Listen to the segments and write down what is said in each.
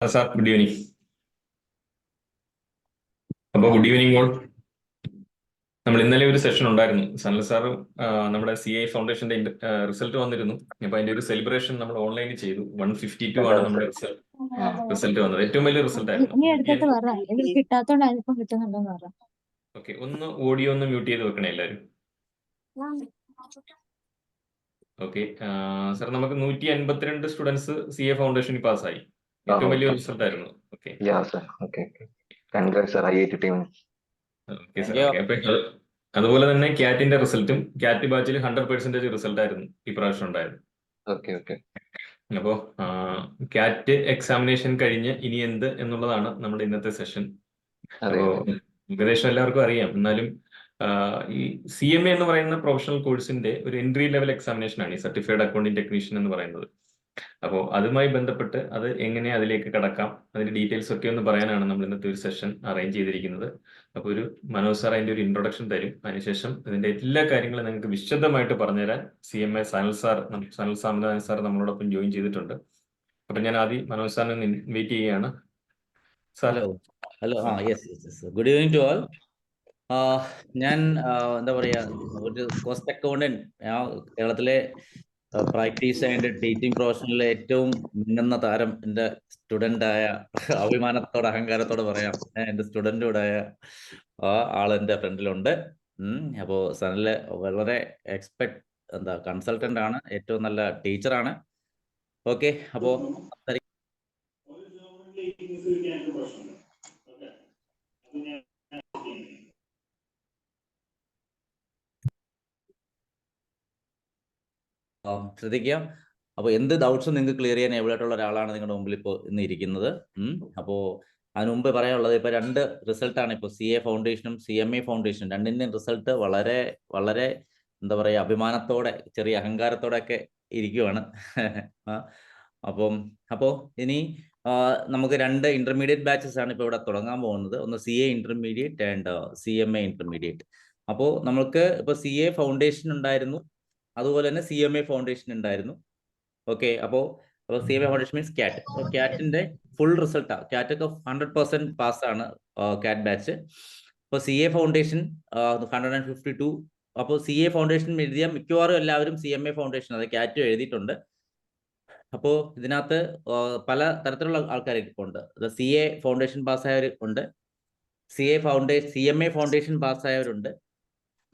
Sir good evening. അപ്പോൾ good evening all. നമ്മൾ ഇന്നലെ ഒരു സെഷൻ ഉണ്ടായിരുന്നു. സനൽ സാറും നമ്മുടെ CA ഫൗണ്ടേഷന്റെ റിസൾട്ട് വന്നിരുന്നു. അപ്പൊ അതിന്റെ ഒരു സെലിബ്രേഷൻ നമ്മൾ ഓൺലൈനിൽ ചെയ്തു. 152 ആണ് നമ്മുടെ റിസൾട്ട് വന്നത്. ഏറ്റവും വലിയ റിസൾട്ട് ആയിരുന്നു. ഓക്കെ, ഒന്ന് ഓഡിയോ ഒന്ന് മ്യൂട്ട് ചെയ്ത് വെക്കണേ എല്ലാവരും. ഓക്കെ സാർ, നമുക്ക് 152 സ്റ്റുഡൻസ് CA ഫൗണ്ടേഷനിൽ പാസ്സായി. ഏറ്റവും വലിയ റിസൾട്ട് ആയിരുന്നു. ഓക്കെ അതുപോലെ തന്നെ ക്യാറ്റിന്റെ റിസൾട്ടും ക്യാറ്റ് ബാച്ചിൽ 100% റിസൾട്ട് ആയിരുന്നു ഇപ്രാവശ്യം ഉണ്ടായത്. അപ്പോ ക്യാറ്റ് എക്സാമിനേഷൻ കഴിഞ്ഞ് ഇനി എന്ത് എന്നുള്ളതാണ് നമ്മുടെ ഇന്നത്തെ സെഷൻ. അപ്പോ ഏകദേശം എല്ലാവർക്കും അറിയാം. എന്നാലും ഈ CMA എന്ന് പറയുന്ന പ്രൊഫഷണൽ കോഴ്സിന്റെ ഒരു എൻട്രി ലെവൽ എക്സാമിനേഷൻ ആണ് ഈ സർട്ടിഫൈഡ് അക്കൗണ്ടിംഗ് ടെക്നീഷ്യൻ എന്ന് പറയുന്നത്. അപ്പോൾ അതുമായി ബന്ധപ്പെട്ട് അത് എങ്ങനെ അതിലേക്ക് കടക്കാം, അതിന്റെ ഡീറ്റെയിൽസ് ഒക്കെ ഒന്ന് പറയാനാണ് നമ്മൾ ഇന്നത്തെ ഒരു സെഷൻ അറേഞ്ച് ചെയ്തിരിക്കുന്നത്. അപ്പോൾ ഒരു മനോജ് സാർ അതിന്റെ ഒരു ഇൻട്രൊഡക്ഷൻ തരും. അതിനുശേഷം ഇതിന്റെ എല്ലാ കാര്യങ്ങളും നിങ്ങൾക്ക് വിശദമായിട്ട് പറഞ്ഞുതരാൻ CMA സനൽ സാമദാനി സാർ നമ്മളോടൊപ്പം ജോയിൻ ചെയ്തിട്ടുണ്ട്. അപ്പൊ ഞാൻ ആദ്യം മനോജ് സാറിനെ ഇൻവൈറ്റ് ചെയ്യുകയാണ്. Hello good evening to all. ഞാൻ എന്താ പറയാ, ഒരു കോസ്റ്റ് അക്കൗണ്ടന്റ്, കേരളത്തിലെ പ്രാക്ടീസ് ആൻഡ് ടീച്ചിങ് പ്രൊഫഷനിലെ ഏറ്റവും മിന്നുന്ന താരം എൻ്റെ സ്റ്റുഡൻ്റായ, അഭിമാനത്തോടെ അഹങ്കാരത്തോടെ പറയാം, എൻ്റെ സ്റ്റുഡൻറ്റൂടായ ആൾ എൻ്റെ ഫ്രണ്ടിലുണ്ട്. അപ്പോൾ സനല് വളരെ കൺസൾട്ടൻ്റ് ആണ്, ഏറ്റവും നല്ല ടീച്ചറാണ്. ഓക്കെ, അപ്പോൾ ശ്രദ്ധിക്കുക. അപ്പോൾ എന്ത് ഡൗട്ട്സും നിങ്ങൾക്ക് ക്ലിയർ ചെയ്യാൻ എവിടെയായിട്ടുള്ള ഒരാളാണ് നിങ്ങളുടെ മുമ്പിൽ ഇപ്പോൾ ഇന്ന് ഇരിക്കുന്നത്. അപ്പോൾ അതിന് മുമ്പ് പറയാനുള്ളത്, ഇപ്പോൾ 2 റിസൾട്ടാണ് ഇപ്പോൾ CA ഫൗണ്ടേഷനും CMA ഫൗണ്ടേഷനും രണ്ടിൻ്റെയും റിസൾട്ട് വളരെ വളരെ എന്താ പറയുക, അഭിമാനത്തോടെ ചെറിയ അഹങ്കാരത്തോടെ ഒക്കെ ഇരിക്കുവാണ്. അപ്പോൾ ഇനി നമുക്ക് 2 ഇന്റർമീഡിയറ്റ് ബാച്ചസ് ആണ് ഇപ്പോൾ ഇവിടെ തുടങ്ങാൻ പോകുന്നത്. ഒന്ന് CA intermediate and CMA intermediate. അപ്പോൾ നമുക്ക് ഇപ്പോൾ CA ഫൗണ്ടേഷൻ ഉണ്ടായിരുന്നു, അതുപോലെ തന്നെ CMA ഫൗണ്ടേഷൻ ഉണ്ടായിരുന്നു. ഓക്കെ, അപ്പോൾ CMA ഫൗണ്ടേഷൻ മീൻസ് ക്യാറ്റ്. അപ്പോൾ ക്യാറ്റിന്റെ ഫുൾ റിസൾട്ടാണ്. ക്യാറ്റ് ഒക്കെ 100% പാസ്സാണ് ക്യാറ്റ് ബാച്ച്. അപ്പോൾ CA ഫൗണ്ടേഷൻ 152. അപ്പോൾ CA ഫൗണ്ടേഷൻ എഴുതിയ മിക്കവാറും എല്ലാവരും CMA ഫൗണ്ടേഷൻ, അത് ക്യാറ്റും എഴുതിയിട്ടുണ്ട്. അപ്പോൾ ഇതിനകത്ത് പല തരത്തിലുള്ള ആൾക്കാർ ഇരിപ്പുണ്ട്. CA ഫൗണ്ടേഷൻ പാസ്സായവർ ഉണ്ട്, CMA ഫൗണ്ടേഷൻ പാസ്സായവരുണ്ട്,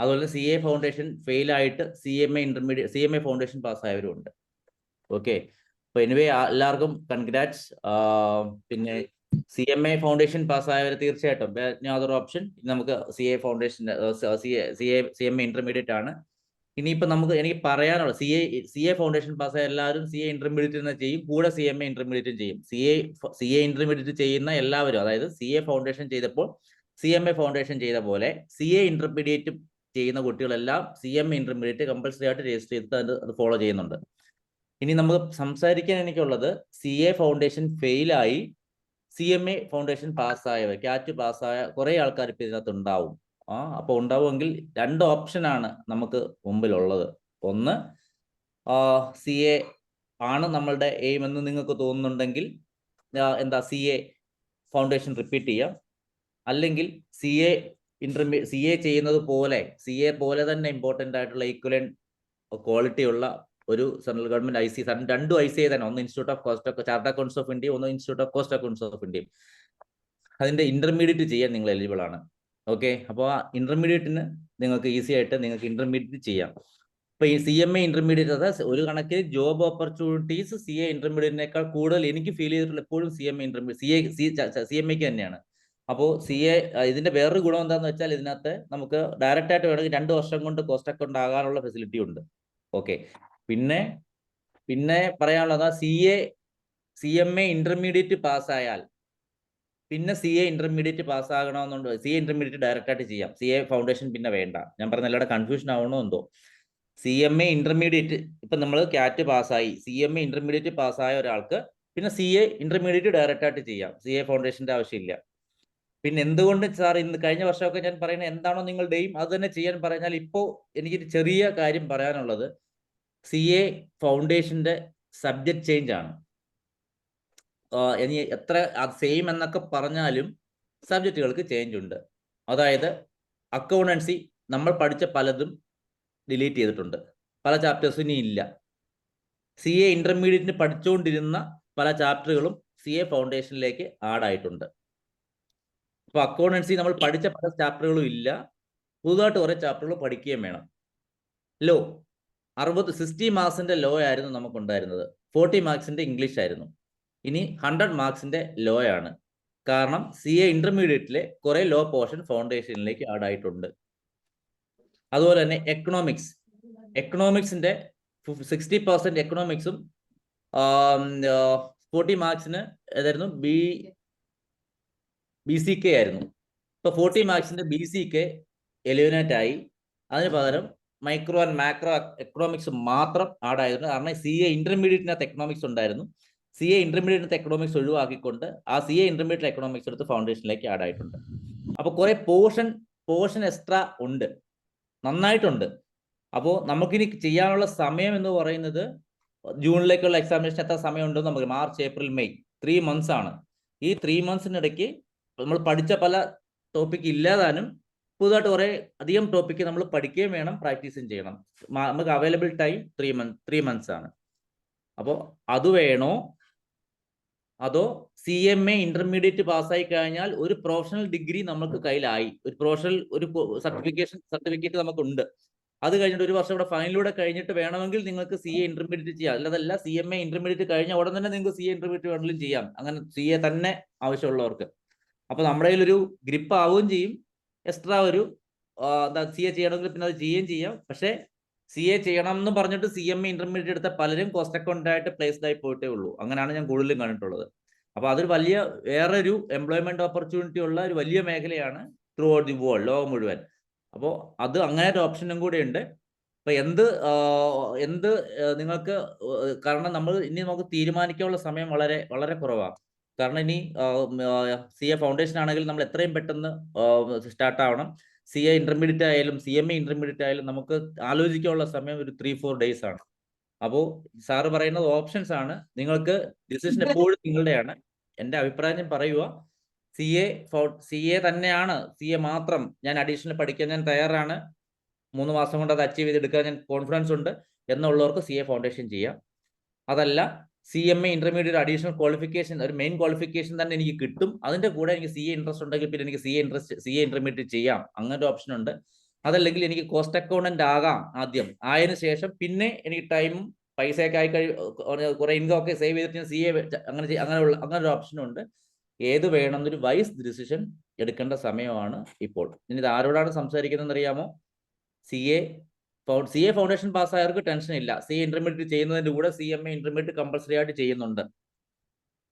അതുപോലെ CA ഫൗണ്ടേഷൻ ഫെയിൽ ആയിട്ട് CMA ഫൗണ്ടേഷൻ പാസ്സായവരും ഉണ്ട്. ഓക്കെ, അപ്പോൾ എനിവേ എല്ലാവർക്കും കൺഗ്രാറ്റ്സ്. പിന്നെ CMA ഫൗണ്ടേഷൻ പാസ്സായവർ തീർച്ചയായിട്ടും യാതൊരു ഓപ്ഷൻ, നമുക്ക് CA ഫൗണ്ടേഷൻ CMA ഇന്റർമീഡിയറ്റ് ആണ്. ഇനിയിപ്പോൾ എനിക്ക് പറയാനുള്ളത്, CA ഫൗണ്ടേഷൻ പാസ്സായ എല്ലാവരും CA ഇന്റർമീഡിയറ്റ് തന്നെ ചെയ്യും, കൂടെ CMA ഇന്റർമീഡിയറ്റും ചെയ്യും. CA ഇന്റർമീഡിയറ്റ് ചെയ്യുന്ന എല്ലാവരും, അതായത് CA ഫൗണ്ടേഷൻ ചെയ്തപ്പോൾ CMA ഫൗണ്ടേഷൻ ചെയ്ത പോലെ CA ഇന്റർമീഡിയറ്റ് ചെയ്യുന്ന കുട്ടികളെല്ലാം CMA ഇന്റർമീഡിയറ്റ് കമ്പൽസറി ആയിട്ട് രജിസ്റ്റർ ചെയ്തിട്ട് അത് ഫോളോ ചെയ്യുന്നുണ്ട്. ഇനി നമുക്ക് സംസാരിക്കാൻ എനിക്കുള്ളത്, CA ഫൗണ്ടേഷൻ ഫെയിലായി CMA ഫൗണ്ടേഷൻ പാസ്സായവർ, ക്യാറ്റ് പാസ്സായ കുറേ ആൾക്കാർ ഇപ്പോൾ ഇതിനകത്ത് ഉണ്ടാവും. അപ്പോൾ ഉണ്ടാവുമെങ്കിൽ 2 ഓപ്ഷനാണ് നമുക്ക് മുമ്പിലുള്ളത്. ഒന്ന്, CA ആണ് നമ്മളുടെ എയിം എന്ന് നിങ്ങൾക്ക് തോന്നുന്നുണ്ടെങ്കിൽ CA ഫൗണ്ടേഷൻ റിപ്പീറ്റ് ചെയ്യാം. അല്ലെങ്കിൽ CA ചെയ്യുന്നത് പോലെ, CA പോലെ തന്നെ ഇമ്പോർട്ടൻ്റ് ആയിട്ടുള്ള ഈക്വലന്റ് ക്വാളിറ്റി ഉള്ള ഒരു സെൻട്രൽ ഗവൺമെന്റ് IC, 2 ICA തന്നെ, ഒന്ന് institute of chartered accounts of India, ഒന്ന് institute of cost accounts of India. അതിന്റെ ഇന്റർമീഡിയറ്റ് ചെയ്യാൻ നിങ്ങൾ എലിജിബിൾ ആണ്. ഓക്കെ, അപ്പോൾ ആ ഇന്റർമീഡിയറ്റിന് നിങ്ങൾക്ക് ഈസി ആയിട്ട് നിങ്ങൾക്ക് ഇന്റർമീഡിയറ്റ് ചെയ്യാം. അപ്പോൾ ഈ CMA ഇന്റർമീഡിയറ്റ്, അതായത് ഒരു കണക്കിന് ജോബ് ഓപ്പർച്യൂണിറ്റീസ് CA ഇന്റർമീഡിയറ്റിനേക്കാൾ കൂടുതൽ എനിക്ക് ഫീൽ ചെയ്തിട്ടുള്ള എപ്പോഴും CMAക്ക് തന്നെയാണ്. അപ്പോൾ ഇതിന്റെ വേറൊരു ഗുണം എന്താണെന്ന് വെച്ചാൽ, ഇതിനകത്ത് നമുക്ക് ഡയറക്റ്റ് ആയിട്ട് വേണമെങ്കിൽ 2 വർഷം കൊണ്ട് കോസ്റ്റ് അക്കൗണ്ട് ആകാനുള്ള ഫെസിലിറ്റി ഉണ്ട്. ഓക്കെ, പിന്നെ പറയാനുള്ളത്, CMA ഇന്റർമീഡിയറ്റ് പാസ്സായാൽ പിന്നെ CA ഇന്റർമീഡിയറ്റ് പാസ്സാകണമെന്നുണ്ട്. CA ഇന്റർമീഡിയറ്റ് ഡയറക്റ്റ് ആയിട്ട് ചെയ്യാം, CA ഫൗണ്ടേഷൻ പിന്നെ വേണ്ട. ഞാൻ പറഞ്ഞ എല്ലാവരുടെ കൺഫ്യൂഷൻ ആവണോ എന്തോ. CMA ഇന്റർമീഡിയറ്റ്, ഇപ്പം നമ്മൾ ക്യാറ്റ് പാസ്സായി CMA ഇന്റർമീഡിയറ്റ് പാസ്സായ ഒരാൾക്ക് പിന്നെ CA ഇന്റർമീഡിയറ്റ് ഡയറക്റ്റ് ആയിട്ട് ചെയ്യാം, CA ഫൗണ്ടേഷന്റെ ആവശ്യമില്ല. പിന്നെ എന്തുകൊണ്ട് സാർ ഇന്ന് കഴിഞ്ഞ വർഷമൊക്കെ ഞാൻ പറയുന്നത് എന്താണോ നിങ്ങളുടെയും അത് തന്നെ ചെയ്യാൻ പറഞ്ഞാൽ, ഇപ്പോൾ എനിക്കൊരു ചെറിയ കാര്യം പറയാനുള്ളത്, CA ഫൗണ്ടേഷന്റെ സബ്ജക്ട് ചേഞ്ച് ആണ്. ഇനി എത്ര സെയിം എന്നൊക്കെ പറഞ്ഞാലും സബ്ജക്റ്റുകൾക്ക് ചേഞ്ച് ഉണ്ട്. അതായത് അക്കൗണ്ടൻസി നമ്മൾ പഠിച്ച പലതും ഡിലീറ്റ് ചെയ്തിട്ടുണ്ട്, പല ചാപ്റ്റേഴ്സും ഇനി ഇല്ല. CA ഇന്റർമീഡിയറ്റിന് പഠിച്ചുകൊണ്ടിരുന്ന പല ചാപ്റ്ററുകളും CA ഫൗണ്ടേഷനിലേക്ക് ആഡ് ആയിട്ടുണ്ട്. അപ്പോൾ അക്കൗണ്ടൻസി നമ്മൾ പഠിച്ച പല ചാപ്റ്ററുകളും ഇല്ല, പുതുതായിട്ട് കുറേ ചാപ്റ്ററുകൾ പഠിക്കുകയും വേണം. ലോ 60 മാർക്സിന്റെ ലോ ആയിരുന്നു നമുക്കുണ്ടായിരുന്നത്, 40 മാർക്സിന്റെ ഇംഗ്ലീഷ് ആയിരുന്നു. ഇനി 100 മാർക്സിന്റെ ലോ ആണ്. കാരണം CA ഇന്റർമീഡിയറ്റിലെ കുറെ ലോ പോർഷൻ ഫൗണ്ടേഷനിലേക്ക് ആഡ് ആയിട്ടുണ്ട്. അതുപോലെ തന്നെ എക്കണോമിക്സിന്റെ 60% എക്കണോമിക്സും 40 മാർക്സിന് ഏതായിരുന്നു BCK ആയിരുന്നു. ഇപ്പൊ 40 മാർക്സിന്റെ BCK എലിമിനേറ്റ് ആയി. അതിന് പകരം മൈക്രോ ആൻഡ് മാക്രോ എക്കണോമിക്സ് മാത്രം ആഡ് ആയിരുന്നു. കാരണം CA ഇന്റർമീഡിയറ്റിനകത്ത് എക്കണോമിക്സ് ഉണ്ടായിരുന്നു. CA ഇന്റർമീഡിയറ്റിനകത്ത് എക്കണോമിക്സ് ഒഴിവാക്കിക്കൊണ്ട് ആ CA ഇന്റർമീഡിയറ്റ് എക്കണോമിക്സ് എടുത്ത് ഫൗണ്ടേഷനിലേക്ക് ആഡ് ആയിട്ടുണ്ട്. അപ്പോൾ കുറെ പോർഷൻ എക്സ്ട്രാ ഉണ്ട്, നന്നായിട്ടുണ്ട്. അപ്പോൾ നമുക്കിനി ചെയ്യാനുള്ള സമയം എന്ന് പറയുന്നത് ജൂണിലേക്കുള്ള എക്സാമിനേഷൻ എത്ര സമയം ഉണ്ടെന്ന് നമുക്ക് മാർച്ച്, ഏപ്രിൽ, മെയ് 3 months ആണ്. ഈ 3 monthsiനിടയ്ക്ക് നമ്മൾ പഠിച്ച പല ടോപ്പിക് ഇല്ലാതാനും പുതുതായിട്ട് കുറെ അധികം ടോപ്പിക്ക് നമ്മൾ പഠിക്കുകയും വേണം, പ്രാക്ടീസും ചെയ്യണം. നമുക്ക് അവൈലബിൾ ടൈം 3 months ആണ്. അപ്പോൾ അത് വേണോ അതോ CMA ഇന്റർമീഡിയറ്റ് പാസ്സായി കഴിഞ്ഞാൽ ഒരു പ്രൊഫഷണൽ ഡിഗ്രി നമുക്ക് കയ്യിലായി, ഒരു പ്രൊഫഷണൽ ഒരു സർട്ടിഫിക്കറ്റ് നമുക്കുണ്ട്. അത് കഴിഞ്ഞിട്ട് ഒരു വർഷം ഇവിടെ ഫൈനലൂടെ കഴിഞ്ഞിട്ട് വേണമെങ്കിൽ നിങ്ങൾക്ക് CA ഇന്റർമീഡിയറ്റ് ചെയ്യാം. അല്ലാതല്ല CMA ഇന്റർമീഡിയറ്റ് കഴിഞ്ഞ ഉടൻ തന്നെ നിങ്ങൾക്ക് CA ഇന്റർമീഡിയറ്റ് വേണമെങ്കിലും ചെയ്യാം, അങ്ങനെ CA തന്നെ ആവശ്യമുള്ളവർക്ക്. അപ്പൊ നമ്മുടെ കയ്യിലൊരു ഗ്രിപ്പ് ആവുകയും ചെയ്യും, എക്സ്ട്രാ ഒരു CA ചെയ്യണമെങ്കിൽ പിന്നെ അത് ചെയ്യുകയും ചെയ്യാം. പക്ഷേ CA ചെയ്യണം എന്ന് പറഞ്ഞിട്ട് CMA ഇന്റർമീഡിയറ്റ് എടുത്ത പലരും കോസ്റ്റ് അക്കൗണ്ടന്റ് ആയിട്ട് പ്ലേസ്ഡ് ആയി പോയിട്ടേ ഉള്ളൂ. അങ്ങനെയാണ് ഞാൻ കൂടുതലും കണ്ടിട്ടുള്ളത്. അപ്പൊ അതൊരു വലിയ വേറൊരു എംപ്ലോയ്മെന്റ് ഓപ്പർച്യൂണിറ്റി ഉള്ള ഒരു വലിയ മേഖലയാണ് ത്രൂ ഔട്ട് ദി വേൾഡ്, ലോകം മുഴുവൻ. അപ്പോൾ അത് അങ്ങനെ ഒരു ഓപ്ഷനും കൂടെ ഉണ്ട്. അപ്പൊ എന്ത് നിങ്ങൾക്ക്, കാരണം ഇനി നമുക്ക് തീരുമാനിക്കാനുള്ള സമയം വളരെ വളരെ കുറവാണ്. കാരണം ഇനി CA ഫൗണ്ടേഷൻ ആണെങ്കിൽ നമ്മൾ എത്രയും പെട്ടെന്ന് സ്റ്റാർട്ട് ആവണം. CA ഇന്റർമീഡിയറ്റ് ആയാലും CMA ഇന്റർമീഡിയറ്റ് ആയാലും നമുക്ക് ആലോചിക്കാനുള്ള സമയം ഒരു 3-4 days ആണ്. അപ്പോൾ സാറ് പറയുന്നത് ഓപ്ഷൻസ് ആണ്, നിങ്ങൾക്ക് ഡിസിഷൻ എപ്പോഴും നിങ്ങളുടെയാണ്. എൻ്റെ അഭിപ്രായം ഞാൻ പറയുക, CA തന്നെയാണ്, CA മാത്രം ഞാൻ അഡീഷണൽ പഠിക്കാൻ ഞാൻ തയ്യാറാണ്, 3 മാസം കൊണ്ട് അത് അച്ചീവ് ചെയ്തെടുക്കാൻ ഞാൻ കോൺഫിഡൻസ് ഉണ്ട് എന്നുള്ളവർക്ക് CA ഫൗണ്ടേഷൻ ചെയ്യാം. അതല്ല CMA ഇന്റർമീഡിയറ്റ് അഡീഷണൽ ക്വാളിഫിക്കേഷൻ, ഒരു മെയിൻ ക്വാളിഫിക്കേഷൻ തന്നെ എനിക്ക് കിട്ടും, അതിന്റെ കൂടെ എനിക്ക് CA ഇൻട്രസ്റ്റ് ഉണ്ടെങ്കിൽ പിന്നെ എനിക്ക് CA ഇന്റർമീഡിയറ്റ് ചെയ്യാം, അങ്ങനത്തെ ഓപ്ഷൻ ഉണ്ട്. അതല്ലെങ്കിൽ എനിക്ക് കോസ്റ്റ് അക്കൗണ്ടന്റ് ആകാം ആദ്യം, ആയതിനു ശേഷം പിന്നെ എനിക്ക് ടൈമും പൈസയൊക്കെ ആയി കുറെ ഇൻകം ഒക്കെ സേവ് ചെയ്തിട്ട് ഞാൻ CA അങ്ങനെ ഒരു ഓപ്ഷനും ഉണ്ട്. ഏത് വേണമെന്നൊരു വൈസ് ഡിസിഷൻ എടുക്കേണ്ട സമയമാണ് ഇപ്പോൾ. ഇനി ഇത് ആരോടാണ് സംസാരിക്കുന്നതെന്ന് അറിയാമോ? CA ഫൗണ്ടേഷൻ പാസ്സായവർക്ക് ടെൻഷൻ ഇല്ല, CA ഇന്റർമീഡിയറ്റ് ചെയ്യുന്നതിന്റെ കൂടെ CMA ഇന്റർമീഡിയറ്റ് കമ്പൽസറി ആയിട്ട് ചെയ്യുന്നുണ്ട്.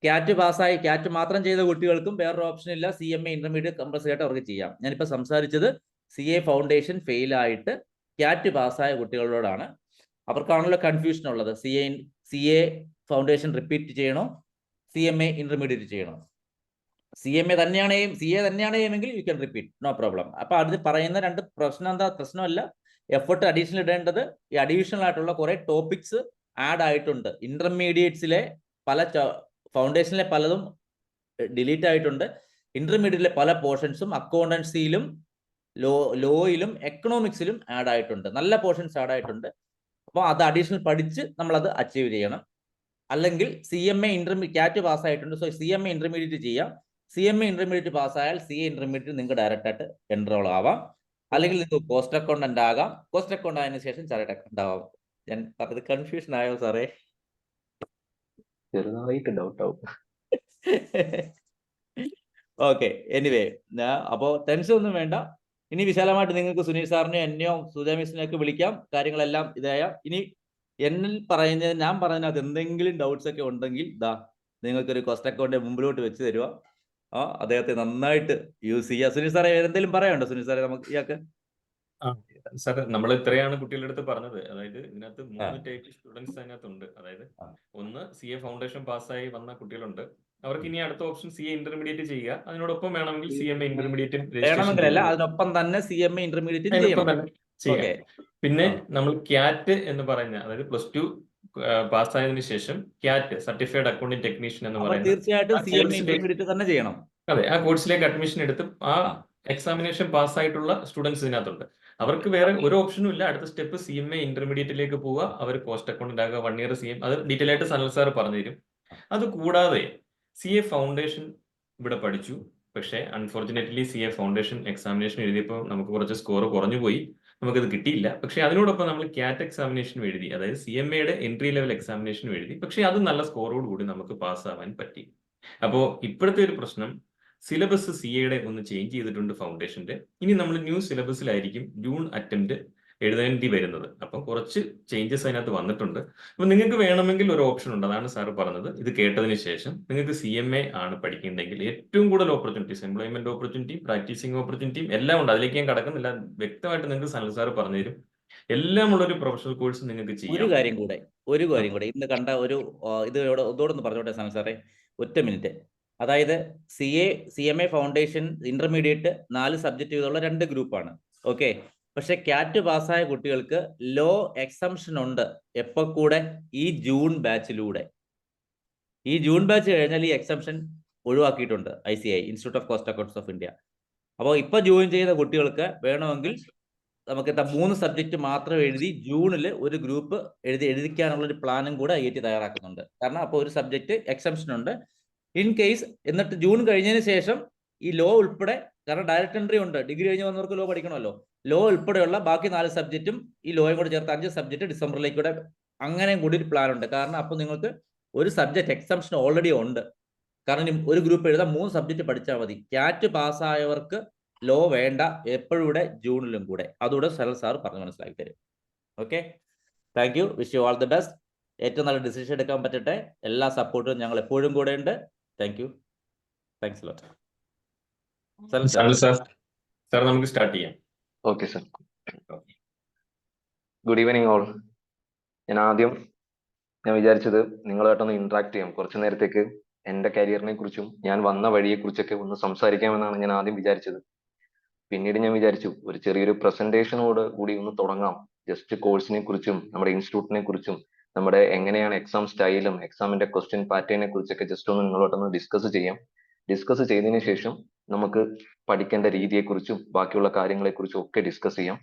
ക്യാറ്റ് മാത്രം ചെയ്ത കുട്ടികൾക്കും വേറൊരു ഓപ്ഷൻ ഇല്ല, CMA ഇന്റർമീഡിയറ്റ് കമ്പൽസറി ആയിട്ട് അവർക്ക് ചെയ്യാം. ഞാനിപ്പോൾ സംസാരിച്ചത് CA ഫൗണ്ടേഷൻ ഫെയിൽ ആയിട്ട് ക്യാറ്റ് പാസ്സായ കുട്ടികളോടാണ്. അവർക്കാണല്ലോ കൺഫ്യൂഷൻ ഉള്ളത്, CA ഫൗണ്ടേഷൻ റിപ്പീറ്റ് ചെയ്യണോ CMA ഇന്റർമീഡിയറ്റ് ചെയ്യണോ? CA തന്നെയാണ് എങ്കിൽ you can repeat, no problem. അപ്പൊ അത് പറയുന്ന രണ്ട് പ്രശ്നമല്ല, എഫർട്ട് അഡീഷണൽ ഇടേണ്ടത് ഈ അഡീഷണൽ ആയിട്ടുള്ള കുറെ ടോപ്പിക്സ് ആഡ് ആയിട്ടുണ്ട്. ഇന്റർമീഡിയറ്റ്സിലെ ഫൗണ്ടേഷനിലെ പലതും ഡിലീറ്റ് ആയിട്ടുണ്ട്. ഇന്റർമീഡിയറ്റിലെ പല പോർഷൻസും അക്കൗണ്ടൻസിയിലും ലോയിലും എക്കണോമിക്സിലും ആഡ് ആയിട്ടുണ്ട്, നല്ല പോർഷൻസ് ആഡ് ആയിട്ടുണ്ട്. അപ്പോൾ അത് അഡീഷണൽ പഠിച്ച് നമ്മളത് അച്ചീവ് ചെയ്യണം. അല്ലെങ്കിൽ CMA ക്യാറ്റ് പാസ്സായിട്ടുണ്ട്, സോ CMA ഇന്റർമീഡിയറ്റ് ചെയ്യാം. CMA ഇന്റർമീഡിയറ്റ് പാസ്സായാൽ CA ഇന്റർമീഡിയറ്റ് നിങ്ങൾക്ക് ഡയറക്റ്റ് ആയിട്ട് എൻറോൾ ആവാം. അല്ലെങ്കിൽ നിങ്ങൾക്ക് കോസ്റ്റ് അക്കൗണ്ടന്റ് ആകാം, കോസ്റ്റ് അക്കൗണ്ട് ആയതിനു ശേഷം ചാർട്ടേഡ് അക്കൗണ്ട് ആവാം. ഞാൻ പറഞ്ഞത് കൺഫ്യൂഷൻ ആയോ സാറേ? ചെറുതായിട്ട് ഡൗട്ട് ആവും. ഓക്കെ, എനിവേ, അപ്പോൾ ടെൻഷൻ ഒന്നും വേണ്ട. ഇനി വിശാലമായിട്ട് നിങ്ങൾക്ക് സുനീൽ സാറിനെയോ എന്നെയോ സുജാ മിസ്സിനെയൊക്കെ വിളിക്കാം, കാര്യങ്ങളെല്ലാം ഇതായ. ഇനി ഞാൻ പറഞ്ഞതിനകത്ത് എന്തെങ്കിലും ഡൗട്ട്സ് ഒക്കെ ഉണ്ടെങ്കിൽ നിങ്ങൾക്കൊരു കോസ്റ്റ് അക്കൗണ്ട് മുമ്പിലോട്ട് വെച്ച് തരുക, അദ്ദേഹത്തെ നന്നായിട്ട് യൂസ് ചെയ്യുക. സുനിൽ സാറേ എന്തെങ്കിലും പറയാനുണ്ടോ? സുനിൽ സാറേ നമുക്ക് ഇയാൾക്ക് സാർ, നമ്മൾ ഇത്രയാണ് കുട്ടികളുടെ അടുത്ത് പറഞ്ഞത്. അതായത് ഇതിനകത്ത് 3 ടൈപ്പ് സ്റ്റുഡൻസ് അതിനകത്തുണ്ട്. അതായത് ഒന്ന് CA ഫൗണ്ടേഷൻ പാസ്സായി വന്ന കുട്ടികളുണ്ട്, അവർക്ക് ഇനി അടുത്ത ഓപ്ഷൻ CA ഇന്റർമീഡിയറ്റ് ചെയ്യുക. അതിനോടൊപ്പം വേണമെങ്കിൽ CMA ഇന്റർമീഡിയറ്റ് വേണമെങ്കിലല്ല, അതിനൊപ്പം തന്നെ CMA ഇന്റർമീഡിയറ്റ് ചെയ്യാം. പിന്നെ നമ്മൾ ക്യാറ്റ് എന്ന് പറയുന്ന, അതായത് +2 പാസ്സായതിനു ശേഷം ക്യാറ്റ് സർട്ടിഫൈഡ് അക്കൗണ്ടിംഗ് ടെക്നീഷ്യൻ എന്ന് അപ്പൊ പറയുന്ന തീർച്ചയായിട്ടും ആ CMA കോഴ്സിലേക്ക് ഇന്റർമീഡിയറ്റ് തന്നെ ചെയ്യണം. അതെ, ആ കോഴ്സിലേക്ക് അഡ്മിഷൻ എടുത്ത് ആ എക്സാമിനേഷൻ പാസ്സായിട്ടുള്ള സ്റ്റുഡൻസ് ഇതിനകത്തുണ്ട്. അവർക്ക് വേറെ ഒരു ഓപ്ഷനും ഇല്ല. അടുത്ത സ്റ്റെപ്പ് CMA ഇന്റർമീഡിയറ്റിലേക്ക് പോവുക, അവർ കോസ്റ്റ് അക്കൗണ്ടന്റ് ആകുക, 1 ഇയർ CM. അത് ഡീറ്റെയിൽ ആയിട്ട് സനൽ സാർ പറഞ്ഞു തരും. അത് കൂടാതെ CA ഫൗണ്ടേഷൻ ഇവിടെ പഠിച്ചു. പക്ഷേ അൺഫോർച്ചുനേറ്റ്ലി CA ഫൗണ്ടേഷൻ എക്സാമിനേഷൻ എഴുതിയപ്പോൾ നമുക്ക് കുറച്ച് സ്കോർ കുറഞ്ഞു പോയി, നമുക്കത് കിട്ടിയില്ല. പക്ഷേ അതിനോടൊപ്പം നമ്മൾ ക്യാറ്റ് എക്സാമിനേഷനും എഴുതി, അതായത് CMAയുടെ എൻട്രി ലെവൽ എക്സാമിനേഷനും എഴുതി. പക്ഷേ അത് നല്ല സ്കോറോട് കൂടി നമുക്ക് പാസ്സാവാൻ പറ്റി. അപ്പോ ഇപ്പോഴത്തെ ഒരു പ്രശ്നം, സിലബസ് CAയുടെ ഒന്ന് ചേഞ്ച് ചെയ്തിട്ടുണ്ട് ഫൗണ്ടേഷന്റെ. ഇനി നമ്മൾ ന്യൂ സിലബസിലായിരിക്കും ജൂൺ അറ്റംപ്റ്റ് എഴുതേണ്ടി വരുന്നത്. അപ്പം കുറച്ച് ചേഞ്ചസ് അതിനകത്ത് വന്നിട്ടുണ്ട്. അപ്പൊ നിങ്ങൾക്ക് വേണമെങ്കിൽ ഒരു ഓപ്ഷൻ ഉണ്ട്, അതാണ് സാർ പറഞ്ഞത്. ഇത് കേട്ടതിന് ശേഷം നിങ്ങൾക്ക് CMA ആണ് പഠിക്കുന്നുണ്ടെങ്കിൽ ഏറ്റവും കൂടുതൽ ഓപ്പർച്യൂണിറ്റീസ്, എംപ്ലോയ്മെന്റ് ഓപ്പർച്യൂണിറ്റിയും പ്രാക്ടീസിംഗ് ഓപ്പർച്യൂണിറ്റിയും എല്ലാം ഉണ്ട്. അതിലേക്ക് ഞാൻ കടക്കുന്നില്ല, വ്യക്തമായിട്ട് നിങ്ങൾക്ക് സനൽ സാർ പറഞ്ഞു തരും. എല്ലാം ഉള്ള ഒരു പ്രൊഫഷണൽ കോഴ്സ് നിങ്ങൾക്ക് ഒരു ചെയ്യാം. കാര്യം കൂടെ ഇന്ന് കണ്ട ഒരു ഇത് ഒന്നുകൂടെ പറഞ്ഞോട്ടെ സനൽ സാറേ, ഒറ്റ മിനിറ്റ്. അതായത് CMA ഫൗണ്ടേഷൻ ഇന്റർമീഡിയറ്റ് 4 സബ്ജക്റ്റ് വീതമുള്ള 2 ഗ്രൂപ്പാണ്. ഓക്കെ. പക്ഷെ ക്യാറ്റ് പാസ്സായ കുട്ടികൾക്ക് ലോ എക്സംഷൻ ഉണ്ട്. എപ്പോ കൂടെ? ഈ ജൂൺ ബാച്ചിലൂടെ. ഈ ജൂൺ ബാച്ച് കഴിഞ്ഞാൽ ഈ എക്സംഷൻ ഒഴിവാക്കിയിട്ടുണ്ട് ICAI, institute of cost accounts of India. അപ്പോൾ ഇപ്പൊ ജോയിൻ ചെയ്ത കുട്ടികൾക്ക് വേണമെങ്കിൽ നമുക്ക് 3 സബ്ജക്റ്റ് മാത്രം എഴുതി ജൂണിൽ ഒരു ഗ്രൂപ്പ് എഴുതിക്കാനുള്ള ഒരു പ്ലാനും കൂടെ IIT തയ്യാറാക്കുന്നുണ്ട്. കാരണം അപ്പോൾ ഒരു സബ്ജക്റ്റ് എക്സംഷൻ ഉണ്ട്. ഇൻ കേസ് എന്നിട്ട് ജൂൺ കഴിഞ്ഞതിന് ശേഷം ഈ ലോ ഉൾപ്പെടെ, കാരണം ഡയറക്റ്റ് എൻട്രി ഉണ്ട്, ഡിഗ്രി കഴിഞ്ഞ് വന്നവർക്ക് ലോ പഠിക്കണമല്ലോ, ലോ ഉൾപ്പെടെയുള്ള ബാക്കി 4 സബ്ജക്റ്റും ഈ ലോയും കൂടെ ചേർത്ത് 5 സബ്ജക്റ്റ് ഡിസംബറിലേക്ക് കൂടെ അങ്ങനെയും കൂടി ഒരു പ്ലാൻ ഉണ്ട്. കാരണം അപ്പോൾ നിങ്ങൾക്ക് ഒരു സബ്ജക്റ്റ് എക്സംഷൻ ഓൾറെഡി ഉണ്ട്. കാരണം ഒരു ഗ്രൂപ്പ് എഴുതാൻ 3 സബ്ജക്റ്റ് പഠിച്ചാൽ മതി. ക്യാറ്റ് പാസ്സായവർക്ക് ലോ വേണ്ട, എപ്പോഴും ഇവിടെ ജൂണിലും കൂടെ. അതുകൂടെ സനൽ സാർ പറഞ്ഞ് മനസ്സിലാക്കി തരും. Okay, thank U, wish you all the best. ഏറ്റവും നല്ല ഡിസിഷൻ എടുക്കാൻ പറ്റട്ടെ. എല്ലാ സപ്പോർട്ടും ഞങ്ങൾ എപ്പോഴും കൂടെ ഉണ്ട്. Thank you, thanks lot. Sanal sir നമുക്ക് സ്റ്റാർട്ട് ചെയ്യാം. Okay sir. Good evening all. ഞാൻ വിചാരിച്ചത് നിങ്ങളുമായിട്ടൊന്ന് ഇന്ററാക്ട് ചെയ്യാം, കുറച്ചു നേരത്തേക്ക് എന്റെ കരിയറിനെ കുറിച്ചും ഞാൻ വന്ന വഴിയെ കുറിച്ചൊക്കെ ഒന്ന് സംസാരിക്കാമെന്നാണ് ഞാൻ ആദ്യം വിചാരിച്ചത്. പിന്നീട് ഞാൻ വിചാരിച്ചു ഒരു ചെറിയൊരു പ്രസന്റേഷനോട് കൂടി ഒന്ന് തുടങ്ങാം. ജസ്റ്റ് കോഴ്സിനെ കുറിച്ചും നമ്മുടെ ഇൻസ്റ്റിറ്റ്യൂട്ടിനെ കുറിച്ചും നമ്മുടെ എങ്ങനെയാണ് എക്സാം സ്റ്റൈലും എക്സാമിന്റെ ക്വസ്റ്റ്യൻ പാറ്റേണിനെ കുറിച്ചൊക്കെ ജസ്റ്റ് ഒന്ന് നിങ്ങളോട്ടൊന്ന് ഡിസ്കസ് ചെയ്യാം. ഡിസ്കസ് ചെയ്തതിനു ശേഷം നമുക്ക് പഠിക്കേണ്ട രീതിയെക്കുറിച്ചും ബാക്കിയുള്ള കാര്യങ്ങളെക്കുറിച്ചും ഒക്കെ ഡിസ്കസ് ചെയ്യാം.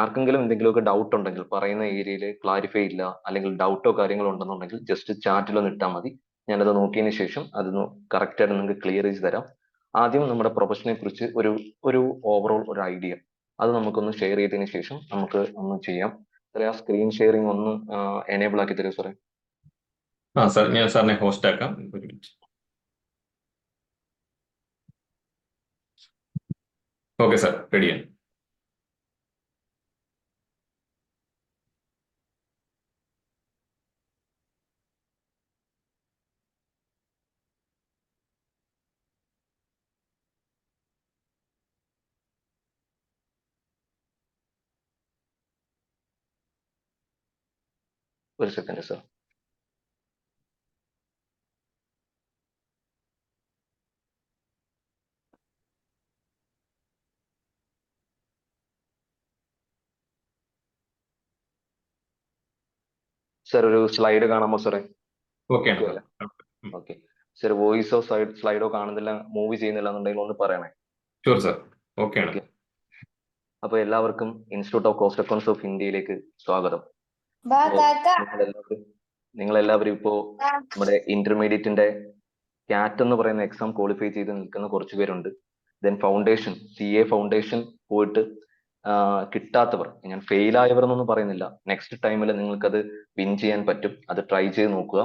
ആർക്കെങ്കിലും എന്തെങ്കിലുമൊക്കെ ഡൗട്ട് ഉണ്ടെങ്കിൽ, പറയുന്ന ഏരിയയിൽ ക്ലാരിഫൈ ഇല്ല അല്ലെങ്കിൽ ഡൗട്ടോ കാര്യങ്ങളോ ഉണ്ടെന്നുണ്ടെങ്കിൽ ജസ്റ്റ് ചാറ്റിലൊന്ന് ഇട്ടാൽ മതി. ഞാനത് നോക്കിയതിന് ശേഷം അതൊന്ന് കറക്റ്റ് ആയിട്ട് നിങ്ങൾക്ക് ക്ലിയർ ചെയ്ത് തരാം. ആദ്യം നമ്മുടെ പ്രൊഫഷനെ കുറിച്ച് ഒരു ഓവറോൾ ഒരു ഐഡിയ അത് നമുക്കൊന്ന് ഷെയർ ചെയ്തതിനു ശേഷം നമുക്ക് ഒന്ന് ചെയ്യാം. ആ സ്ക്രീൻ ഷെയറിംഗ് ഒന്ന് എനേബിൾ ആക്കി തരുമോ സാറേ? സാർ, ഞാൻ സാറിനെ ഹോസ്റ്റ് ആക്കാം. ഒരു മിനിറ്റ്. ഓക്കെ സാർ, റെഡിയാണ്. ഒരു സെക്കൻഡ് സാർ. സാർ ഒരു സ്ലൈഡ് കാണാമോ സാറേ? ഓക്കെ. ഓക്കെ സാർ, വോയിസോ സ്ലൈഡോ കാണുന്നില്ല, മൂവ് ചെയ്യുന്നില്ല എന്നുണ്ടെങ്കിൽ ഒന്ന് പറയണേ. Sure sir, okay. അപ്പൊ എല്ലാവർക്കും institute of cost accounts of ഇന്ത്യയിലേക്ക് സ്വാഗതം. നിങ്ങളെല്ലാവരും ഇപ്പോ നമ്മുടെ ഇന്റർമീഡിയറ്റിന്റെ ക്യാറ്റ് എന്ന് പറയുന്ന എക്സാം ക്വാളിഫൈ ചെയ്ത് നിൽക്കുന്ന കുറച്ച് പേരുണ്ട്. ദെൻ ഫൗണ്ടേഷൻ, CA ഫൗണ്ടേഷൻ പോയിട്ട് കിട്ടാത്തവർ, ഞാൻ ഫെയിൽ ആയവർ എന്നൊന്നും പറയുന്നില്ല, നെക്സ്റ്റ് ടൈമിൽ നിങ്ങൾക്ക് അത് വിൻ ചെയ്യാൻ പറ്റും. അത് ട്രൈ ചെയ്ത് നോക്കുക.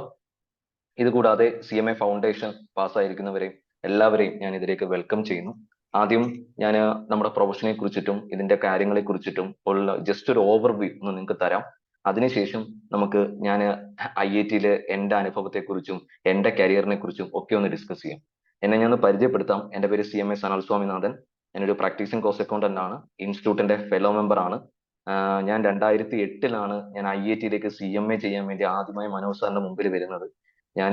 ഇത് കൂടാതെ CMA ഫൗണ്ടേഷൻ പാസ്സായിരിക്കുന്നവരെയും എല്ലാവരെയും ഞാൻ ഇതിലേക്ക് വെൽക്കം ചെയ്യുന്നു. ആദ്യം ഞാൻ നമ്മുടെ പ്രൊഫഷനെ കുറിച്ചിട്ടും ഇതിന്റെ കാര്യങ്ങളെ കുറിച്ചിട്ടും ഉള്ള ജസ്റ്റ് ഒരു ഓവർവ്യൂ ഒന്ന് നിങ്ങൾക്ക് തരാം. അതിനുശേഷം നമുക്ക് ഞാൻ IIT-യിലെ എന്റെ അനുഭവത്തെ കുറിച്ചും എന്റെ കരിയറിനെ കുറിച്ചും ഒക്കെ ഒന്ന് ഡിസ്കസ് ചെയ്യാം. എന്നെ ഞാൻ പരിചയപ്പെടുത്താം. എന്റെ പേര് CMA സനൽ സ്വാമിനാഥൻ. ഞാനൊരു പ്രാക്ടീസിംഗ് കോസ്റ്റ് അക്കൗണ്ടന്റ് ആണ്. ഇൻസ്റ്റിറ്റ്യൂട്ടിന്റെ ഫെലോ മെമ്പർ ആണ്. ഞാൻ 2008-ലാണ് ഞാൻ IIT-യിലേക്ക് CMA ചെയ്യാൻ വേണ്ടി ആദ്യമായി മനോജ് സാറിന്റെ മുമ്പിൽ വരുന്നത്. ഞാൻ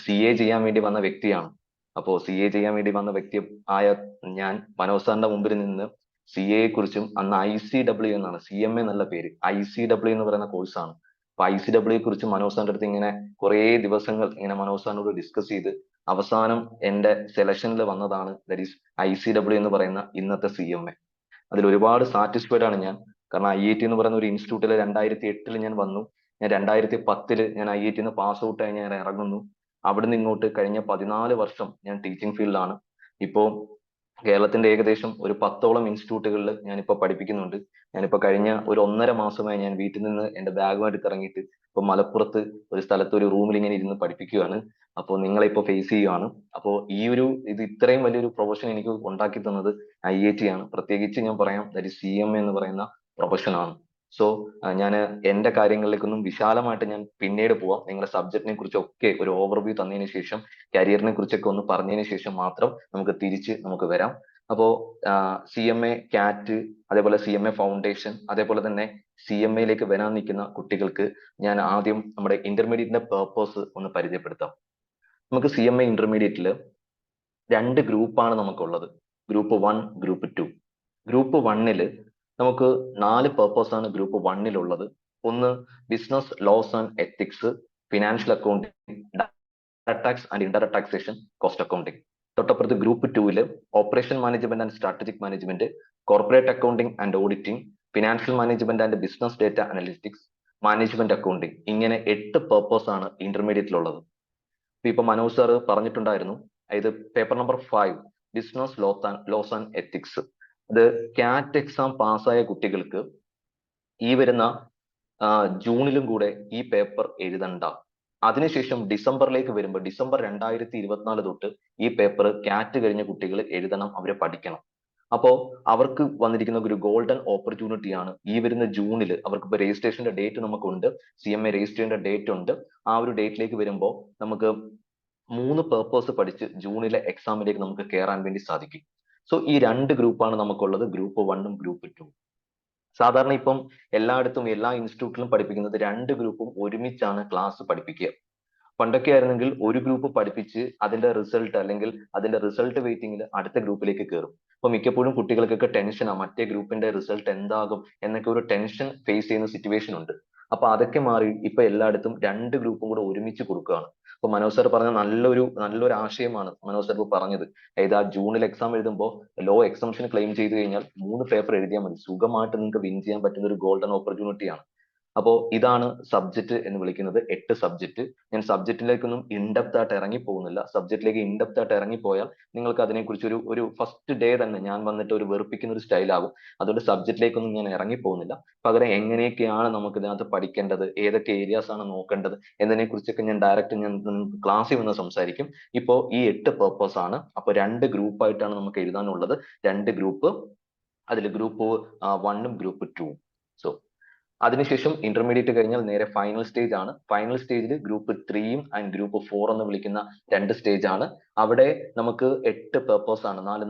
CA ചെയ്യാൻ വേണ്ടി വന്ന വ്യക്തിയാണ്. അപ്പോ CA ചെയ്യാൻ വേണ്ടി വന്ന വ്യക്തി ആയ ഞാൻ മനോജ് സാറിന്റെ മുമ്പിൽ നിന്ന് CA കുറിച്ചും, അന്ന് ICW എന്നാണ്, CMA എന്നുള്ള പേര്, ICW എന്ന് പറയുന്ന കോഴ്സാണ്. അപ്പൊ ICW കുറിച്ച് മനോജ് സാറിന്റെ അടുത്ത് ഇങ്ങനെ കുറേ ദിവസങ്ങൾ ഇങ്ങനെ മനോജ് സാറിനോട് ഡിസ്കസ് ചെയ്ത് അവസാനം എന്റെ സെലക്ഷനിൽ വന്നതാണ് ദാറ്റ് ഈസ് ICW എന്ന് പറയുന്ന ഇന്നത്തെ CMA. അതിൽ ഒരുപാട് സാറ്റിസ്ഫൈഡ് ആണ് ഞാൻ. കാരണം IIT എന്ന് പറയുന്ന ഒരു ഇൻസ്റ്റിറ്റ്യൂട്ടിൽ 2008 ഞാൻ വന്നു. ഞാൻ 2010 ഞാൻ IIT പാസ് ഔട്ട് ആയി ഞാൻ ഇറങ്ങുന്നു. അവിടുന്ന് ഇങ്ങോട്ട് കഴിഞ്ഞ 14 വർഷം ഞാൻ ടീച്ചിങ് ഫീൽഡിലാണ്. ഇപ്പോ കേരളത്തിന്റെ ഏകദേശം ഒരു 10ഓളം ഇൻസ്റ്റിറ്റ്യൂട്ടുകളിൽ ഞാനിപ്പോ പഠിപ്പിക്കുന്നുണ്ട്. ഞാനിപ്പോ കഴിഞ്ഞ ഒരു 1.5 മാസമായി ഞാൻ വീട്ടിൽ നിന്ന് എന്റെ ബാഗുമായിട്ട് ഇറങ്ങിയിട്ട് ഇപ്പൊ മലപ്പുറത്ത് ഒരു സ്ഥലത്ത് ഒരു റൂമിൽ ഇങ്ങനെ ഇരുന്ന് പഠിപ്പിക്കുകയാണ്. അപ്പോൾ നിങ്ങളെ ഇപ്പൊ ഫേസ് ചെയ്യുകയാണ്. അപ്പോൾ ഈ ഒരു ഇത്രയും വലിയൊരു പ്രൊഫഷൻ എനിക്ക് ഉണ്ടാക്കി തന്നത് IIT ആണ്. പ്രത്യേകിച്ച് ഞാൻ പറയാം ദാറ്റ് ഈസ് CMA എന്ന് പറയുന്ന പ്രൊഫഷൻ ആണ്. സോ ഞാൻ എന്റെ കാര്യങ്ങളിലേക്കൊന്നും വിശാലമായിട്ട് ഞാൻ പിന്നീട് പോവാം. നിങ്ങളുടെ സബ്ജക്റ്റിനെ കുറിച്ചൊക്കെ ഒരു ഓവർവ്യൂ തന്നതിന് ശേഷം CARIER-നെ കുറിച്ചൊക്കെ ഒന്ന് പറഞ്ഞതിന് ശേഷം മാത്രം നമുക്ക് വരാം. അപ്പോ CMA, CAT, അതേപോലെ CMA ഫൗണ്ടേഷൻ, അതേപോലെ തന്നെ CMA-യിലേക്ക് വരാൻ നിൽക്കുന്ന കുട്ടികൾക്ക് ഞാൻ ആദ്യം നമ്മുടെ ഇന്റർമീഡിയറ്റിന്റെ പേർപ്പസ് ഒന്ന് പരിചയപ്പെടുത്താം. നമുക്ക് CMA ഇന്റർമീഡിയറ്റില് 2 ഗ്രൂപ്പാണ് നമുക്കുള്ളത്. Group 1, group 2. ഗ്രൂപ്പ് 1-ല് നമുക്ക് 4 പേർപ്പസ് ആണ് ഗ്രൂപ്പ് 1-ലുള്ളത്. ഒന്ന് business laws and ethics, financial accounting, tax and indirect taxation, cost accounting. തൊട്ടപ്പുറത്ത് ഗ്രൂപ്പ് 2-ല് operation management and strategic management, corporate accounting and auditing, financial management and business data analytics, management accounting. ഇങ്ങനെ 8 purpose ആണ് ഇന്റർമീഡിയറ്റിലുള്ളത്. ഇപ്പൊ Manoj sir പറഞ്ഞിട്ടുണ്ടായിരുന്നു, ഇത് paper number 5 business laws and ethics. അത് CAT exam പാസ്സായ കുട്ടികൾക്ക് ഈ വരുന്ന ജൂണിലും കൂടെ ഈ പേപ്പർ എഴുതണ്ട. അതിനുശേഷം ഡിസംബറിലേക്ക് വരുമ്പോൾ ഡിസംബർ 2024 തൊട്ട് ഈ പേപ്പർ CAT കഴിഞ്ഞ കുട്ടികൾ എഴുതണം, അവരെ പഠിക്കണം. അപ്പോ അവർക്ക് വന്നിരിക്കുന്ന ഒരു ഗോൾഡൻ ഓപ്പർച്യൂണിറ്റിയാണ് ഈ വരുന്ന ജൂണിൽ. അവർക്ക് ഇപ്പൊ രജിസ്ട്രേഷന്റെ ഡേറ്റ് നമുക്കുണ്ട്, CMA രജിസ്റ്റർ ചെയ്യേണ്ട ഡേറ്റ് ഉണ്ട്. ആ ഒരു ഡേറ്റിലേക്ക് വരുമ്പോൾ നമുക്ക് 3 പേർപ്പസ് പഠിച്ച് ജൂണിലെ എക്സാമിലേക്ക് നമുക്ക് കയറാൻ വേണ്ടി സാധിക്കും. സോ ഈ 2 ഗ്രൂപ്പാണ് നമുക്കുള്ളത്, ഗ്രൂപ്പ് 1ഉം ഗ്രൂപ്പ് 2. സാധാരണ ഇപ്പം എല്ലായിടത്തും എല്ലാ ഇൻസ്റ്റിറ്റ്യൂട്ടിലും പഠിപ്പിക്കുന്നത് 2 ഗ്രൂപ്പും ഒരുമിച്ചാണ് ക്ലാസ് പഠിപ്പിക്കുക. പണ്ടൊക്കെ ആയിരുന്നെങ്കിൽ ഒരു ഗ്രൂപ്പ് പഠിപ്പിച്ച് അതിന്റെ റിസൾട്ട് അല്ലെങ്കിൽ അതിന്റെ റിസൾട്ട് വെയിറ്റിംഗിൽ അടുത്ത ഗ്രൂപ്പിലേക്ക് കയറും. അപ്പൊ മിക്കപ്പോഴും കുട്ടികൾക്കൊക്കെ ടെൻഷനാണ്, മറ്റേ ഗ്രൂപ്പിന്റെ റിസൾട്ട് എന്താകും എന്നൊക്കെ ഒരു ടെൻഷൻ ഫേസ് ചെയ്യുന്ന സിറ്റുവേഷൻ ഉണ്ട്. അപ്പൊ അതൊക്കെ മാറി ഇപ്പൊ എല്ലായിടത്തും 2 ഗ്രൂപ്പും കൂടെ ഒരുമിച്ച് കൊടുക്കുകയാണ്. അപ്പൊ മനോജ് സാർ പറഞ്ഞ നല്ലൊരു ആശയമാണ് മനോജ് സാർ ഇപ്പൊ പറഞ്ഞത്. അതായത് ആ ജൂണിൽ എക്സാം എഴുതുമ്പോൾ ലോ എക്സംഷൻ ക്ലെയിം ചെയ്ത് കഴിഞ്ഞാൽ 3 പേപ്പർ എഴുതിയാൽ മതി, സുഖമായിട്ട് നിങ്ങൾക്ക് വിൻ ചെയ്യാൻ പറ്റുന്ന ഒരു ഗോൾഡൻ ഓപ്പർച്യൂണിറ്റിയാണ്. അപ്പോ ഇതാണ് സബ്ജക്ട് എന്ന് വിളിക്കുന്നത്, 8 സബ്ജക്ട്. ഞാൻ സബ്ജക്റ്റിലേക്കൊന്നും ഇൻഡെപ്ത് ആയിട്ട് ഇറങ്ങി പോകുന്നില്ല. സബ്ജക്റ്റിലേക്ക് ഇൻഡെപ്ത് ആയിട്ട് ഇറങ്ങിപ്പോയാൽ നിങ്ങൾക്ക് അതിനെക്കുറിച്ച് ഒരു ഫസ്റ്റ് ഡേ തന്നെ ഞാൻ വന്നിട്ട് ഒരു വെറുപ്പിക്കുന്ന ഒരു സ്റ്റൈലാകും. അതുകൊണ്ട് സബ്ജക്റ്റിലേക്കൊന്നും ഞാൻ ഇറങ്ങി പോകുന്നില്ല. പകരം എങ്ങനെയൊക്കെയാണ് നമുക്ക് ഇതിനകത്ത് പഠിക്കേണ്ടത്, ഏതൊക്കെ ഏരിയാസ് ആണ് നോക്കേണ്ടത് എന്നതിനെ കുറിച്ചൊക്കെ ഞാൻ ക്ലാസ്സിൽ വന്ന് സംസാരിക്കും. ഇപ്പോ ഈ 8 പേർപ്പസ് ആണ്. അപ്പൊ 2 ഗ്രൂപ്പായിട്ടാണ് നമുക്ക് എഴുതാനുള്ളത്. 2 ഗ്രൂപ്പ്, അതിൽ ഗ്രൂപ്പ് 1ഉം ഗ്രൂപ്പ് 2ഉം. സോ അതിനുശേഷം ഇന്റർമീഡിയറ്റ് കഴിഞ്ഞാൽ നേരെ ഫൈനൽ സ്റ്റേജ് ആണ്. ഫൈനൽ സ്റ്റേജിൽ ഗ്രൂപ്പ് 3ഉം ആൻഡ് ഗ്രൂപ്പ് 4 എന്ന് വിളിക്കുന്ന 2 സ്റ്റേജ് ആണ്. അവിടെ നമുക്ക് 8 പേപ്പേഴ്സ് ആണ്,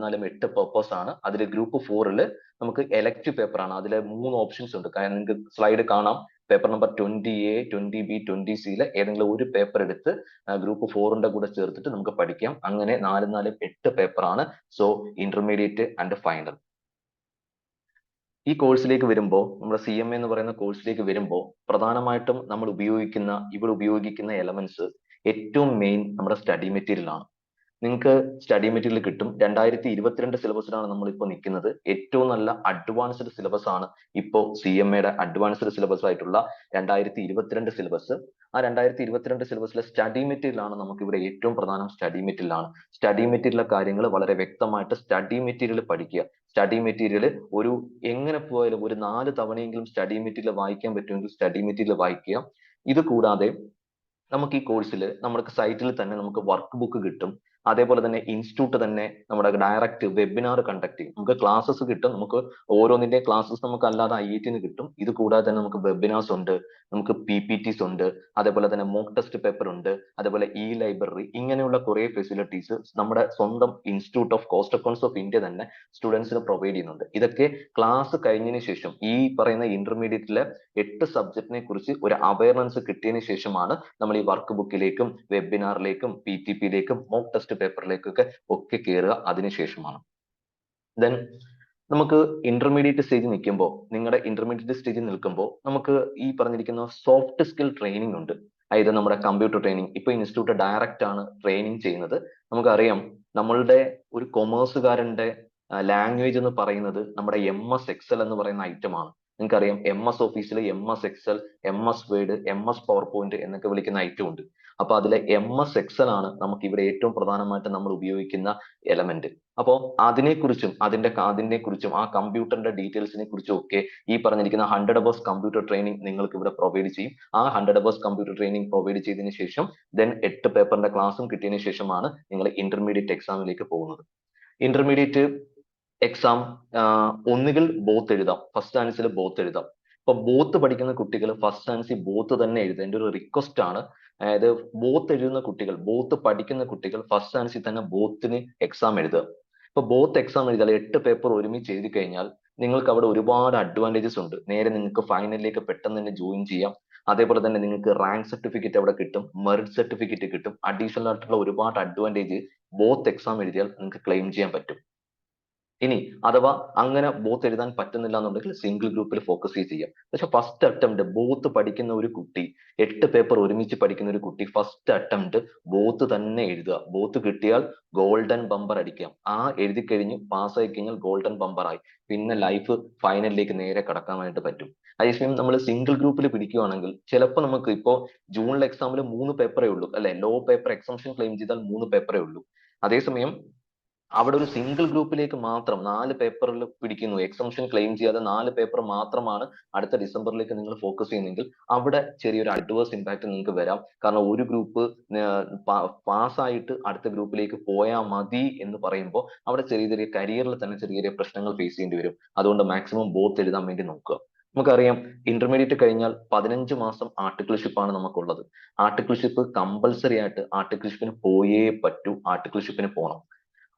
8 പേപ്പേഴ്സ് ആണ്. അതിൽ ഗ്രൂപ്പ് 4-ല് നമുക്ക് എലക്ടീവ് പേപ്പർ ആണ്. അതിൽ 3 ഓപ്ഷൻസ് ഉണ്ട്. കാരണം നിങ്ങൾക്ക് സ്ലൈഡ് കാണാം, പേപ്പർ നമ്പർ 20A, 20B, 20C-ലെ ഏതെങ്കിലും ഒരു പേപ്പർ എടുത്ത് ഗ്രൂപ്പ് 4-ന്റെ കൂടെ ചേർത്തിട്ട് നമുക്ക് പഠിക്കാം. അങ്ങനെ 8 പേപ്പർ ആണ്. So intermediate and final. ഈ കോഴ്സിലേക്ക് വരുമ്പോൾ, നമ്മുടെ CMA എന്ന് പറയുന്ന കോഴ്സിലേക്ക് വരുമ്പോൾ പ്രധാനമായിട്ടും നമ്മൾ ഉപയോഗിക്കുന്ന എലമെന്റ്സ് ഏറ്റവും മെയിൻ നമ്മുടെ സ്റ്റഡി മെറ്റീരിയൽ ആണ്. നിങ്ങൾക്ക് സ്റ്റഡി മെറ്റീരിയൽ കിട്ടും. 2022 സിലബസിലാണ് നമ്മളിപ്പോൾ നിൽക്കുന്നത്. ഏറ്റവും നല്ല അഡ്വാൻസ്ഡ് സിലബസ് ആണ് ഇപ്പോൾ CMA-യുടെ അഡ്വാൻസ്ഡ് സിലബസ് ആയിട്ടുള്ള 2022 സിലബസ്. ആ 2022 സിലബസിലെ സ്റ്റഡി മെറ്റീരിയൽ ആണ് നമുക്കിവിടെ ഏറ്റവും പ്രധാനം. സ്റ്റഡി മെറ്റീരിയൽ ആണ്. സ്റ്റഡി മെറ്റീരിയലിലെ കാര്യങ്ങൾ വളരെ വ്യക്തമായിട്ട് സ്റ്റഡി മെറ്റീരിയൽ പഠിക്കുക. സ്റ്റഡി മെറ്റീരിയൽ എങ്ങനെ പോയാലും ഒരു 4 തവണയെങ്കിലും സ്റ്റഡി മെറ്റീരിയൽ വായിക്കാൻ പറ്റുമെങ്കിൽ സ്റ്റഡി മെറ്റീരിയൽ വായിക്കുക. ഇത് കൂടാതെ നമുക്ക് ഈ കോഴ്സിൽ നമ്മുടെ സൈറ്റിൽ തന്നെ നമുക്ക് വർക്ക് ബുക്ക് കിട്ടും. അതേപോലെ തന്നെ ഇൻസ്റ്റിറ്റ്യൂട്ട് തന്നെ നമ്മുടെ ഡയറക്റ്റ് വെബിനാർ കണ്ടക്ട് ചെയ്യും. നമുക്ക് ക്ലാസ്സസ് കിട്ടും. നമുക്ക് ഓരോന്നിന്റെ ക്ലാസ്സസ് നമുക്ക് അല്ലാതെ IIT-ന്ന് കിട്ടും. ഇത് കൂടാതെ തന്നെ നമുക്ക് വെബിനാർസ് ഉണ്ട്, നമുക്ക് PPTs ഉണ്ട്, അതേപോലെ തന്നെ മോക്ക് ടെസ്റ്റ് പേപ്പർ ഉണ്ട്, അതേപോലെ ലൈബ്രറി. ഇങ്ങനെയുള്ള കുറെ ഫെസിലിറ്റീസ് നമ്മുടെ സ്വന്തം institute of cost accounts of India തന്നെ സ്റ്റുഡൻസിന് പ്രൊവൈഡ് ചെയ്യുന്നുണ്ട്. ഇതൊക്കെ ക്ലാസ് കഴിഞ്ഞതിന് ശേഷം ഈ പറയുന്ന ഇന്റർമീഡിയറ്റിലെ 8 സബ്ജക്റ്റിനെ കുറിച്ച് ഒരു അവയർനെസ് കിട്ടിയതിന് ശേഷമാണ് നമ്മൾ ഈ വർക്ക് ബുക്കിലേക്കും വെബിനാറിലേക്കും PTP-യിലേക്കും മോക്ക് ടെസ്റ്റ് പേപ്പറിലേക്കൊക്കെ കയറുക. അതിനുശേഷമാണ്. ദെൻ നമുക്ക് ഇന്റർമീഡിയറ്റ് സ്റ്റേജിൽ നിൽക്കുമ്പോൾ, നിങ്ങളുടെ ഇന്റർമീഡിയറ്റ് സ്റ്റേജിൽ നിൽക്കുമ്പോൾ നമുക്ക് ഈ പറഞ്ഞിരിക്കുന്ന സോഫ്റ്റ് സ്കിൽ ട്രെയിനിങ് ഉണ്ട്. അതായത് നമ്മുടെ കമ്പ്യൂട്ടർ ട്രെയിനിങ്. ഇപ്പൊ ഇൻസ്റ്റിറ്റ്യൂട്ട് ഡയറക്റ്റ് ആണ് ട്രെയിനിങ് ചെയ്യുന്നത്. നമുക്കറിയാം നമ്മളുടെ ഒരു കൊമേഴ്സുകാരന്റെ ലാംഗ്വേജ് എന്ന് പറയുന്നത് നമ്മുടെ MS എക്സൽ എന്ന് പറയുന്ന ഐറ്റമാണ്. നിങ്ങൾക്കറിയാം MS ഓഫീസിൽ MS Excel, MS Word, MS PowerPoint എന്നൊക്കെ വിളിക്കുന്ന ഐറ്റം ഉണ്ട്. അപ്പൊ അതിലെ MS എക്സൽ ആണ് നമുക്ക് ഇവിടെ ഏറ്റവും പ്രധാനമായിട്ട് നമ്മൾ ഉപയോഗിക്കുന്ന എലമെന്റ്. അപ്പോ അതിനെക്കുറിച്ചും അതിനെക്കുറിച്ചും ആ കമ്പ്യൂട്ടറിന്റെ ഡീറ്റെയിൽസിനെ കുറിച്ചും ഒക്കെ ഈ പറഞ്ഞിരിക്കുന്ന 100 hours കമ്പ്യൂട്ടർ ട്രെയിനിങ് നിങ്ങൾക്ക് ഇവിടെ പ്രൊവൈഡ് ചെയ്യും. ആ 100 hours കമ്പ്യൂട്ടർ ട്രെയിനിങ് പ്രൊവൈഡ് ചെയ്തതിനു ശേഷം ദെൻ 8 പേപ്പറിന്റെ ക്ലാസ്സും കിട്ടിയതിനു ശേഷമാണ് നിങ്ങൾ ഇന്റർമീഡിയറ്റ് എക്സാമിലേക്ക് പോകുന്നത്. ഇന്റർമീഡിയറ്റ് എക്സാം ഒന്നുകിൽ ബോത്ത് എഴുതാം, ഫസ്റ്റ് ചാൻസിൽ ബോത്ത് എഴുതാം. ഇപ്പൊ ബോത്ത് പഠിക്കുന്ന കുട്ടികൾ ഫസ്റ്റ് ചാൻസിൽ ബോത്ത് തന്നെ എഴുതുക. എന്റെ ഒരു റിക്വസ്റ്റ് ആണ്. അതായത് ബോത്ത് എഴുതുന്ന കുട്ടികൾ, ബോത്ത് പഠിക്കുന്ന കുട്ടികൾ ഫസ്റ്റ് ചാൻസിൽ തന്നെ ബോത്തിന് എക്സാം എഴുതുക. ഇപ്പൊ ബോത്ത് എക്സാം എഴുതിയാൽ 8 പേപ്പർ ഒരുമിച്ച് എഴുതി കഴിഞ്ഞാൽ നിങ്ങൾക്ക് അവിടെ ഒരുപാട് അഡ്വാൻറ്റേജസ് ഉണ്ട്. നേരെ നിങ്ങൾക്ക് ഫൈനലിലേക്ക് പെട്ടെന്ന് തന്നെ ജോയിൻ ചെയ്യാം. അതേപോലെ തന്നെ നിങ്ങൾക്ക് റാങ്ക് സർട്ടിഫിക്കറ്റ് അവിടെ കിട്ടും, മെറിറ്റ് സർട്ടിഫിക്കറ്റ് കിട്ടും. അഡീഷണൽ ആയിട്ടുള്ള ഒരുപാട് അഡ്വാൻറ്റേജ് ബോത്ത് എക്സാം എഴുതിയാൽ നിങ്ങൾക്ക് ക്ലെയിം ചെയ്യാൻ പറ്റും. ഇനി അഥവാ അങ്ങനെ ബോത്ത് എഴുതാൻ പറ്റുന്നില്ല എന്നുണ്ടെങ്കിൽ സിംഗിൾ ഗ്രൂപ്പിൽ ഫോക്കസ് ചെയ്യാം. പക്ഷെ ഫസ്റ്റ് അറ്റംപ്റ്റ് ബോത്ത് പഠിക്കുന്ന ഒരു കുട്ടി, 8 പേപ്പർ ഒരുമിച്ച് പഠിക്കുന്ന ഒരു കുട്ടി ഫസ്റ്റ് അറ്റംപ്റ്റ് ബോത്ത് തന്നെ എഴുതുക. ബോത്ത് കിട്ടിയാൽ ഗോൾഡൻ ബമ്പർ അടിക്കാം. ആ എഴുതി കഴിഞ്ഞ് പാസ്സായി കഴിഞ്ഞാൽ ഗോൾഡൻ ബമ്പർ ആയി. പിന്നെ ലൈഫ് ഫൈനലിലേക്ക് നേരെ കടക്കാനായിട്ട് പറ്റും. അതേസമയം നമ്മൾ സിംഗിൾ ഗ്രൂപ്പിൽ പിടിക്കുകയാണെങ്കിൽ ചിലപ്പോൾ നമുക്ക് ഇപ്പോ ജൂണിലെ എക്സാമിൽ 3 പേപ്പറേ ഉള്ളൂ അല്ലെ, ലോ പേപ്പർ എക്സംഷൻ ക്ലെയിം ചെയ്താൽ 3 പേപ്പറേ ഉള്ളൂ. അതേസമയം അവിടെ ഒരു സിംഗിൾ ഗ്രൂപ്പിലേക്ക് മാത്രം 4 പേപ്പറിൽ പിടിക്കുന്നു, എക്സംഷൻ ക്ലെയിം ചെയ്യാതെ 4 പേപ്പർ മാത്രമാണ് അടുത്ത ഡിസംബറിലേക്ക് നിങ്ങൾ ഫോക്കസ് ചെയ്യുന്നെങ്കിൽ അവിടെ ചെറിയൊരു അഡ്വേഴ്സ് ഇമ്പാക്ട് നിങ്ങൾക്ക് വരാം. കാരണം ഒരു ഗ്രൂപ്പ് പാസ്സായിട്ട് അടുത്ത ഗ്രൂപ്പിലേക്ക് പോയാൽ മതി എന്ന് പറയുമ്പോൾ അവിടെ ചെറിയ ചെറിയ കരിയറിൽ തന്നെ ചെറിയ ചെറിയ പ്രശ്നങ്ങൾ ഫേസ് ചെയ്യേണ്ടി വരും. അതുകൊണ്ട് മാക്സിമം ബോത്ത് എഴുതാൻ വേണ്ടി നോക്കുക. നമുക്കറിയാം ഇന്റർമീഡിയറ്റ് കഴിഞ്ഞാൽ 15 മാസം ആർട്ടിക്കിൾഷിപ്പ് ആണ് നമുക്കുള്ളത്. ആർട്ടിക്കിൾഷിപ്പ് കമ്പൽസറി ആയിട്ട് ആർട്ടിക്കിൾഷിപ്പിന് പോയേ പറ്റൂ. ആർട്ടിക്കിൾഷിപ്പിന് പോകണം.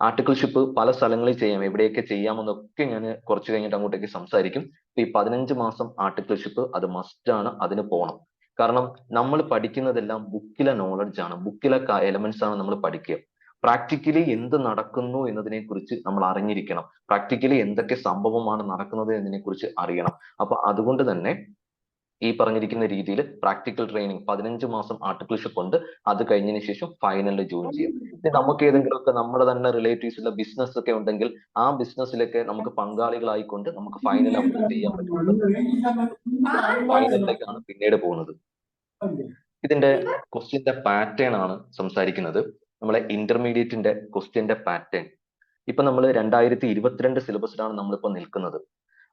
ആർട്ടിക്കിൾഷിപ്പ് പല സ്ഥലങ്ങളിൽ ചെയ്യാം, എവിടെയൊക്കെ ചെയ്യാമെന്നൊക്കെ ഞാൻ കുറച്ച് കഴിഞ്ഞിട്ട് അങ്ങോട്ടേക്ക് സംസാരിക്കും. ഈ 15 മാസം ആർട്ടിക്കിൾഷിപ്പ് അത് മസ്റ്റ് ആണ്, അതിന് പോകണം. കാരണം നമ്മൾ പഠിക്കുന്നതെല്ലാം ബുക്കിലെ നോളജ് ആണ്, ബുക്കിലെ എലമെന്റ്സ് ആണ് നമ്മൾ പഠിക്കുക. പ്രാക്ടിക്കലി എന്ത് നടക്കുന്നു എന്നതിനെ കുറിച്ച് നമ്മൾ അറിഞ്ഞിരിക്കണം. പ്രാക്ടിക്കലി എന്തൊക്കെ സംഭവമാണ് നടക്കുന്നത് എന്നതിനെ കുറിച്ച് അറിയണം. അപ്പൊ അതുകൊണ്ട് തന്നെ ഈ പറഞ്ഞിരിക്കുന്ന രീതിയിൽ പ്രാക്ടിക്കൽ ട്രെയിനിങ് 15 മാസം ആർട്ടിക്കിൾഷിപ്പ് ഉണ്ട്. അത് കഴിഞ്ഞതിന് ശേഷം ഫൈനലിൽ ജോയിൻ ചെയ്യാം. നമുക്ക് ഏതെങ്കിലുമൊക്കെ നമ്മുടെ തന്നെ റിലേറ്റീവ്സിലെ ബിസിനസ് ഒക്കെ ഉണ്ടെങ്കിൽ ആ ബിസിനസ്സിലൊക്കെ നമുക്ക് പങ്കാളികളായിക്കൊണ്ട് നമുക്ക് ഫൈനൽ അവിടെ ചെയ്യാൻ പറ്റുന്നത്. ഫൈനലിലേക്കാണ് പിന്നീട് പോകുന്നത്. ഇതിന്റെ ക്വസ്റ്റ്യന്റെ പാറ്റേൺ ആണ് സംസാരിക്കുന്നത്. നമ്മളെ ഇന്റർമീഡിയറ്റിന്റെ ക്വസ്റ്റ്യന്റെ പാറ്റേൺ. ഇപ്പൊ നമ്മൾ 2022 സിലബസിലാണ് നമ്മളിപ്പോ നിൽക്കുന്നത്.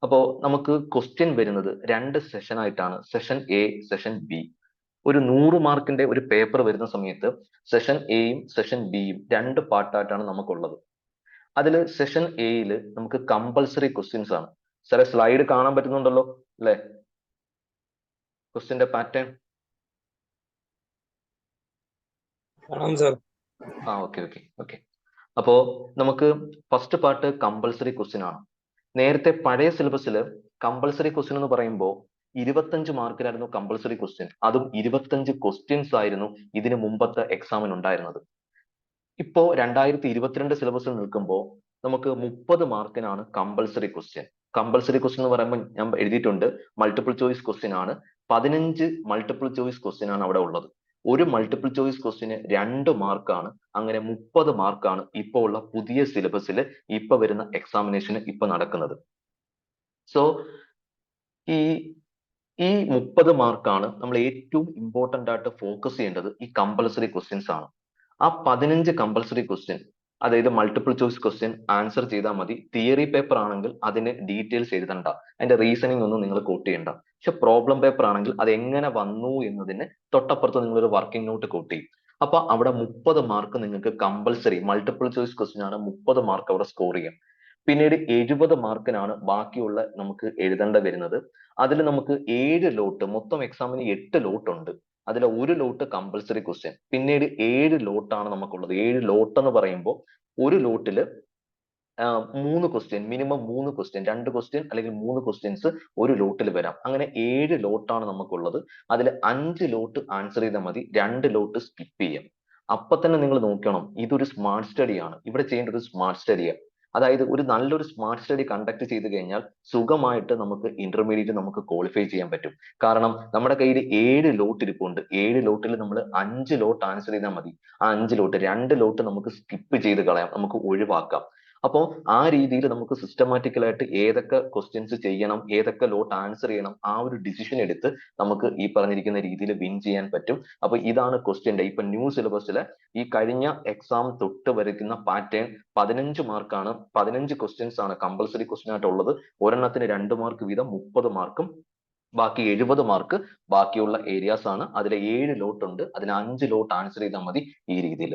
അപ്പോ നമുക്ക് ക്വസ്റ്റ്യൻ വരുന്നത് 2 സെഷൻ ആയിട്ടാണ്. Session A, session B. ഒരു 100 മാർക്കിന്റെ ഒരു പേപ്പർ വരുന്ന സമയത്ത് സെഷൻ എയും സെഷൻ ബിയും 2 പാർട്ടായിട്ടാണ് നമുക്കുള്ളത്. അതിൽ സെഷൻ എയിൽ നമുക്ക് കമ്പൽസറി ക്വസ്റ്റ്യൻസ് ആണ്. സാറേ സ്ലൈഡ് കാണാൻ പറ്റുന്നുണ്ടല്ലോ അല്ലെ? ക്വസ്റ്റ്യന്റെ പാറ്റേൺ ഓക്കെ. അപ്പോ നമുക്ക് ഫസ്റ്റ് പാർട്ട് കമ്പൽസറി ക്വസ്റ്റ്യൻ ആണ്. നേരത്തെ പഴയ സിലബസിൽ കമ്പൽസറി ക്വസ്റ്റ്യൻ എന്ന് പറയുമ്പോൾ 25 മാർക്കിനായിരുന്നു കമ്പൽസറി ക്വസ്റ്റ്യൻ. അതും 25 ക്വസ്റ്റ്യൻസ് ആയിരുന്നു ഇതിന് മുമ്പത്തെ എക്സാമിന് ഉണ്ടായിരുന്നത്. ഇപ്പോ 2022 സിലബസിൽ നിൽക്കുമ്പോൾ നമുക്ക് 30 മാർക്കിനാണ് കമ്പൽസറി ക്വസ്റ്റ്യൻ. കമ്പൽസറി ക്വസ്റ്റ്യൻ എന്ന് പറയുമ്പോൾ ഞാൻ എഴുതിയിട്ടുണ്ട് മൾട്ടിപ്പിൾ ചോയ്സ് ക്വസ്റ്റ്യൻ ആണ്. 15 മൾട്ടിപ്പിൾ ചോയ്സ് ക്വസ്റ്റ്യൻ ആണ് അവിടെ ഉള്ളത്. ഒരു മൾട്ടിപ്പിൾ ചോയ്സ് ക്വസ്റ്റ്യന് 2 മാർക്കാണ്. അങ്ങനെ 30 മാർക്കാണ് ഇപ്പോ ഉള്ള പുതിയ സിലബസിൽ ഇപ്പൊ വരുന്ന എക്സാമിനേഷന് ഇപ്പൊ നടക്കുന്നത്. സോ ഈ 30 മാർക്കാണ് നമ്മൾ ഏറ്റവും ഇമ്പോർട്ടന്റ് ആയിട്ട് ഫോക്കസ് ചെയ്യേണ്ടത് ഈ കമ്പൽസറി ക്വസ്റ്റ്യൻസ് ആണ്. ആ 15 കമ്പൽസറി ക്വസ്റ്റ്യൻ, അതായത് മൾട്ടിപ്പിൾ ചോയ്സ് ക്വസ്റ്റ്യൻ ആൻസർ ചെയ്താൽ മതി. തിയറി പേപ്പർ ആണെങ്കിൽ അതിന് ഡീറ്റെയിൽസ് എഴുതണ്ട, അതിന്റെ റീസണിങ് ഒന്നും നിങ്ങൾ കോട്ട് ചെയ്യണ്ട. പക്ഷെ പ്രോബ്ലം പേപ്പർ ആണെങ്കിൽ അത് എങ്ങനെ വന്നു എന്നതിന് തൊട്ടപ്പുറത്ത് നിങ്ങൾ ഒരു വർക്കിംഗ് നോട്ട് കോട്ട് ചെയ്യും. അപ്പൊ അവിടെ 30 മാർക്ക് നിങ്ങൾക്ക് കമ്പൽസറി മൾട്ടിപ്പിൾ ചോയ്സ് ക്വസ്റ്റ്യൻ ആണ്. 30 മാർക്ക് അവിടെ സ്കോർ ചെയ്യാം. പിന്നീട് 70 മാർക്കിനാണ് ബാക്കിയുള്ള നമുക്ക് എഴുതേണ്ട വരുന്നത്. അതിൽ നമുക്ക് 7 ലോട്ട്, മൊത്തം എക്സാമിന് 8 ലോട്ട് ഉണ്ട്. അതിൽ ഒരു ലോട്ട് കമ്പൽസറി ക്വസ്റ്റ്യൻ, പിന്നീട് 7 ലോട്ടാണ് നമുക്കുള്ളത്. 7 ലോട്ട് എന്ന് പറയുമ്പോൾ ഒരു ലോട്ടില് 3 ക്വസ്റ്റ്യൻ, മിനിമം 3 ക്വസ്റ്റ്യൻ, 2 ക്വസ്റ്റ്യൻ അല്ലെങ്കിൽ 3 ക്വസ്റ്റ്യൻസ് ഒരു ലോട്ടിൽ വരാം. അങ്ങനെ 7 ലോട്ടാണ് നമുക്കുള്ളത്. അതിൽ 5 ലോട്ട് ആൻസർ ചെയ്താൽ മതി, 2 ലോട്ട് സ്കിപ്പ് ചെയ്യാം. അപ്പൊ തന്നെ നിങ്ങൾ നോക്കണം, ഇതൊരു സ്മാർട്ട് സ്റ്റഡി ആണ്. ഇവിടെ ചെയ്യേണ്ട ഒരു സ്മാർട്ട് സ്റ്റഡിയാണ്. അതായത് ഒരു നല്ലൊരു സ്മാർട്ട് സ്റ്റഡി കണ്ടക്ട് ചെയ്ത് കഴിഞ്ഞാൽ സുഖമായിട്ട് നമുക്ക് ഇന്റർമീഡിയറ്റ് നമുക്ക് ക്വാളിഫൈ ചെയ്യാൻ പറ്റും. കാരണം നമ്മുടെ കയ്യിൽ 7 ലോട്ട് ഇരിപ്പുണ്ട്. 7 ലോട്ടിൽ നമ്മൾ 5 ലോട്ട് ആൻസർ ചെയ്താൽ മതി. ആ 5 ലോട്ട് 2 ലോട്ട് നമുക്ക് സ്കിപ്പ് ചെയ്ത് കളയാം, നമുക്ക് ഒഴിവാക്കാം. അപ്പോ ആ രീതിയിൽ നമുക്ക് സിസ്റ്റമാറ്റിക്കലായിട്ട് ഏതൊക്കെ ക്വസ്റ്റ്യൻസ് ചെയ്യണം, ഏതൊക്കെ ലോട്ട് ആൻസർ ചെയ്യണം, ആ ഒരു ഡിസിഷൻ എടുത്ത് നമുക്ക് ഈ പറഞ്ഞിരിക്കുന്ന രീതിയിൽ വിൻ ചെയ്യാൻ പറ്റും. അപ്പൊ ഇതാണ് ക്വസ്റ്റ്യന്റെ ഇപ്പൊ ന്യൂ സിലബസിലെ ഈ കഴിഞ്ഞ എക്സാം തൊട്ട് വരയ്ക്കുന്ന പാറ്റേൺ. 15 മാർക്കാണ്, 15 ക്വസ്റ്റ്യൻസ് ആണ് കമ്പൽസറി ക്വസ്റ്റ്യൻ ആയിട്ടുള്ളത്. ഒരെണ്ണത്തിന് 2 മാർക്ക് വീതം 30 മാർക്കും ബാക്കി 70 മാർക്ക് ബാക്കിയുള്ള ഏരിയാസ് ആണ്. അതിലെ 7 ലോട്ട് ഉണ്ട്, അതിന് 5 ലോട്ട് ആൻസർ ചെയ്താൽ മതി ഈ രീതിയിൽ.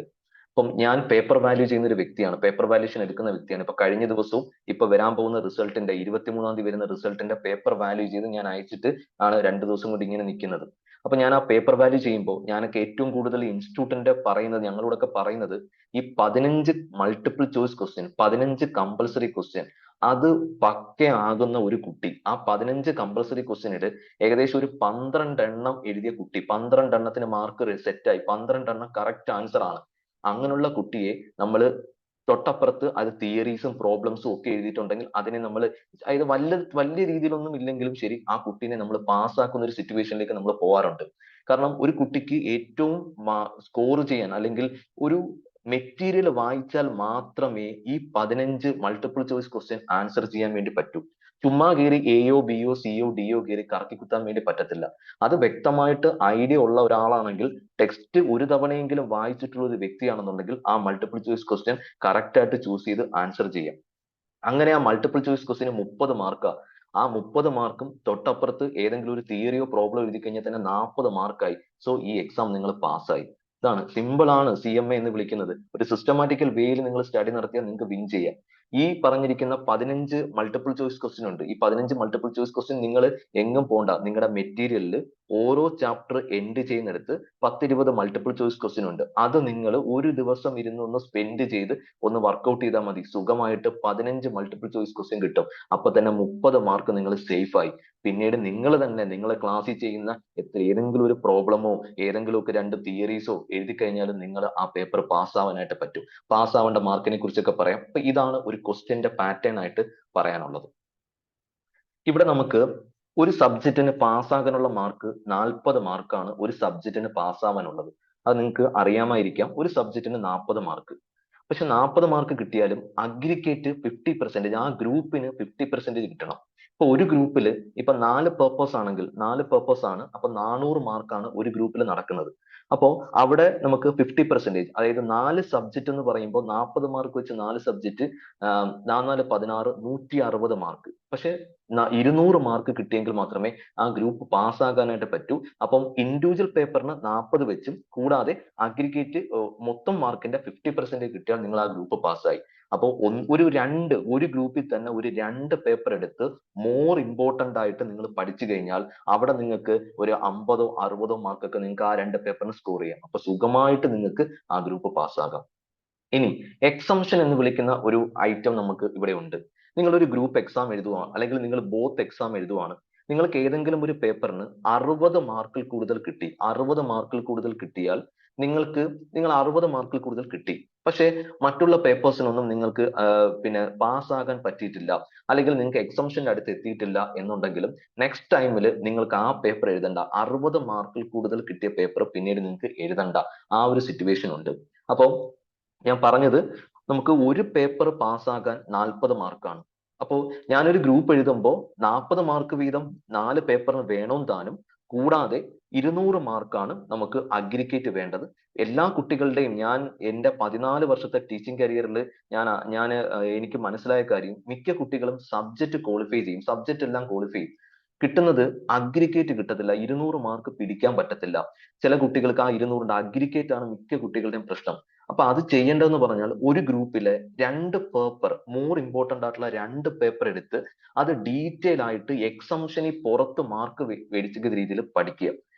ഇപ്പം ഞാൻ പേപ്പർ വാല്യൂ ചെയ്യുന്ന ഒരു വ്യക്തിയാണ്, പേപ്പർ വാല്യൂഷൻ എടുക്കുന്ന വ്യക്തിയാണ്. ഇപ്പൊ കഴിഞ്ഞ ദിവസവും ഇപ്പൊ വരാൻ പോകുന്ന റിസൾട്ടിന്റെ 23-ാം തീയതി വരുന്ന റിസൾട്ടിന്റെ പേപ്പർ വാല്യൂ ചെയ്ത് ഞാൻ അയച്ചിട്ട് ആണ് 2 ദിവസം കൊണ്ട് ഇങ്ങനെ നിൽക്കുന്നത്. അപ്പൊ ഞാൻ ആ പേപ്പർ വാല്യൂ ചെയ്യുമ്പോൾ ഞാനൊക്കെ ഏറ്റവും കൂടുതൽ ഇൻസ്റ്റിറ്റ്യൂട്ടിന്റെ പറയുന്നത്, ഞങ്ങളോടൊക്കെ പറയുന്നത്, ഈ 15 multiple choice question, 15 compulsory question അത് പക്കയാകുന്ന ഒരു കുട്ടി, ആ 15 കമ്പൽസറി ക്വസ്റ്റ്യനിൽ ഏകദേശം ഒരു 12 എണ്ണം എഴുതിയ കുട്ടി, 12 എണ്ണത്തിന് മാർക്ക് സെറ്റായി, 12 എണ്ണം കറക്റ്റ് ആൻസർ ആണ്. അങ്ങനെയുള്ള കുട്ടിയെ നമ്മൾ തൊട്ടപ്പുറത്ത് അത് തിയറീസും പ്രോബ്ലംസും ഒക്കെ എഴുതിയിട്ടുണ്ടെങ്കിൽ അതിനെ നമ്മൾ, അതായത് വലിയ രീതിയിലൊന്നും ഇല്ലെങ്കിലും ശരി, ആ കുട്ടീനെ നമ്മൾ പാസ്സാക്കുന്ന ഒരു സിറ്റുവേഷനിലേക്ക് നമ്മൾ പോകാറുണ്ട്. കാരണം ഒരു കുട്ടിക്ക് ഏറ്റവും സ്കോർ ചെയ്യാൻ, അല്ലെങ്കിൽ ഒരു മെറ്റീരിയൽ വായിച്ചാൽ മാത്രമേ ഈ 15 മൾട്ടിപ്പിൾ ചോയ്സ് ക്വസ്റ്റ്യൻ ആൻസർ ചെയ്യാൻ വേണ്ടി പറ്റൂ. ചുമ്മാ കയറി എയോ ബിയോ സിയോ ഡിയോ കയറി കറക്കി കുത്താൻ വേണ്ടി പറ്റത്തില്ല. അത് വ്യക്തമായിട്ട് ഐഡിയ ഉള്ള ഒരാളാണെങ്കിൽ, ടെക്സ്റ്റ് ഒരു തവണയെങ്കിലും വായിച്ചിട്ടുള്ള ഒരു വ്യക്തിയാണെന്നുണ്ടെങ്കിൽ ആ മൾട്ടിപ്പിൾ ചോയ്സ് ക്വസ്റ്റ്യൻ കറക്റ്റ് ആയിട്ട് ചൂസ് ചെയ്ത് ആൻസർ ചെയ്യാം. അങ്ങനെ ആ മൾട്ടിപ്പിൾ ചോയ്സ് ക്വസ്റ്റിന് 30 മാർക്കാ. ആ 30 മാർക്കും തൊട്ടപ്പുറത്ത് ഏതെങ്കിലും ഒരു തിയറിയോ പ്രോബ്ലം എഴുതി കഴിഞ്ഞാൽ തന്നെ 40 മാർക്കായി. സോ ഈ എക്സാം നിങ്ങൾ പാസ്സായി. ഇതാണ്, സിമ്പിൾ ആണ് CMA എന്ന് വിളിക്കുന്നത്. ഒരു സിസ്റ്റമാറ്റിക്കൽ വേയിൽ നിങ്ങൾ സ്റ്റഡി നടത്തിയാൽ നിങ്ങൾക്ക് വിൻ ചെയ്യാം. ഈ പറഞ്ഞിരിക്കുന്ന 15 മൾട്ടിപ്പിൾ ചോയ്സ് ക്വസ്റ്റ്യൻ ഉണ്ട്. ഈ 15 മൾട്ടിപ്പിൾ ചോയ്സ് ക്വസ്റ്റ്യൻ നിങ്ങൾ എങ്ങും പോണ്ട, നിങ്ങളുടെ മെറ്റീരിയലിൽ ഓരോ ചാപ്റ്റർ എൻഡ് ചെയ്യുന്നിടത്ത് 10-20 മൾട്ടിപ്പിൾ ചോയ്സ് ക്വസ്റ്റ്യൻ ഉണ്ട്. അത് നിങ്ങൾ ഒരു ദിവസം ഇരുന്ന് ഒന്ന് സ്പെൻഡ് ചെയ്ത് ഒന്ന് വർക്ക്ഔട്ട് ചെയ്താൽ മതി, സുഖമായിട്ട് 15 മൾട്ടിപ്പിൾ ചോയ്സ് ക്വസ്റ്റ്യൻ കിട്ടും. അപ്പൊ തന്നെ 30 മാർക്ക് നിങ്ങൾ സേഫ് ആയി. പിന്നീട് നിങ്ങൾ തന്നെ നിങ്ങളെ ക്ലാസ്സിൽ ചെയ്യുന്ന ഏതെങ്കിലും ഒരു പ്രോബ്ലമോ ഏതെങ്കിലും ഒക്കെ 2 തിയറീസോ എഴുതി കഴിഞ്ഞാലും നിങ്ങൾ ആ പേപ്പർ പാസ്സാവാനായിട്ട് പറ്റും. പാസ്സാവേണ്ട മാർക്കിനെ കുറിച്ചൊക്കെ പറയാം. അപ്പൊ ഇതാണ് ഒരു ക്വസ്റ്റ്യന്റെ പാറ്റേൺ ആയിട്ട് പറയാനുള്ളത്. ഇവിടെ നമുക്ക് ഒരു സബ്ജക്റ്റിന് പാസ്സാകാനുള്ള മാർക്ക് 40 മാർക്കാണ് ഒരു സബ്ജക്റ്റിന് പാസ്സാവാനുള്ളത്. അത് നിങ്ങൾക്ക് അറിയാമായിരിക്കാം. ഒരു സബ്ജക്റ്റിന് 40 മാർക്ക്. പക്ഷെ 40 മാർക്ക് കിട്ടിയാലും അഗ്രിഗേറ്റ് 50%, ആ ഗ്രൂപ്പിന് 50% കിട്ടണം. ഇപ്പൊ ഒരു ഗ്രൂപ്പിൽ ഇപ്പൊ 4 പേപ്പേഴ്സ് ആണെങ്കിൽ 4 പേപ്പേഴ്സ് ആണ്, അപ്പൊ 400 മാർക്കാണ് ഒരു ഗ്രൂപ്പിൽ നടക്കുന്നത്. അപ്പോ അവിടെ നമുക്ക് 50%, അതായത് 4 സബ്ജക്റ്റ് എന്ന് പറയുമ്പോൾ 40 മാർക്ക് വെച്ച് 4 സബ്ജക്റ്റ്, 4 16 160 മാർക്ക്. പക്ഷെ 200 മാർക്ക് കിട്ടിയെങ്കിൽ മാത്രമേ ആ ഗ്രൂപ്പ് പാസ്സാകാനായിട്ട് പറ്റൂ. അപ്പം ഇൻഡിവിജ്വൽ പേപ്പറിന് 40 വെച്ചും കൂടാതെ അഗ്രിഗേറ്റ് മൊത്തം മാർക്കിന്റെ 50% കിട്ടിയാൽ നിങ്ങൾ ആ ഗ്രൂപ്പ് പാസ്സായി. അപ്പോൾ ഒരു ഗ്രൂപ്പിൽ തന്നെ ഒരു 2 പേപ്പർ എടുത്ത് മോർ ഇമ്പോർട്ടന്റ് ആയിട്ട് നിങ്ങൾ പഠിച്ചു കഴിഞ്ഞാൽ അവിടെ നിങ്ങൾക്ക് ഒരു 50-ഓ 60-ഓ മാർക്കൊക്കെ നിങ്ങൾക്ക് ആ 2 പേപ്പറിന് സ്കോർ ചെയ്യാം. അപ്പൊ സുഖമായിട്ട് നിങ്ങൾക്ക് ആ ഗ്രൂപ്പ് പാസ്സാകാം. ഇനി എക്സംഷൻ എന്ന് വിളിക്കുന്ന ഒരു ഐറ്റം നമുക്ക് ഇവിടെ ഉണ്ട്. നിങ്ങൾ ഒരു ഗ്രൂപ്പ് എക്സാം എഴുതുവാണ്, അല്ലെങ്കിൽ നിങ്ങൾ ബോത്ത് എക്സാം എഴുതുവാണ്. നിങ്ങൾക്ക് ഏതെങ്കിലും ഒരു പേപ്പറിന് 60 മാർക്കിൽ കൂടുതൽ കിട്ടി, 60 മാർക്കിൽ കൂടുതൽ കിട്ടിയാൽ നിങ്ങൾ 60 മാർക്കിൽ കൂടുതൽ കിട്ടി. പക്ഷെ മറ്റുള്ള പേപ്പേഴ്സിനൊന്നും നിങ്ങൾക്ക് പിന്നെ പാസ്സാകാൻ പറ്റിയിട്ടില്ല, അല്ലെങ്കിൽ നിങ്ങൾക്ക് എക്സംഷന്റെ അടുത്ത് എത്തിയിട്ടില്ല എന്നുണ്ടെങ്കിലും നെക്സ്റ്റ് ടൈമിൽ നിങ്ങൾക്ക് ആ പേപ്പർ എഴുതണ്ട. 60 മാർക്കിൽ കൂടുതൽ കിട്ടിയ പേപ്പർ പിന്നീട് നിങ്ങൾക്ക് എഴുതണ്ട, ആ ഒരു സിറ്റുവേഷൻ ഉണ്ട്. അപ്പോൾ ഞാൻ പറഞ്ഞത്, നമുക്ക് ഒരു പേപ്പർ പാസ്സാകാൻ 40 മാർക്കാണ്. അപ്പോ ഞാനൊരു ഗ്രൂപ്പ് എഴുതുമ്പോൾ 40 മാർക്ക് വീതം 4 പേപ്പറിന് വേണം താനും. കൂടാതെ 200 മാർക്കാണ് നമുക്ക് അഗ്രിഗേറ്റ് വേണ്ടത്. എല്ലാ കുട്ടികളുടെയും, ഞാൻ എന്റെ 14 വർഷത്തെ ടീച്ചിങ് കരിയറിൽ ഞാൻ എനിക്ക് മനസ്സിലായ കാര്യം, മിക്ക കുട്ടികളും സബ്ജക്ട് ക്വാളിഫൈ ചെയ്യും, സബ്ജക്ട് എല്ലാം ക്വാളിഫൈ ചെയ്യും. കിട്ടുന്നത് അഗ്രിഗേറ്റ് കിട്ടത്തില്ല, 200 മാർക്ക് പിടിക്കാൻ പറ്റത്തില്ല. ചില കുട്ടികൾക്ക് ആ 200 അഗ്രിഗേറ്റ് ആണ് മിക്ക കുട്ടികളുടെയും പ്രശ്നം. അപ്പൊ അത് ചെയ്യേണ്ടതെന്ന് പറഞ്ഞാൽ ഒരു ഗ്രൂപ്പിലെ 2 പേപ്പർ, മോർ ഇമ്പോർട്ടന്റ് ആയിട്ടുള്ള 2 പേപ്പർ എടുത്ത് അത് ഡീറ്റെയിൽ ആയിട്ട് എക്സംഷനിൽ പുറത്ത് മാർക്ക് മേടിക്കുന്ന രീതിയിൽ പഠിക്കുക.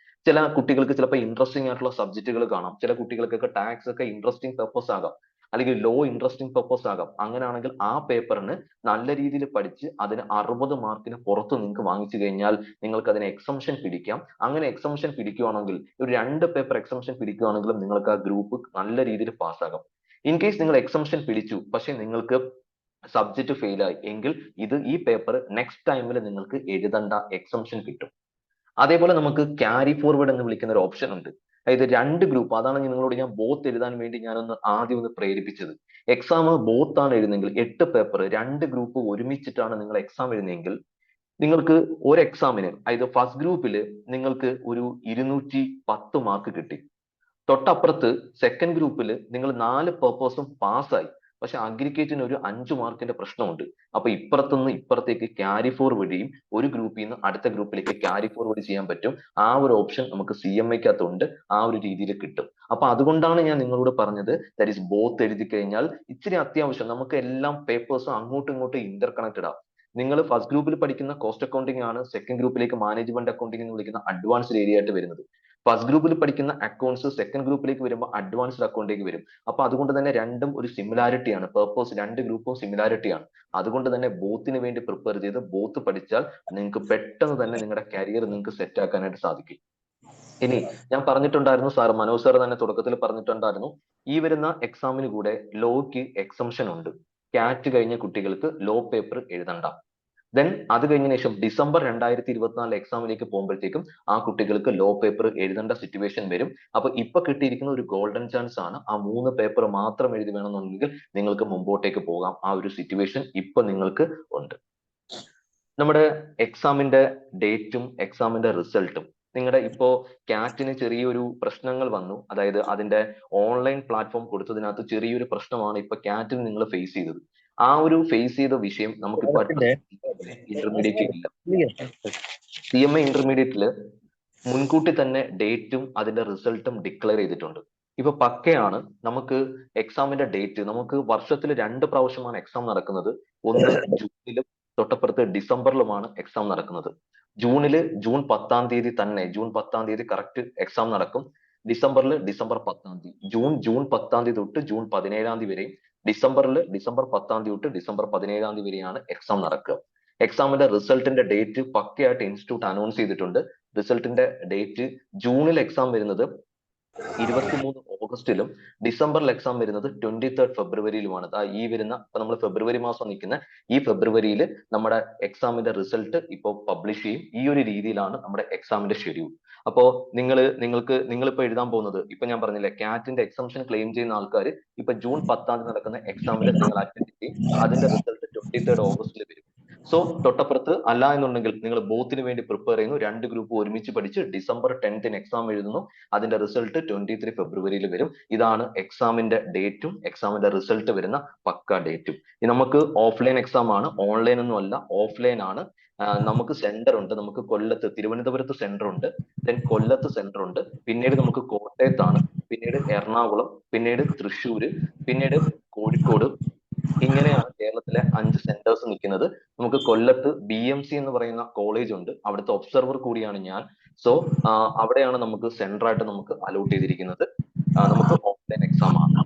ചില കുട്ടികൾക്ക് ചിലപ്പോൾ ഇൻട്രസ്റ്റിംഗ് ആയിട്ടുള്ള സബ്ജക്റ്റുകൾ കാണാം, ചില കുട്ടികൾക്കൊക്കെ ടാക്സ് ഒക്കെ ഇൻട്രസ്റ്റിംഗ് പേപ്പേഴ്സ് ആകാം, അല്ലെങ്കിൽ ലോ ഇൻട്രസ്റ്റിംഗ് പേപ്പേഴ്സ് ആകാം. അങ്ങനെയാണെങ്കിൽ ആ പേപ്പറിന് നല്ല രീതിയിൽ പഠിച്ച് അതിന് 60 മാർക്കിന് പുറത്ത് നിങ്ങൾക്ക് വാങ്ങിച്ചു കഴിഞ്ഞാൽ നിങ്ങൾക്ക് അതിന് എക്സംഷൻ പിടിക്കാം. അങ്ങനെ എക്സംഷൻ പിടിക്കുകയാണെങ്കിൽ, ഒരു 2 പേപ്പർ എക്സംഷൻ പിടിക്കുകയാണെങ്കിലും നിങ്ങൾക്ക് ആ ഗ്രൂപ്പ് നല്ല രീതിയിൽ പാസ്സാകാം. ഇൻ കേസ് നിങ്ങൾ എക്സംഷൻ പിടിച്ചു, പക്ഷെ നിങ്ങൾക്ക് സബ്ജക്റ്റ് ഫെയിൽ ആയി എങ്കിൽ ഈ പേപ്പർ നെക്സ്റ്റ് ടൈമിൽ നിങ്ങൾക്ക് എഴുതേണ്ട എക്സംഷൻ കിട്ടും. അതേപോലെ നമുക്ക് ക്യാരി ഫോർവേഡ് എന്ന് വിളിക്കുന്ന ഒരു ഓപ്ഷൻ ഉണ്ട്. അതായത് രണ്ട് ഗ്രൂപ്പ്, അതാണ് നിങ്ങളോട് ഞാൻ ബോത്ത് എഴുതാൻ വേണ്ടി ആദ്യം ഒന്ന് പ്രേരിപ്പിച്ചത്. എക്സാം ബോത്ത് ആണ് എഴുതുന്നെങ്കിൽ 8 പേപ്പർ 2 ഗ്രൂപ്പ് ഒരുമിച്ചിട്ടാണ് നിങ്ങൾ എക്സാം എഴുതുന്നതെങ്കിൽ നിങ്ങൾക്ക് ഒരു എക്സാമിന്, അതായത് ഫസ്റ്റ് ഗ്രൂപ്പിൽ നിങ്ങൾക്ക് ഒരു 210 മാർക്ക് കിട്ടി. തൊട്ടപ്പുറത്ത് സെക്കൻഡ് ഗ്രൂപ്പിൽ നിങ്ങൾ 4 പേപ്പേഴ്സും പാസ്സായി, പക്ഷെ അഗ്രിഗേറ്റിന് ഒരു 5 മാർക്കിന്റെ പ്രശ്നമുണ്ട്. അപ്പൊ ഇപ്പുറത്തുനിന്ന് ഇപ്പുറത്തേക്ക് ക്യാരി ഫോർവേഡ് ഒരു ഗ്രൂപ്പിൽ നിന്ന് അടുത്ത ഗ്രൂപ്പിലേക്ക് ക്യാരി ഫോർവേഡ് ചെയ്യാൻ പറ്റും. ആ ഒരു ഓപ്ഷൻ നമുക്ക് CMA-ക്കകത്തുണ്ട്. ആ ഒരു രീതിയിൽ കിട്ടും. അപ്പൊ അതുകൊണ്ടാണ് ഞാൻ നിങ്ങളോട് പറഞ്ഞത് ദാറ്റ് ഈസ് ബോത്ത് എഴുതി കഴിഞ്ഞാൽ ഇച്ചിരി അത്യാവശ്യം നമുക്ക് എല്ലാം പേപ്പേഴ്സും അങ്ങോട്ടും ഇങ്ങോട്ടും ഇന്റർകണക്റ്റഡ് ആണ്. നിങ്ങൾ ഫസ്റ്റ് ഗ്രൂപ്പിൽ പഠിക്കുന്ന കോസ്റ്റ് അക്കൗണ്ടിംഗ് ആണ് സെക്കൻഡ് ഗ്രൂപ്പിലേക്ക് മാനേജ്മെന്റ് അക്കൗണ്ടിംഗ് എന്ന് വിളിക്കുന്ന അഡ്വാൻസ്ഡ് ഏരിയ ആയിട്ട് വരുന്നത്. ഫസ്റ്റ് ഗ്രൂപ്പിൽ പഠിക്കുന്ന അക്കൗണ്ട്സ് സെക്കൻഡ് ഗ്രൂപ്പിലേക്ക് വരുമ്പോൾ അഡ്വാൻസ്ഡ് അക്കൗണ്ടിലേക്ക് വരും. അപ്പൊ അതുകൊണ്ട് തന്നെ രണ്ടും ഒരു സിമിലാരിറ്റി ആണ്. പേർപ്പസ് രണ്ട് ഗ്രൂപ്പും സിമിലാരിറ്റി ആണ്. അതുകൊണ്ട് തന്നെ ബോത്തിന് വേണ്ടി പ്രിപ്പയർ ചെയ്ത് ബോത്ത് പഠിച്ചാൽ നിങ്ങൾക്ക് പെട്ടെന്ന് തന്നെ നിങ്ങളുടെ കരിയർ നിങ്ങൾക്ക് സെറ്റ് ആക്കാനായിട്ട് സാധിക്കും. ഇനി ഞാൻ പറഞ്ഞിട്ടുണ്ടായിരുന്നു, മനോജ് സാർ തന്നെ തുടക്കത്തിൽ പറഞ്ഞിട്ടുണ്ടായിരുന്നു, ഈ വരുന്ന എക്സാമിന് കൂടെ ലോക്ക് എക്സംഷൻ ഉണ്ട്. കാറ്റ് കഴിഞ്ഞ കുട്ടികൾക്ക് ലോ പേപ്പർ എഴുതണ്ട. ദെൻ അത് കഴിഞ്ഞ ശേഷം ഡിസംബർ 2024 എക്സാമിലേക്ക് പോകുമ്പോഴത്തേക്കും ആ കുട്ടികൾക്ക് ലോ പേപ്പർ എഴുതേണ്ട സിറ്റുവേഷൻ വരും. അപ്പൊ ഇപ്പൊ കിട്ടിയിരിക്കുന്ന ഒരു ഗോൾഡൻ ചാൻസ് ആണ്. ആ 3 പേപ്പർ മാത്രം എഴുതി വേണമെന്നുണ്ടെങ്കിൽ നിങ്ങൾക്ക് മുമ്പോട്ടേക്ക് പോകാം. ആ ഒരു സിറ്റുവേഷൻ ഇപ്പൊ നിങ്ങൾക്ക് ഉണ്ട്. നമ്മുടെ എക്സാമിന്റെ ഡേറ്റും എക്സാമിന്റെ റിസൾട്ടും നിങ്ങളുടെ ഇപ്പോ കാറ്റിന് ചെറിയൊരു പ്രശ്നങ്ങൾ വന്നു. അതായത് അതിന്റെ ഓൺലൈൻ പ്ലാറ്റ്ഫോം കൊടുത്തതിനകത്ത് ചെറിയൊരു പ്രശ്നമാണ് ഇപ്പൊ കാറ്റിന് നിങ്ങൾ ഫേസ് ചെയ്തത്. ആ ഒരു ഫേസ് ചെയ്ത വിഷയം നമുക്കിപ്പോ ഇന്റർമീഡിയറ്റ് ഇല്ല. CMA ഇന്റർമീഡിയറ്റില് മുൻകൂട്ടി തന്നെ ഡേറ്റും അതിന്റെ റിസൾട്ടും ഡിക്ലെയർ ചെയ്തിട്ടുണ്ട്. ഇപ്പൊ പക്കയാണ്. നമുക്ക് എക്സാമിന്റെ ഡേറ്റ് നമുക്ക് വർഷത്തിൽ 2 പ്രാവശ്യമാണ് എക്സാം നടക്കുന്നത്. ഒന്ന് ജൂണിലും തൊട്ടപ്പുറത്ത് ഡിസംബറിലുമാണ് എക്സാം നടക്കുന്നത്. ജൂൺ 10-ാം തീയതി തന്നെ, ജൂൺ 10-ാം തീയതി കറക്റ്റ് എക്സാം നടക്കും. ഡിസംബറിൽ ഡിസംബർ 10-ാം തീയതി, ജൂൺ 10-ാം തീയതി തൊട്ട് ജൂൺ 17-ാം തീയതി വരെയും, ഡിസംബറിൽ ഡിസംബർ 10-ാം തീയതി തൊട്ട് ഡിസംബർ 17-ാം തീയതി വരെയാണ് എക്സാം നടക്കുക. എക്സാമിന്റെ റിസൾട്ടിന്റെ ഡേറ്റ് പക്കയായിട്ട് ഇൻസ്റ്റിറ്റ്യൂട്ട് അനൗൺസ് ചെയ്തിട്ടുണ്ട്. റിസൾട്ടിന്റെ ഡേറ്റ് ജൂണിൽ എക്സാം വരുന്നത് 23 ഓഗസ്റ്റിലും ഡിസംബറിൽ എക്സാം വരുന്നത് 23 ഫെബ്രുവരിയിലുമാണ്. ഈ വരുന്ന, ഇപ്പൊ നമ്മൾ ഫെബ്രുവരി മാസം നിൽക്കുന്ന ഈ ഫെബ്രുവരിയിൽ നമ്മുടെ എക്സാമിന്റെ റിസൾട്ട് ഇപ്പോൾ പബ്ലിഷ് ചെയ്യും. ഈ ഒരു രീതിയിലാണ് നമ്മുടെ എക്സാമിന്റെ ഷെഡ്യൂൾ. അപ്പോ നിങ്ങളിപ്പോ എഴുതാൻ പോകുന്നത്, ഇപ്പൊ ഞാൻ പറഞ്ഞില്ലേ, കാറ്റിന്റെ എക്സംഷൻ ക്ലെയിം ചെയ്യുന്ന ആൾക്കാർ ഇപ്പൊ ജൂൺ 10-ാം തീയതി നടക്കുന്ന എക്സാമിൽ നിങ്ങൾ അറ്റൻഡ് ചെയ്യും. അതിന്റെ റിസൾട്ട് 23 ഓഗസ്റ്റിൽ വരും. സോ തൊട്ടപ്പുറത്ത് അല്ല എന്നുണ്ടെങ്കിൽ നിങ്ങൾ ബോത്തിന് വേണ്ടി പ്രിപ്പയർ ചെയ്യുന്നു. 2 ഗ്രൂപ്പ് ഒരുമിച്ച് പഠിച്ച് ഡിസംബർ 10-ന് എക്സാം എഴുതുന്നു. അതിന്റെ റിസൾട്ട് 23 ഫെബ്രുവരിയിൽ വരും. ഇതാണ് എക്സാമിന്റെ ഡേറ്റും എക്സാമിന്റെ റിസൾട്ട് വരുന്ന പക്ക ഡേറ്റും. ഇത് നമുക്ക് ഓഫ്ലൈൻ എക്സാം ആണ്, ഓൺലൈൻ ഒന്നും അല്ല, ഓഫ്ലൈൻ ആണ്. നമുക്ക് സെന്റർ ഉണ്ട്. നമുക്ക് കൊല്ലത്ത്, തിരുവനന്തപുരത്ത് സെന്റർ ഉണ്ട്. ദെൻ കൊല്ലത്ത് സെന്റർ ഉണ്ട്. പിന്നീട് നമുക്ക് കോട്ടയത്താണ്, പിന്നീട് എറണാകുളം, പിന്നീട് തൃശ്ശൂര്, പിന്നീട് കോഴിക്കോട്. ഇങ്ങനെയാണ് കേരളത്തിലെ 5 സെന്റേഴ്സ് നിൽക്കുന്നത്. നമുക്ക് കൊല്ലത്ത് BMC എന്ന് പറയുന്ന കോളേജ് ഉണ്ട്. അവിടുത്തെ ഒബ്സർവർ കൂടിയാണ് ഞാൻ. സോ അവിടെയാണ് നമുക്ക് സെന്റർ ആയിട്ട് നമുക്ക് അലോട്ട് ചെയ്തിരിക്കുന്നത്. നമുക്ക് ഓഫ്ലൈൻ എക്സാം ആണ്.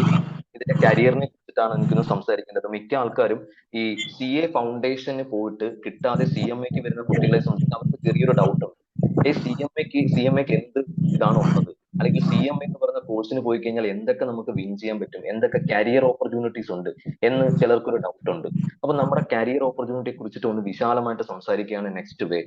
ഇനി ഇതിന്റെ കരിയറിനെ കുറിച്ചിട്ടാണ് എനിക്കൊന്ന് സംസാരിക്കേണ്ടത്. മിക്ക ആൾക്കാരും ഈ CA ഫൗണ്ടേഷന് പോയിട്ട് കിട്ടാതെ CMA-ക്ക് വരുന്ന കുട്ടികളെ സംബന്ധിച്ച് അവർക്ക് ചെറിയൊരു ഡൗട്ട് ഉണ്ട്. CMA-ക്ക് എന്ത് ഇതാണ് ഉള്ളത്, അല്ലെങ്കിൽ CMA എന്ന് പറയുന്ന കോഴ്സിന് പോയി കഴിഞ്ഞാൽ എന്തൊക്കെ നമുക്ക് വിൻ ചെയ്യാൻ പറ്റും, എന്തൊക്കെ കരിയർ ഓപ്പർച്യൂണിറ്റീസ് ഉണ്ട് എന്ന് ചിലർക്കൊരു ഡൗട്ട് ഉണ്ട്. അപ്പൊ നമ്മുടെ കരിയർ ഓപ്പർച്യൂണിറ്റിയെ കുറിച്ചിട്ട് ഒന്ന് വിശാലമായിട്ട് സംസാരിക്കുകയാണ് നെക്സ്റ്റ് വേ.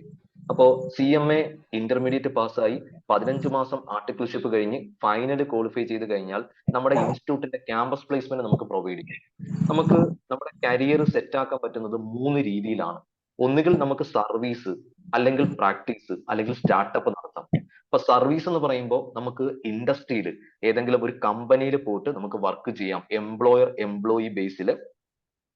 അപ്പോ CMA ഇന്റർമീഡിയറ്റ് പാസ്സായി 15 മാസം ആർട്ടിക്കിൾഷിപ്പ് കഴിഞ്ഞ് ഫൈനൽ ക്വാളിഫൈ ചെയ്ത് കഴിഞ്ഞാൽ നമ്മുടെ ഇൻസ്റ്റിറ്റ്യൂട്ടിന്റെ ക്യാമ്പസ് പ്ലേസ്മെന്റ് നമുക്ക് പ്രൊവൈഡ് ചെയ്യും. നമുക്ക് നമ്മുടെ കരിയർ സെറ്റ് ആക്കാൻ പറ്റുന്നത് 3 രീതിയിലാണ്. ഒന്നുകിൽ നമുക്ക് സർവീസ്, അല്ലെങ്കിൽ പ്രാക്ടീസ്, അല്ലെങ്കിൽ സ്റ്റാർട്ടപ്പ് നടത്താം. ഇപ്പൊ സർവീസ് എന്ന് പറയുമ്പോൾ നമുക്ക് ഇൻഡസ്ട്രിയിൽ ഏതെങ്കിലും ഒരു കമ്പനിയിൽ പോയിട്ട് നമുക്ക് വർക്ക് ചെയ്യാം. എംപ്ലോയി ബേസിൽ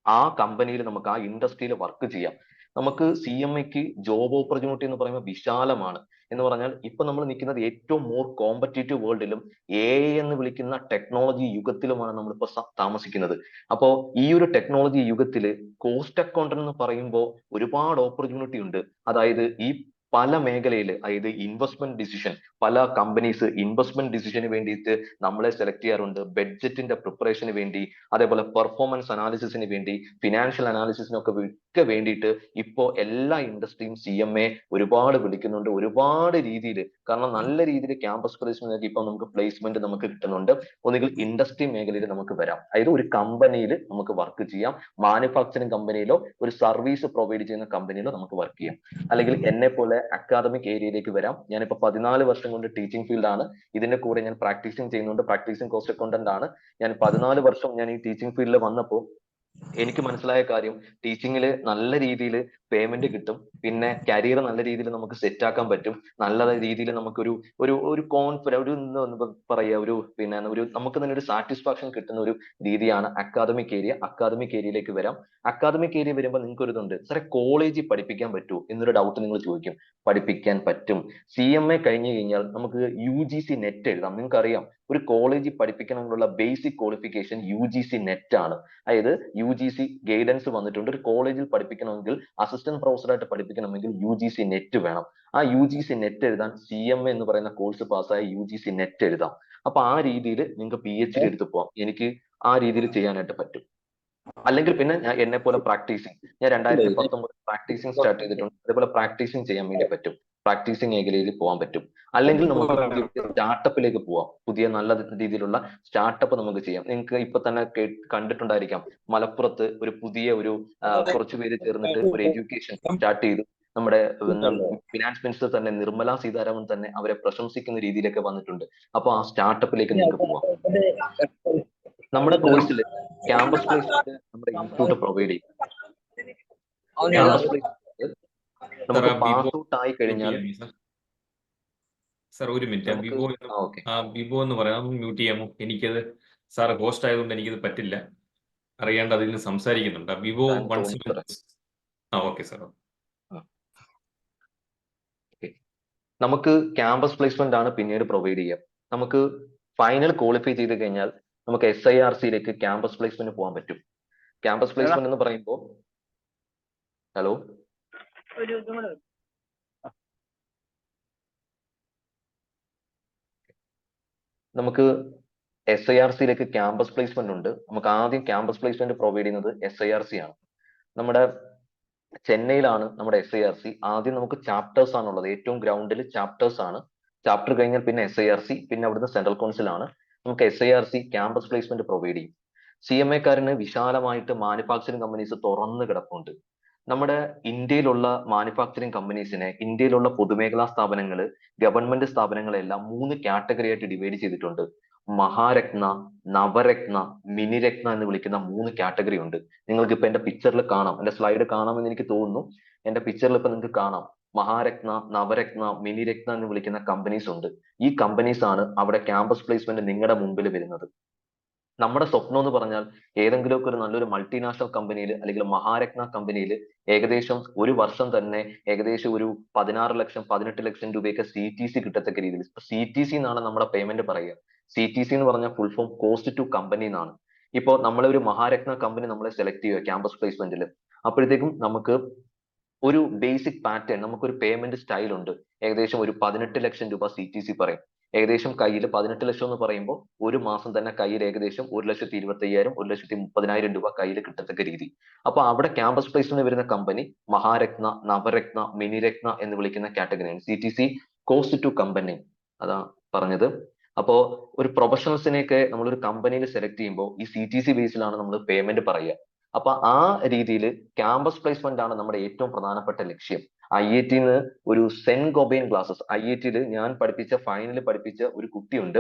ആ കമ്പനിയിൽ നമുക്ക് ആ ഇൻഡസ്ട്രിയിൽ വർക്ക് ചെയ്യാം. നമുക്ക് CMA-ക്ക് ജോബ് ഓപ്പർച്യൂണിറ്റി എന്ന് പറയുമ്പോൾ വിശാലമാണ്. എന്ന് പറഞ്ഞാൽ ഇപ്പൊ നമ്മൾ നിൽക്കുന്നത് ഏറ്റവും മോർ കോമ്പറ്റേറ്റീവ് വേൾഡിലും AI എന്ന് വിളിക്കുന്ന ടെക്നോളജി യുഗത്തിലുമാണ് നമ്മളിപ്പോ താമസിക്കുന്നത്. അപ്പോ ഈ ഒരു ടെക്നോളജി യുഗത്തില് കോസ്റ്റ് അക്കൗണ്ടന്റ് എന്ന് പറയുമ്പോൾ ഒരുപാട് ഓപ്പർച്യൂണിറ്റി ഉണ്ട്. അതായത് ഈ പല മേഖലയിൽ, അതായത് ഇൻവെസ്റ്റ്മെന്റ് ഡിസിഷൻ, പല കമ്പനീസ് ഇൻവെസ്റ്റ്മെന്റ് ഡിസിഷന് വേണ്ടിയിട്ട് നമ്മളെ സെലക്ട് ചെയ്യാറുണ്ട്. ബഡ്ജറ്റിന്റെ പ്രിപ്പറേഷന് വേണ്ടി, അതേപോലെ പെർഫോമൻസ് അനാലിസിസിന് വേണ്ടി, ഫിനാൻഷ്യൽ അനാലിസിസിനൊക്കെ ഇതിനൊക്കെ വേണ്ടിയിട്ട് ഇപ്പോ എല്ലാ ഇൻഡസ്ട്രിയും CMA ഒരുപാട് വിളിക്കുന്നുണ്ട്, ഒരുപാട് രീതിയിൽ. കാരണം നല്ല രീതിയിൽ ക്യാമ്പസ് പ്ലേസ്മെന്റ് ഇപ്പൊ നമുക്ക് പ്ലേസ്മെന്റ് നമുക്ക് കിട്ടുന്നുണ്ട്. ഒന്നുകിൽ ഇൻഡസ്ട്രി മേഖലയിൽ നമുക്ക് വരാം, അതായത് ഒരു കമ്പനിയിൽ നമുക്ക് വർക്ക് ചെയ്യാം, മാനുഫാക്ചറിങ് കമ്പനിയിലോ ഒരു സർവീസ് പ്രൊവൈഡ് ചെയ്യുന്ന കമ്പനിയിലോ നമുക്ക് വർക്ക് ചെയ്യാം. അല്ലെങ്കിൽ എന്നെ പോലെ അക്കാദമിക് ഏരിയയിലേക്ക് വരാം. ഞാനിപ്പോ 14 വർഷം കൊണ്ട് ടീച്ചിങ് ഫീൽഡ് ആണ്. ഇതിന്റെ കൂടെ ഞാൻ പ്രാക്ടീസിങ് ചെയ്യുന്നുണ്ട്, പ്രാക്ടീസിങ് കോസ്റ്റ് അക്കൗണ്ടന്റ് ആണ് ഞാൻ. 14 വർഷം ഞാൻ ഈ ടീച്ചിങ് ഫീൽഡിൽ വന്നപ്പോൾ എനിക്ക് മനസ്സിലായ കാര്യം, ടീച്ചിങ്ങിൽ നല്ല രീതിയിൽ പേയ്മെന്റ് കിട്ടും, പിന്നെ കരിയർ നല്ല രീതിയിൽ നമുക്ക് സെറ്റ് ആക്കാൻ പറ്റും, നല്ല രീതിയിൽ നമുക്കൊരു ഒരു ഒരു എന്താ പറയാ, പിന്നെ നമുക്ക് തന്നെ ഒരു സാറ്റിസ്ഫാക്ഷൻ കിട്ടുന്ന ഒരു രീതിയാണ് അക്കാദമിക് ഏരിയ. അക്കാദമിക് ഏരിയയിലേക്ക് വരാം. അക്കാദമിക് ഏരിയ വരുമ്പോൾ നിങ്ങൾക്ക് ഒരു ഇതുണ്ട്, സാറേ കോളേജിൽ പഠിപ്പിക്കാൻ പറ്റുമോ എന്നൊരു ഡൗട്ട് നിങ്ങൾ ചോദിക്കും. പഠിപ്പിക്കാൻ പറ്റും. CMA കഴിഞ്ഞു കഴിഞ്ഞാൽ നമുക്ക് UGC നെറ്റ് എഴുതാം. നിങ്ങൾക്ക് അറിയാം, ഒരു കോളേജിൽ പഠിപ്പിക്കണമെന്നുള്ള ബേസിക് ക്വാളിഫിക്കേഷൻ UGC നെറ്റ് ആണ്. അതായത് UGC ഗൈഡൻസ് വന്നിട്ടുണ്ട്. ഒരു കോളേജിൽ പഠിപ്പിക്കണമെങ്കിൽ, അസിസ്റ്റന്റ് പ്രൊഫസറായിട്ട് പഠിപ്പിക്കണമെങ്കിൽ UGC നെറ്റ് വേണം. ആ UGC നെറ്റ് എഴുതാൻ CMA എന്ന് പറയുന്ന കോഴ്സ് പാസ്സായ UGC നെറ്റ് എഴുതാം. അപ്പൊ ആ രീതിയിൽ നിങ്ങൾക്ക് PhD എടുത്ത് പോവാം. എനിക്ക് ആ രീതിയിൽ ചെയ്യാനായിട്ട് പറ്റും. അല്ലെങ്കിൽ പിന്നെ ഞാൻ എന്നെ പോലെ പ്രാക്ടീസിങ്, ഞാൻ 2019 പ്രാക്ടീസിങ് സ്റ്റാർട്ട് ചെയ്തിട്ടുണ്ട്. അതേപോലെ പ്രാക്ടീസിങ് ചെയ്യാൻ വേണ്ടി പറ്റും, പ്രാക്ടീസിങ് മേഖലയിൽ പോകാൻ പറ്റും. അല്ലെങ്കിൽ നമുക്ക് പുതിയ സ്റ്റാർട്ടപ്പിലേക്ക് പോവാം. പുതിയ നല്ല രീതിയിലുള്ള സ്റ്റാർട്ടപ്പ് നമുക്ക് ചെയ്യാം. നിങ്ങൾക്ക് ഇപ്പൊ തന്നെ കണ്ടിട്ടുണ്ടായിരിക്കാം, മലപ്പുറത്ത് ഒരു പുതിയ കുറച്ചു പേര് ചേർന്നിട്ട് ഒരു എഡ്യൂക്കേഷൻ സ്റ്റാർട്ട് ചെയ്തു. നമ്മുടെ ഫിനാൻസ് മിനിസ്റ്റർ തന്നെ, നിർമ്മല സീതാരാമൻ തന്നെ അവരെ പ്രശംസിക്കുന്ന രീതിയിലൊക്കെ വന്നിട്ടുണ്ട്. അപ്പൊ ആ സ്റ്റാർട്ടപ്പിലേക്ക് നിങ്ങൾക്ക് പോവാം. നമ്മുടെ കോഴ്സിൽ ക്യാമ്പസ് പ്ലേസ്മെന്റ് നമ്മുടെ ഇൻസ്റ്റിറ്റ്യൂട്ട് പ്രൊവൈഡ് ചെയ്യും. ക്യാമ്പസ് പ്ലേസ്മെന്റ് നമുക്ക് പാസ് ഔട്ട് ആയി കഴിഞ്ഞാൽ സാർ ഒരു മിനിറ്റ്, ഓക്കെ, ബിബോ എന്ന് പറയാം, മ്യൂട്ട് ചെയ്യാമോ? എനിക്കത് സാർ ഹോസ്റ്റ് ആയതുകൊണ്ട് എനിക്കത് പറ്റില്ല, അറിയാണ്ട് അതിൽ നിന്ന് സംസാരിക്കുന്നുണ്ട്. ബിബോ ഓക്കെ സാർ. നമുക്ക് ക്യാമ്പസ് പ്ലേസ്മെന്റ് ആണ് പിന്നീട് പ്രൊവൈഡ് ചെയ്യുക. നമുക്ക് ഫൈനൽ ക്വാളിഫൈ ചെയ്ത് കഴിഞ്ഞാൽ നമുക്ക് SIRC-യിലേക്ക് ക്യാമ്പസ് പ്ലേസ്മെന്റ് പോകാൻ പറ്റും. ക്യാമ്പസ് പ്ലേസ്മെന്റ് എന്ന് പറയുമ്പോൾ, ഹലോ, നമുക്ക് SIRC-യിലേക്ക് ക്യാമ്പസ് പ്ലേസ്മെന്റ് ഉണ്ട്. നമുക്ക് ആദ്യം ക്യാമ്പസ് പ്ലേസ്മെന്റ് പ്രൊവൈഡ് ചെയ്യുന്നത് SIRC ആണ്. നമ്മുടെ ചെന്നൈയിലാണ് നമ്മുടെ SIRC. ആദ്യം നമുക്ക് ചാപ്റ്റേഴ്സ് ആണുള്ളത്, ഏറ്റവും ഗ്രൗണ്ടിൽ ചാപ്റ്റേഴ്സ് ആണ്. ചാപ്റ്റർ കഴിഞ്ഞാൽ പിന്നെ SIRC, പിന്നെ അവിടുന്ന് സെൻട്രൽ കൗൺസിൽ ആണ്. നമുക്ക് SIRC ക്യാമ്പസ് പ്ലേസ്മെന്റ് പ്രൊവൈഡ് ചെയ്യും. CMA-കാരന് വിശാലമായിട്ട് മാനുഫാക്ചറിങ് കമ്പനീസ് തുറന്നു കിടപ്പുണ്ട്. നമ്മുടെ ഇന്ത്യയിലുള്ള മാനുഫാക്ചറിങ് കമ്പനീസിനെ, ഇന്ത്യയിലുള്ള പൊതുമേഖലാ സ്ഥാപനങ്ങൾ, ഗവൺമെന്റ് സ്ഥാപനങ്ങളെല്ലാം 3 കാറ്റഗറി ആയിട്ട് ഡിവൈഡ് ചെയ്തിട്ടുണ്ട്. മഹാരത്ന, നവരത്ന, മിനിരത്ന എന്ന് വിളിക്കുന്ന 3 കാറ്റഗറി ഉണ്ട്. നിങ്ങൾക്ക് ഇപ്പൊ എന്റെ പിക്ചറിൽ കാണാം, എന്റെ സ്ലൈഡ് കാണാമെന്ന് എനിക്ക് തോന്നുന്നു. എന്റെ പിക്ചറിൽ ഇപ്പൊ നിങ്ങൾക്ക് കാണാം, മഹാരത്ന, നവരത്ന, മിനിരത്ന എന്ന് വിളിക്കുന്ന കമ്പനീസ് ഉണ്ട്. ഈ കമ്പനീസ് ആണ് അവിടെ ക്യാമ്പസ് പ്ലേസ്മെന്റ് നിങ്ങളുടെ മുമ്പിൽ വരുന്നത്. നമ്മുടെ സ്വപ്നം എന്ന് പറഞ്ഞാൽ ഏതെങ്കിലുമൊക്കെ ഒരു നല്ലൊരു മൾട്ടിനാഷണൽ കമ്പനിയിൽ, അല്ലെങ്കിൽ മഹാരത്ന കമ്പനിയിൽ ഏകദേശം ഒരു വർഷം തന്നെ ഏകദേശം ഒരു 16 ലക്ഷം 18 ലക്ഷം രൂപയൊക്കെ CTC കിട്ടത്തക്ക രീതിയിൽ. CTC എന്നാണ് നമ്മുടെ പേയ്മെന്റ് പറയുക. CTC എന്ന് പറഞ്ഞാൽ full form cost to company എന്നാണ്. ഇപ്പോൾ നമ്മളെ ഒരു മഹാരത്ന കമ്പനി നമ്മളെ സെലക്ട് ചെയ്യുക ക്യാമ്പസ് പ്ലേസ്മെന്റിൽ, അപ്പോഴത്തേക്കും നമുക്ക് ഒരു ബേസിക് പാറ്റേൺ, നമുക്കൊരു പേയ്മെന്റ് സ്റ്റൈൽ ഉണ്ട്. ഏകദേശം ഒരു 18 ലക്ഷം രൂപ CTC പറയും. ഏകദേശം കയ്യിൽ 18 ലക്ഷം എന്ന് പറയുമ്പോൾ ഒരു മാസം തന്നെ കയ്യിൽ ഏകദേശം 1,25,000 1,30,000 രൂപ കയ്യിൽ കിട്ടത്തക്ക രീതി. അപ്പൊ അവിടെ ക്യാമ്പസ് പ്ലേസ്മെന്റ് വരുന്ന കമ്പനി മഹാരത്ന, നവരത്ന, മിനിരത്ന എന്ന് വിളിക്കുന്ന കാറ്റഗറിയാണ്. CTC കോസ്റ്റ് ടു കമ്പനി, അതാ പറഞ്ഞത്. അപ്പോ ഒരു പ്രൊഫഷണൽസിനെയൊക്കെ നമ്മളൊരു കമ്പനിയിൽ സെലക്ട് ചെയ്യുമ്പോൾ ഈ CTC ബേസിലാണ് നമ്മൾ പേയ്മെന്റ് പറയുക. അപ്പൊ ആ രീതിയിൽ ക്യാമ്പസ് പ്ലേസ്മെന്റ് ആണ് നമ്മുടെ ഏറ്റവും പ്രധാനപ്പെട്ട ലക്ഷ്യം. IIT-ന്ന് ഒരു സെന്റ് ഗോബൈൻ ക്ലാസ്സസ്, IIT-ൽ ഞാൻ ഫൈനൽ പഠിപ്പിച്ച ഒരു കുട്ടിയുണ്ട്.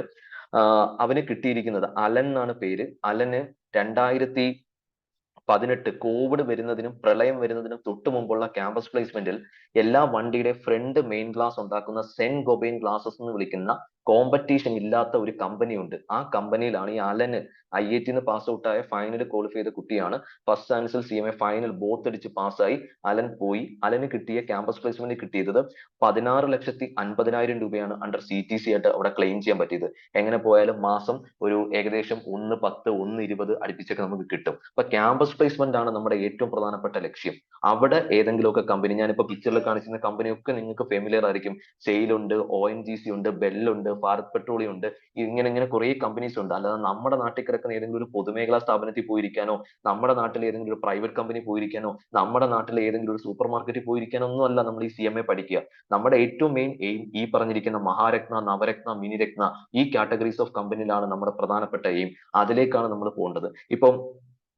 അവന് കിട്ടിയിരിക്കുന്നത് അലൻ എന്നാണ് പേര്. അലന് 2018 കോവിഡ് വരുന്നതിനും പ്രളയം വരുന്നതിനും തൊട്ട് മുമ്പുള്ള ക്യാമ്പസ് പ്ലേസ്മെന്റിൽ എല്ലാ വണ്ടിയുടെ ഫ്രണ്ട് മെയിൻ ഗ്ലാസ് ഉണ്ടാക്കുന്ന സെന്റ് ഗോബൈൻ ഗ്ലാസസ് എന്ന് വിളിക്കുന്ന കോമ്പറ്റീഷൻ ഇല്ലാത്ത ഒരു കമ്പനി ഉണ്ട്. ആ കമ്പനിയിലാണ് ഈ അലന്, IIT-ന്ന് പാസ് ഔട്ട് ആയ ഫൈനൽ ക്വാളിഫൈ ചെയ്ത കുട്ടിയാണ്. ഫസ്റ്റ് ചാൻസിൽ CMA ഫൈനൽ ബോത്ത് അടിച്ച് പാസ്സായി അലൻ പോയി. അലന് കിട്ടിയ ക്യാമ്പസ് പ്ലേസ്മെന്റ് കിട്ടിയത് 16,50,000 രൂപയാണ് അണ്ടർ CTC ആയിട്ട് അവിടെ ക്ലെയിം ചെയ്യാൻ പറ്റിയത്. എങ്ങനെ പോയാലും മാസം ഒരു ഏകദേശം 1,10 1,20 അടുപ്പിച്ചൊക്കെ നമുക്ക് കിട്ടും. അപ്പൊ ക്യാമ്പസ് പ്ലേസ്മെന്റ് ആണ് നമ്മുടെ ഏറ്റവും പ്രധാനപ്പെട്ട ലക്ഷ്യം. അവിടെ ഏതെങ്കിലുമൊക്കെ കമ്പനി, ഞാനിപ്പോ പിക്ചറിൽ കാണിക്കുന്ന കമ്പനിയൊക്കെ നിങ്ങൾക്ക് ഫെമിലിയർ ആയിരിക്കും. സെയിൽ ഉണ്ട്, ONGC ഉണ്ട്, ബെൽ ഉണ്ട്, ഭാരത് പെട്രോളിയം ഉണ്ട്, ഇങ്ങനെ കുറെ കമ്പനീസ് ഉണ്ട്. അല്ലാതെ നമ്മുടെ നാട്ടിൽ കിടക്കുന്ന ഏതെങ്കിലും ഒരു പൊതുമേഖലാ സ്ഥാപനത്തിൽ പോയിരിക്കാനോ, നമ്മുടെ നാട്ടിലെ ഏതെങ്കിലും ഒരു പ്രൈവറ്റ് കമ്പനി പോയിരിക്കാനോ, നമ്മുടെ നാട്ടിലെ ഏതെങ്കിലും ഒരു സൂപ്പർ മാർക്കറ്റിൽ പോയിരിക്കാനോ ഒന്നും അല്ല നമ്മൾ ഈ CMA പഠിക്കുക. നമ്മുടെ ഏറ്റവും മെയിൻ എയിം ഈ പറഞ്ഞിരിക്കുന്ന മഹാരത്ന, നവരത്ന, മിനിരത്ന ഈ കാറ്റഗറീസ് ഓഫ് കമ്പനിയിലാണ് നമ്മുടെ പ്രധാനപ്പെട്ട എയിം. അതിലേക്കാണ് നമ്മൾ പോകേണ്ടത്. ഇപ്പം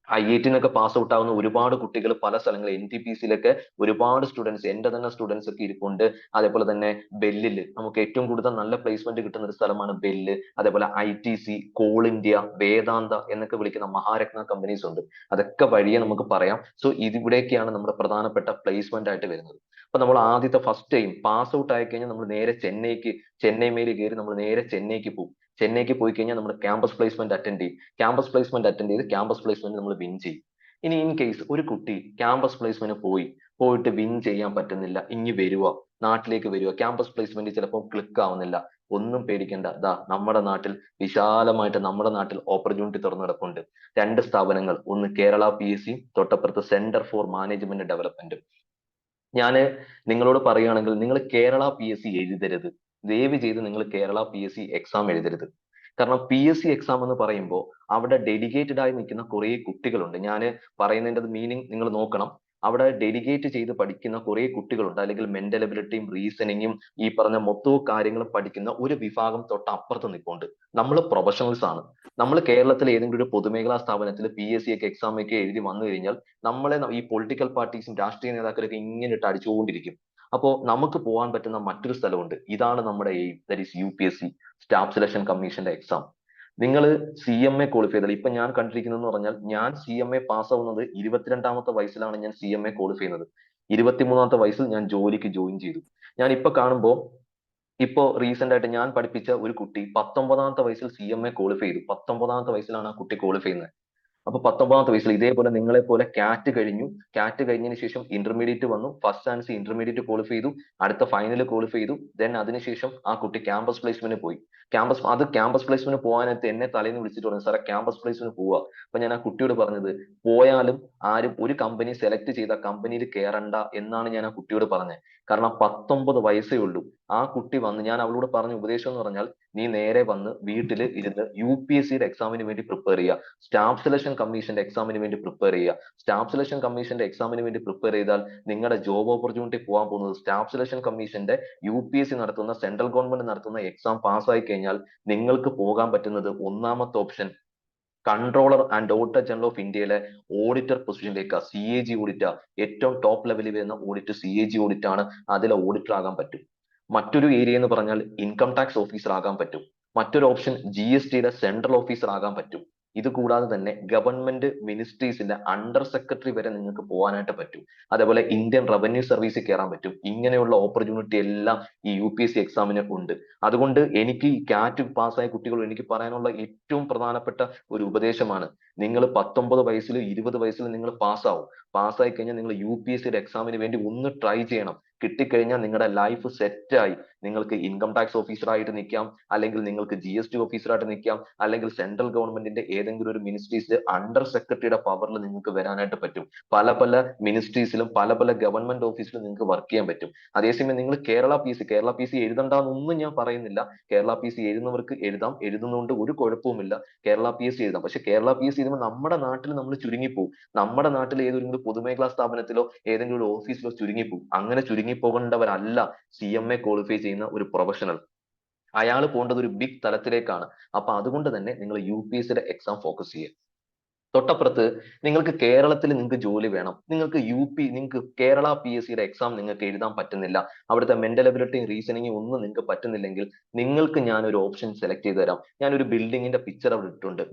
IIT നിന്നൊക്കെ പാസ് ഔട്ട് ആവുന്ന ഒരുപാട് കുട്ടികൾ പല സ്ഥലങ്ങളിൽ NTPC-യിലൊക്കെ ഒരുപാട് സ്റ്റുഡൻസ്, എന്റെ തന്നെ സ്റ്റുഡൻസ് ഒക്കെ ഇരിപ്പുണ്ട്. അതേപോലെ തന്നെ ബെല്ലിൽ നമുക്ക് ഏറ്റവും കൂടുതൽ നല്ല പ്ലേസ്മെന്റ് കിട്ടുന്ന ഒരു സ്ഥലമാണ് ബെല്ല്. അതേപോലെ ITC, കോൾ ഇന്ത്യ, വേദാന്ത എന്നൊക്കെ വിളിക്കുന്ന മഹാരത്ന കമ്പനീസ് ഉണ്ട്. അതൊക്കെ വഴിയെ നമുക്ക് പറയാം. സോ ഇതിവിടേക്കാണ് നമ്മുടെ പ്രധാനപ്പെട്ട പ്ലേസ്മെന്റ് ആയിട്ട് വരുന്നത്. അപ്പൊ നമ്മൾ ആദ്യത്തെ ഫസ്റ്റ് ടൈം പാസ് ഔട്ട് ആയി കഴിഞ്ഞാൽ നമ്മൾ നേരെ ചെന്നൈ മെയിൽ കയറി നമ്മൾ നേരെ ചെന്നൈക്ക് പോകും. ചെന്നൈക്ക് പോയി കഴിഞ്ഞാൽ നമ്മൾ ക്യാമ്പസ് പ്ലേസ്മെന്റ് അറ്റൻഡ് ചെയ്യും. ക്യാമ്പസ് പ്ലേസ്മെന്റ് അറ്റൻഡ് ചെയ്ത് ക്യാമ്പസ് പ്ലേസ്മെന്റ് നമ്മൾ വിൻ ചെയ്യും. ഇനി ഇൻ കേസ് ഒരു കുട്ടി ക്യാമ്പസ് പ്ലേസ്മെന്റ് പോയിട്ട് വിൻ ചെയ്യാൻ പറ്റുന്നില്ല, ഇനി നാട്ടിലേക്ക് വരിക, ക്യാമ്പസ് പ്ലേസ്മെന്റ് ചിലപ്പോൾ ക്ലിക്ക് ആവുന്നില്ല, ഒന്നും പേടിക്കേണ്ട. നമ്മുടെ നാട്ടിൽ വിശാലമായിട്ട് നമ്മുടെ നാട്ടിൽ ഓപ്പർച്യൂണിറ്റി തുറന്നു കിടപ്പുണ്ട്. 2 സ്ഥാപനങ്ങൾ, ഒന്ന് കേരള PSC, തൊട്ടപ്പുറത്ത് സെന്റർ ഫോർ മാനേജ്മെന്റ് ഡെവലപ്മെന്റ്. ഞാന് നിങ്ങളോട് പറയുകയാണെങ്കിൽ നിങ്ങൾ കേരള PSC എഴുതരുത്. ദയവ് ചെയ്ത് നിങ്ങൾ കേരള PSC എക്സാം എഴുതരുത്. കാരണം PSC എക്സാം എന്ന് പറയുമ്പോൾ അവിടെ ഡെഡിക്കേറ്റഡ് ആയി നിൽക്കുന്ന കുറെ കുട്ടികളുണ്ട്. ഞാൻ പറയുന്നതിന്റെ മീനിങ് നിങ്ങൾ നോക്കണം. അവിടെ ഡെഡിക്കേറ്റ് ചെയ്ത് പഠിക്കുന്ന കുറെ കുട്ടികളുണ്ട്. അല്ലെങ്കിൽ മെന്റൽ എബിലിറ്റിയും റീസണിങ്ങും ഈ പറഞ്ഞ മൊത്തവും കാര്യങ്ങളും പഠിക്കുന്ന ഒരു വിഭാഗം തൊട്ടപ്പുറത്ത് നിൽപ്പുണ്ട്. നമ്മൾ പ്രൊഫഷണൽസ് ആണ്. നമ്മൾ കേരളത്തിലെ ഏതെങ്കിലും ഒരു പൊതുമേഖലാ സ്ഥാപനത്തിൽ PSC ഒക്കെ എക്സാം ഒക്കെ എഴുതി വന്നു കഴിഞ്ഞാൽ നമ്മളെ ഈ പൊളിറ്റിക്കൽ പാർട്ടീസും രാഷ്ട്രീയ നേതാക്കളൊക്കെ ഇങ്ങനെ ഇട്ട് അടിച്ചുകൊണ്ടിരിക്കും. അപ്പോൾ നമുക്ക് പോകാൻ പറ്റുന്ന മറ്റൊരു സ്ഥലമുണ്ട്. ഇതാണ് നമ്മുടെ aim, that is UPSC, staff selection കമ്മീഷന്റെ എക്സാം. നിങ്ങൾ CMA ക്വാളിഫൈ ചെയ്താൽ, ഇപ്പൊ ഞാൻ കണ്ടിരിക്കുന്നതെന്ന് പറഞ്ഞാൽ ഞാൻ CMA പാസ് ആവുന്നത് 22ാമത്തെ വയസ്സിലാണ്. ഞാൻ CMA ക്വാളിഫൈ ചെയ്യുന്നത്. 23ാമത്തെ വയസ്സിൽ ഞാൻ ജോലിക്ക് ജോയിൻ ചെയ്തു. ഞാൻ ഇപ്പൊ കാണുമ്പോൾ റീസെന്റ് ആയിട്ട് ഞാൻ പഠിപ്പിച്ച ഒരു കുട്ടി 19ാമത്തെ വയസ്സിൽ CMA ക്വാളിഫൈ ചെയ്തു. 19ാമത്തെ വയസ്സിലാണ് ആ കുട്ടി ക്വാളിഫൈ ചെയ്യുന്നത്. അപ്പൊ 19ാമത്തെ വയസ്സിൽ ഇതേപോലെ നിങ്ങളെ പോലെ കാറ്റ് കഴിഞ്ഞതിന് ശേഷം ഇന്റർമീഡിയറ്റ് വന്നു. ഫസ്റ്റ് ചാൻസ് ഇന്റർമീഡിയറ്റ് ക്വാളിഫൈ ചെയ്തു, അടുത്ത ഫൈനൽ ക്വാളിഫൈ ചെയ്തു. ദെൻ അതിനുശേഷം ആ കുട്ടി ക്യാമ്പസ് പ്ലേസ്മെന്റ് പോയി. ക്യാമ്പസ് പ്ലേസ്മെന്റ് പോകാനായിട്ട് എന്നെ തലേന്ന് വിളിച്ചിട്ട് പറഞ്ഞു, സാറേ ക്യാമ്പസ് പ്ലേസ്മെന്റ് പോവാ. അപ്പൊ ഞാൻ ആ കുട്ടിയോട് പറഞ്ഞത്, പോയാലും ആരും ഒരു കമ്പനി സെലക്ട് ചെയ്ത കമ്പനിയിൽ കയറണ്ട എന്നാണ് ഞാൻ ആ കുട്ടിയോട് പറഞ്ഞത്. കാരണം 19 വയസ്സേ ഉള്ളൂ. ആ കുട്ടി വന്ന്, ഞാൻ അവളോട് പറഞ്ഞ ഉപദേശം എന്ന് പറഞ്ഞാൽ, നീ നേരെ വന്ന് വീട്ടിൽ ഇരുന്ന് UPSC-യുടെ എക്സാമിന് വേണ്ടി പ്രിപ്പയർ ചെയ്യുക. സ്റ്റാഫ് സെലക്ഷൻ കമ്മീഷന്റെ എക്സാമിന് വേണ്ടി പ്രിപ്പയർ ചെയ്യുക. സ്റ്റാഫ് സെലക്ഷൻ കമ്മീഷന്റെ എക്സാമിന് വേണ്ടി പ്രിപ്പയർ ചെയ്താൽ നിങ്ങളുടെ ജോബ് ഓപ്പർച്യൂണിറ്റി പോകാൻ പോകുന്നത് സ്റ്റാഫ് സെലക്ഷൻ കമ്മീഷന്റെ UPSC നടത്തുന്ന, സെൻട്രൽ ഗവൺമെന്റ് നടത്തുന്ന എക്സാം പാസ്സായി കഴിഞ്ഞാൽ നിങ്ങൾക്ക് പോകാൻ പറ്റുന്നത് ഒന്നാമത്തെ option controller and auditor general of ഇന്ത്യയിലെ ഓഡിറ്റർ പൊസിഷനിലേക്ക്, CAG ഓഡിറ്റർ. ഏറ്റവും ടോപ്പ് ലെവലിൽ വരുന്ന ഓഡിറ്റ് CAG ഓഡിറ്റ് ആണ്. അതിലെ ഓഡിറ്റർ ആകാൻ പറ്റും. മറ്റൊരു ഏരിയ എന്ന് പറഞ്ഞാൽ ഇൻകം ടാക്സ് ഓഫീസർ ആകാൻ പറ്റും. മറ്റൊരു ഓപ്ഷൻ GST-യുടെ സെൻട്രൽ ഓഫീസർ ആകാൻ പറ്റും. ഇത് കൂടാതെ തന്നെ ഗവൺമെന്റ് മിനിസ്ട്രീസിന്റെ അണ്ടർ സെക്രട്ടറി വരെ നിങ്ങൾക്ക് പോകാനായിട്ട് പറ്റും. അതേപോലെ ഇന്ത്യൻ റവന്യൂ സർവീസിൽ കയറാൻ പറ്റും. ഇങ്ങനെയുള്ള ഓപ്പർച്യൂണിറ്റി എല്ലാം ഈ UPSC എക്സാമിന് ഉണ്ട്. അതുകൊണ്ട് എനിക്ക് ഈ കാറ്റ് പാസ്സായ കുട്ടികൾ എനിക്ക് പറയാനുള്ള ഏറ്റവും പ്രധാനപ്പെട്ട ഒരു ഉപദേശമാണ്, നിങ്ങൾ 19 വയസ്സിൽ 20 വയസ്സിൽ നിങ്ങൾ പാസ്സായി കഴിഞ്ഞാൽ നിങ്ങൾ UPSC-യുടെ എക്സാമിന് വേണ്ടി ഒന്ന് ട്രൈ ചെയ്യണം. കിട്ടിക്കഴിഞ്ഞാൽ നിങ്ങളുടെ ലൈഫ് സെറ്റായി. നിങ്ങൾക്ക് ഇൻകം ടാക്സ് ഓഫീസർ ആയിട്ട് നിൽക്കാം, അല്ലെങ്കിൽ നിങ്ങൾക്ക് GST ഓഫീസറായിട്ട് നിൽക്കാം, അല്ലെങ്കിൽ സെൻട്രൽ ഗവൺമെന്റിന്റെ ഏതെങ്കിലും ഒരു മിനിസ്ട്രീസിൽ അണ്ടർ സെക്രട്ടറിയുടെ പവറിൽ നിങ്ങൾക്ക് വരാനായിട്ട് പറ്റും. പല മിനിസ്ട്രീസിലും പല ഗവൺമെന്റ് ഓഫീസിലും നിങ്ങൾക്ക് വർക്ക് ചെയ്യാൻ പറ്റും. അതേസമയം നിങ്ങൾ കേരള PSC എഴുതണ്ടെന്നൊന്നും ഞാൻ പറയുന്നില്ല. കേരള PSC എഴുതുന്നവർക്ക് എഴുതാം, എഴുതുന്നതുകൊണ്ട് ഒരു കുഴപ്പവുമില്ല. കേരള PSC എഴുതാം. പക്ഷെ കേരള PSC എഴുതുമ്പോൾ നമ്മുടെ നാട്ടിൽ നമ്മൾ ചുരുങ്ങിപ്പോകും. നമ്മുടെ നാട്ടിൽ ഏതെങ്കിലും പൊതുമേഖലാ സ്ഥാപനത്തിലോ ഏതെങ്കിലും ഒരു ഓഫീസിലോ ചുരുങ്ങിപ്പോകും. അങ്ങനെ ചുരുങ്ങിപ്പോകേണ്ടവരല്ല CMA ക്വാളിഫൈ ചെയ്യുന്ന ഒരു പ്രൊഫഷണൽ. അയാൾ പോകേണ്ടത് ഒരു ബിഗ് തലത്തിലേക്കാണ്. അപ്പൊ അതുകൊണ്ട് തന്നെ നിങ്ങൾ UPSC-യുടെ എക്സാം ഫോക്കസ് ചെയ്യുക. തൊട്ടപ്പുറത്ത് നിങ്ങൾക്ക് കേരളത്തിൽ നിങ്ങൾക്ക് ജോലി വേണം, നിങ്ങൾക്ക് കേരള PSC-യുടെ എക്സാം നിങ്ങൾക്ക് എഴുതാൻ പറ്റുന്നില്ല, അവിടുത്തെ മെന്റൽ എബിലിറ്റിയും റീസണിങ്ങും ഒന്നും നിങ്ങൾക്ക് പറ്റുന്നില്ലെങ്കിൽ നിങ്ങൾക്ക് ഞാൻ ഒരു ഓപ്ഷൻ സെലക്ട് ചെയ്ത് തരാം. ഞാൻ ഒരു ബിൽഡിങ്ങിന്റെ പിക്ചർ അവിടെ ഇട്ടിട്ടുണ്ട്.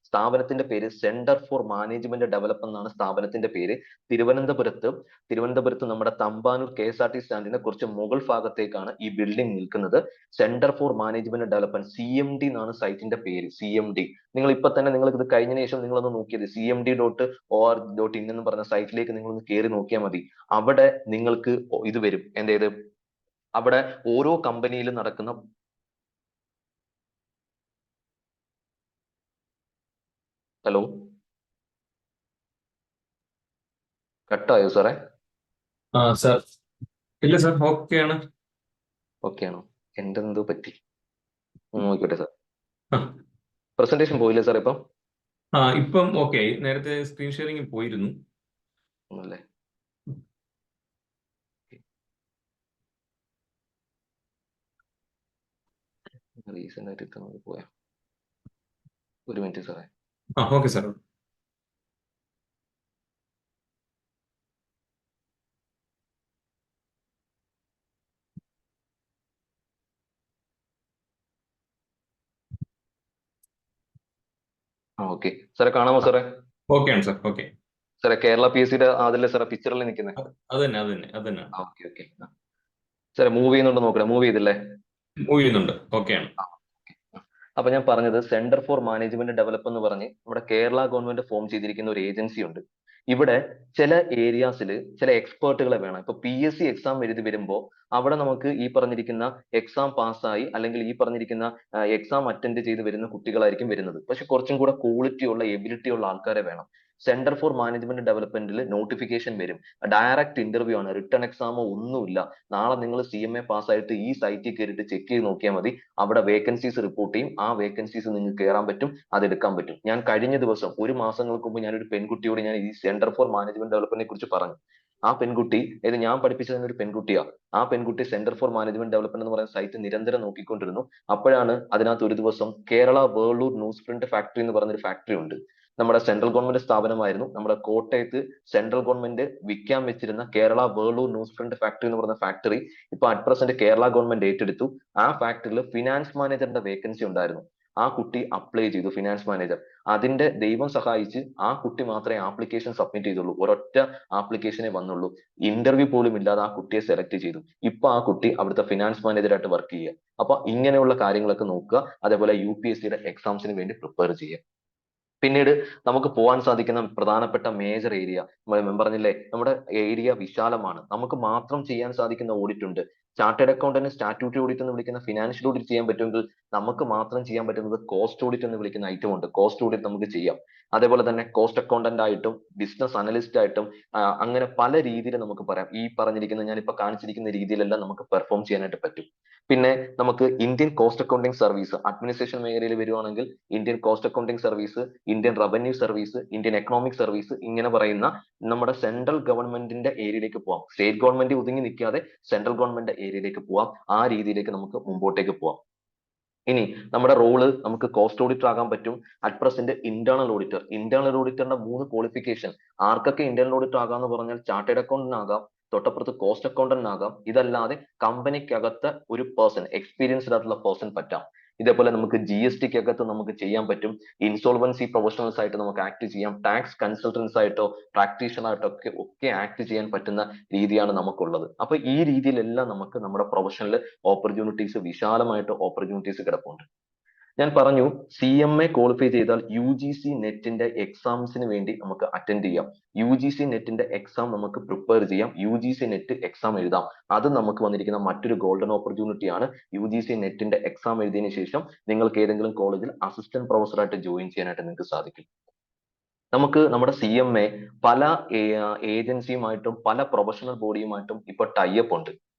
സ്ഥാപനത്തിന്റെ പേര് സെന്റർ ഫോർ മാനേജ്മെന്റ് ഡെവലപ്മെന്റ് എന്നാണ് സ്ഥാപനത്തിന്റെ പേര്. തിരുവനന്തപുരത്ത് നമ്മുടെ തമ്പാനൂർ KSRT സ്റ്റാൻഡിന്റെ കുറച്ച് മുകൾ ഭാഗത്തേക്കാണ് ഈ ബിൽഡിംഗ് നിൽക്കുന്നത്. Centre for management development, CMD എന്നാണ് സൈറ്റിന്റെ പേര്. CMD നിങ്ങൾ ഇപ്പൊ തന്നെ നിങ്ങൾക്ക് ഇത് കഴിഞ്ഞതിന് ശേഷം നിങ്ങളൊന്ന് നോക്കിയത് cmd.org.in എന്ന് പറഞ്ഞ സൈറ്റിലേക്ക് നിങ്ങൾ ഒന്ന് കയറി നോക്കിയാൽ മതി. അവിടെ നിങ്ങൾക്ക് ഇത് വരും. അവിടെ ഓരോ കമ്പനിയിലും നടക്കുന്ന ഹലോ കട്ടായോ സാറേ? സാർ ഇല്ല സാർ, ഓക്കെ ആണ്. ഓക്കെ ആണോ? എന്തെന്തോ പറ്റി. നോക്കിട്ടെ സാർ. ആ പ്രസന്റേഷൻ പോയില്ലേ സാർ ഇപ്പം? ഇപ്പം ഓക്കെ. നേരത്തെ സ്ക്രീൻ ഷെയറിംഗ് പോയിരുന്നു. അല്ലേ? റീസെന്റ് ആയിട്ട് ഇത്ര പോയാ. ഒരു മിനിറ്റ് സാറേ. Okay sir. ഓക്കെ സാറേ, കാണാമോ സാറേ? ഓക്കെ ആണ് സാർ. ഓക്കെ. സാറേ കേരള PSCയുടെ അതല്ലേ സാറേ പിക്ചറിൽ നിൽക്കുന്നത്? അത് തന്നെ അത് തന്നെ അത് തന്നെ ഓക്കെ ഓക്കെ. സാറേ മൂവ് ചെയ്യുന്നുണ്ടോ നോക്കണേ. മൂവ് ചെയ്തില്ലേ? മൂവ് ചെയ്യുന്നുണ്ട്. ഓക്കെ ആണ്. അപ്പൊ ഞാൻ പറഞ്ഞത് സെന്റർ ഫോർ മാനേജ്മെന്റ് ഡെവലപ്പ് എന്ന് പറഞ്ഞ് നമ്മുടെ കേരള ഗവൺമെന്റ് ഫോം ചെയ്തിരിക്കുന്ന ഒരു ഏജൻസി ഉണ്ട്. ഇവിടെ ചില ഏരിയാസിൽ ചില എക്സ്പേർട്ടുകളെ വേണം. ഇപ്പൊ PSC എക്സാം എഴുതി വരുമ്പോൾ അവിടെ നമുക്ക് ഈ പറഞ്ഞിരിക്കുന്ന എക്സാം പാസ്സായി അല്ലെങ്കിൽ ഈ പറഞ്ഞിരിക്കുന്ന എക്സാം അറ്റൻഡ് ചെയ്ത് വരുന്ന കുട്ടികളായിരിക്കും വരുന്നത്. പക്ഷെ കുറച്ചും കൂടെ ക്വാളിറ്റി ഉള്ള എബിലിറ്റി ഉള്ള ആൾക്കാരെ വേണം. സെന്റർ ഫോർ മാനേജ്മെന്റ് ഡെവലപ്മെന്റിൽ നോട്ടിഫിക്കേഷൻ വരും. ഡയറക്റ്റ് ഇന്റർവ്യൂ ആണ്, റിട്ടേൺ എക്സാമോ ഒന്നുമില്ല. നാളെ നിങ്ങൾ CMA പാസ്സായിട്ട് ഈ സൈറ്റിൽ കയറിയിട്ട് ചെക്ക് ചെയ്ത് നോക്കിയാൽ മതി. അവിടെ വേക്കൻസീസ് റിപ്പോർട്ട് ചെയ്യും. ആ വേക്കൻസീസ് നിങ്ങൾക്ക് കയറാൻ പറ്റും, അത് എടുക്കാൻ പറ്റും. ഞാൻ കഴിഞ്ഞ ദിവസം ഒരു മാസങ്ങൾക്ക് മുമ്പ് ഞാനൊരു പെൺകുട്ടിയോട് ഞാൻ ഈ സെന്റർ ഫോർ മാനേജ്മെന്റ് ഡെവലപ്മെന്റിനെ കുറിച്ച് പറഞ്ഞു. ആ പെൺകുട്ടി, ഇത് ഞാൻ പഠിപ്പിച്ച തന്നെ ഒരു പെൺകുട്ടിയാ. ആ പെൺകുട്ടി സെന്റർ ഫോർ മാനേജ്മെന്റ് ഡെവലപ്മെന്റ് എന്ന് പറയുന്ന സൈറ്റ് നിരന്തരം നോക്കിക്കൊണ്ടിരുന്നു. അപ്പോഴാണ് അതിനകത്ത് ഒരു ദിവസം കേരള വേൾഡൂർ ന്യൂസ് പ്രിന്റ് ഫാക്ടറി എന്ന് പറഞ്ഞൊരു ഫാക്ടറി ഉണ്ട്. നമ്മുടെ സെൻട്രൽ ഗവൺമെന്റ് സ്ഥാപനമായിരുന്നു. നമ്മുടെ കോട്ടയത്ത് സെൻട്രൽ ഗവൺമെന്റ് വിൽക്കാൻ വെച്ചിരുന്ന കേരള വേൾഡൂർ ന്യൂസ് പ്രിന്റ് ഫാക്ടറി എന്ന് പറയുന്ന ഫാക്ടറി ഇപ്പൊ അറ്റ് പ്രസന്റ് കേരള ഗവൺമെന്റ് ഏറ്റെടുത്തു. ആ ഫാക്ടറിയിൽ ഫിനാൻസ് മാനേജറിന്റെ വേക്കൻസി ഉണ്ടായിരുന്നു. ആ കുട്ടി അപ്ലൈ ചെയ്തു, ഫിനാൻസ് മാനേജർ. അതിന്റെ ദൈവം സഹായിച്ച് ആ കുട്ടി മാത്രമേ ആപ്ലിക്കേഷൻ സബ്മിറ്റ് ചെയ്തുള്ളൂ. ഒരൊറ്റ ആപ്ലിക്കേഷനെ വന്നുള്ളൂ. ഇന്റർവ്യൂ പോലും ഇല്ലാതെ ആ കുട്ടിയെ സെലക്ട് ചെയ്തു. ഇപ്പൊ ആ കുട്ടി അവിടുത്തെ ഫിനാൻസ് മാനേജറായിട്ട് വർക്ക് ചെയ്യുക. അപ്പൊ ഇങ്ങനെയുള്ള കാര്യങ്ങളൊക്കെ നോക്കുക. അതേപോലെ UPSCയുടെ എക്സാംസിന് വേണ്ടി പ്രിപ്പയർ ചെയ്യുക. പിന്നീട് നമുക്ക് പോകാൻ സാധിക്കുന്ന പ്രധാനപ്പെട്ട മേജർ ഏരിയ പറഞ്ഞില്ലേ, നമ്മുടെ ഏരിയ വിശാലമാണ്. നമുക്ക് മാത്രം ചെയ്യാൻ സാധിക്കുന്ന ഓഡിറ്റ് ഉണ്ട്. ചാർട്ടേഡ് അക്കൗണ്ടന്റ് സ്റ്റാറ്റ്യൂട്ടറി ഓഡിറ്റ് എന്ന് വിളിക്കുന്ന ഫിനാൻഷ്യൽ ഓഡിറ്റ് ചെയ്യാൻ പറ്റുമെങ്കിൽ നമുക്ക് മാത്രം ചെയ്യാൻ പറ്റുന്നത് കോസ്റ്റ് ഓഡിറ്റ് എന്ന് വിളിക്കുന്ന ഐറ്റം ഉണ്ട്. കോസ്റ്റ് ഓഡിറ്റ് നമുക്ക് ചെയ്യാം. അതേപോലെ തന്നെ കോസ്റ്റ് അക്കൗണ്ടന്റ് ആയിട്ടും ബിസിനസ് അനലിസ്റ്റ് ആയിട്ടും അങ്ങനെ പല രീതിയിൽ നമുക്ക് പറയാം. ഈ പറഞ്ഞിരിക്കുന്ന ഞാനിപ്പോ കാണിച്ചിരിക്കുന്ന രീതിയിലെല്ലാം നമുക്ക് പെർഫോം ചെയ്യാനായിട്ട് പറ്റും. പിന്നെ നമുക്ക് Indian coast accounting service administration മേഖലയിൽ വരുവാണെങ്കിൽ Indian coast accounting service, Indian revenue service, Indian economic service, ഇങ്ങനെ പറയുന്ന നമ്മുടെ സെൻട്രൽ ഗവൺമെന്റിന്റെ ഏരിയയിലേക്ക് പോവാം. സ്റ്റേറ്റ് ഗവൺമെന്റ് ഒതുങ്ങി നിൽക്കാതെ സെൻട്രൽ ഗവൺമെന്റ് ഏരിയയിലേക്ക് പോവാം. ആ രീതിയിലേക്ക് നമുക്ക് മുമ്പോട്ടേക്ക് പോവാം. ഇനി നമ്മുടെ റോള് നമുക്ക് കോസ്റ്റ് ഓഡിറ്റർ ആകാൻ പറ്റും. At present internal auditor. Internal ഓഡിറ്ററിന്റെ 3 ക്വാളിഫിക്കേഷൻ. ആർക്കൊക്കെ ഇന്റേണൽ ഓഡിറ്റർ ആകാന്ന് പറഞ്ഞാൽ ചാർട്ടേഡ് അക്കൗണ്ടന്റ് ആകാം, തൊട്ടപ്പുറത്ത് കോസ്റ്റ് അക്കൗണ്ടന്റ് ആകാം. ഇതല്ലാതെ കമ്പനിക്കകത്ത് ഒരു പേഴ്സൺ, എക്സ്പീരിയൻസ്ഡ് ആയിട്ടുള്ള പേഴ്സൺ പറ്റാം. ഇതേപോലെ നമുക്ക് GSTക്ക് അകത്ത് നമുക്ക് ചെയ്യാൻ പറ്റും. ഇൻസോൾവൻസി പ്രൊഫഷണൽസ് ആയിട്ട് നമുക്ക് ആക്ട് ചെയ്യാം. ടാക്സ് കൺസൾട്ടൻസ് ആയിട്ടോ പ്രാക്ടീഷണർ ആയിട്ടോ ഒക്കെ ആക്ട് ചെയ്യാൻ പറ്റുന്ന രീതിയാണ് നമുക്കുള്ളത്. അപ്പൊ ഈ രീതിയിലെല്ലാം നമുക്ക് നമ്മുടെ പ്രൊഫഷനിൽ ഓപ്പർച്യൂണിറ്റീസ്, വിശാലമായിട്ട് ഓപ്പർച്യൂണിറ്റീസ് കിടപ്പുണ്ട്. ഞാൻ പറഞ്ഞു CMA ക്വാളിഫൈ ചെയ്താൽ UGC നെറ്റിന്റെ എക്സാംസിന് വേണ്ടി നമുക്ക് അറ്റൻഡ് ചെയ്യാം. UGC നെറ്റിന്റെ എക്സാം നമുക്ക് പ്രിപ്പയർ ചെയ്യാം. UGC നെറ്റ് എക്സാം എഴുതാം. അത് നമുക്ക് വന്നിരിക്കുന്ന മറ്റൊരു ഗോൾഡൻ ഓപ്പർച്യൂണിറ്റി ആണ്. UGC നെറ്റിന്റെ എക്സാം എഴുതിയതിനു ശേഷം നിങ്ങൾക്ക് ഏതെങ്കിലും കോളേജിൽ അസിസ്റ്റന്റ് പ്രൊഫസറായിട്ട് ജോയിൻ ചെയ്യാനായിട്ട് നിങ്ങൾക്ക് സാധിക്കും. നമുക്ക് നമ്മുടെ CMA പല ഏജൻസിയുമായിട്ടും പല പ്രൊഫഷണൽ ബോഡിയുമായിട്ടും ഇപ്പൊ ടൈപ്പ് ഉണ്ട്.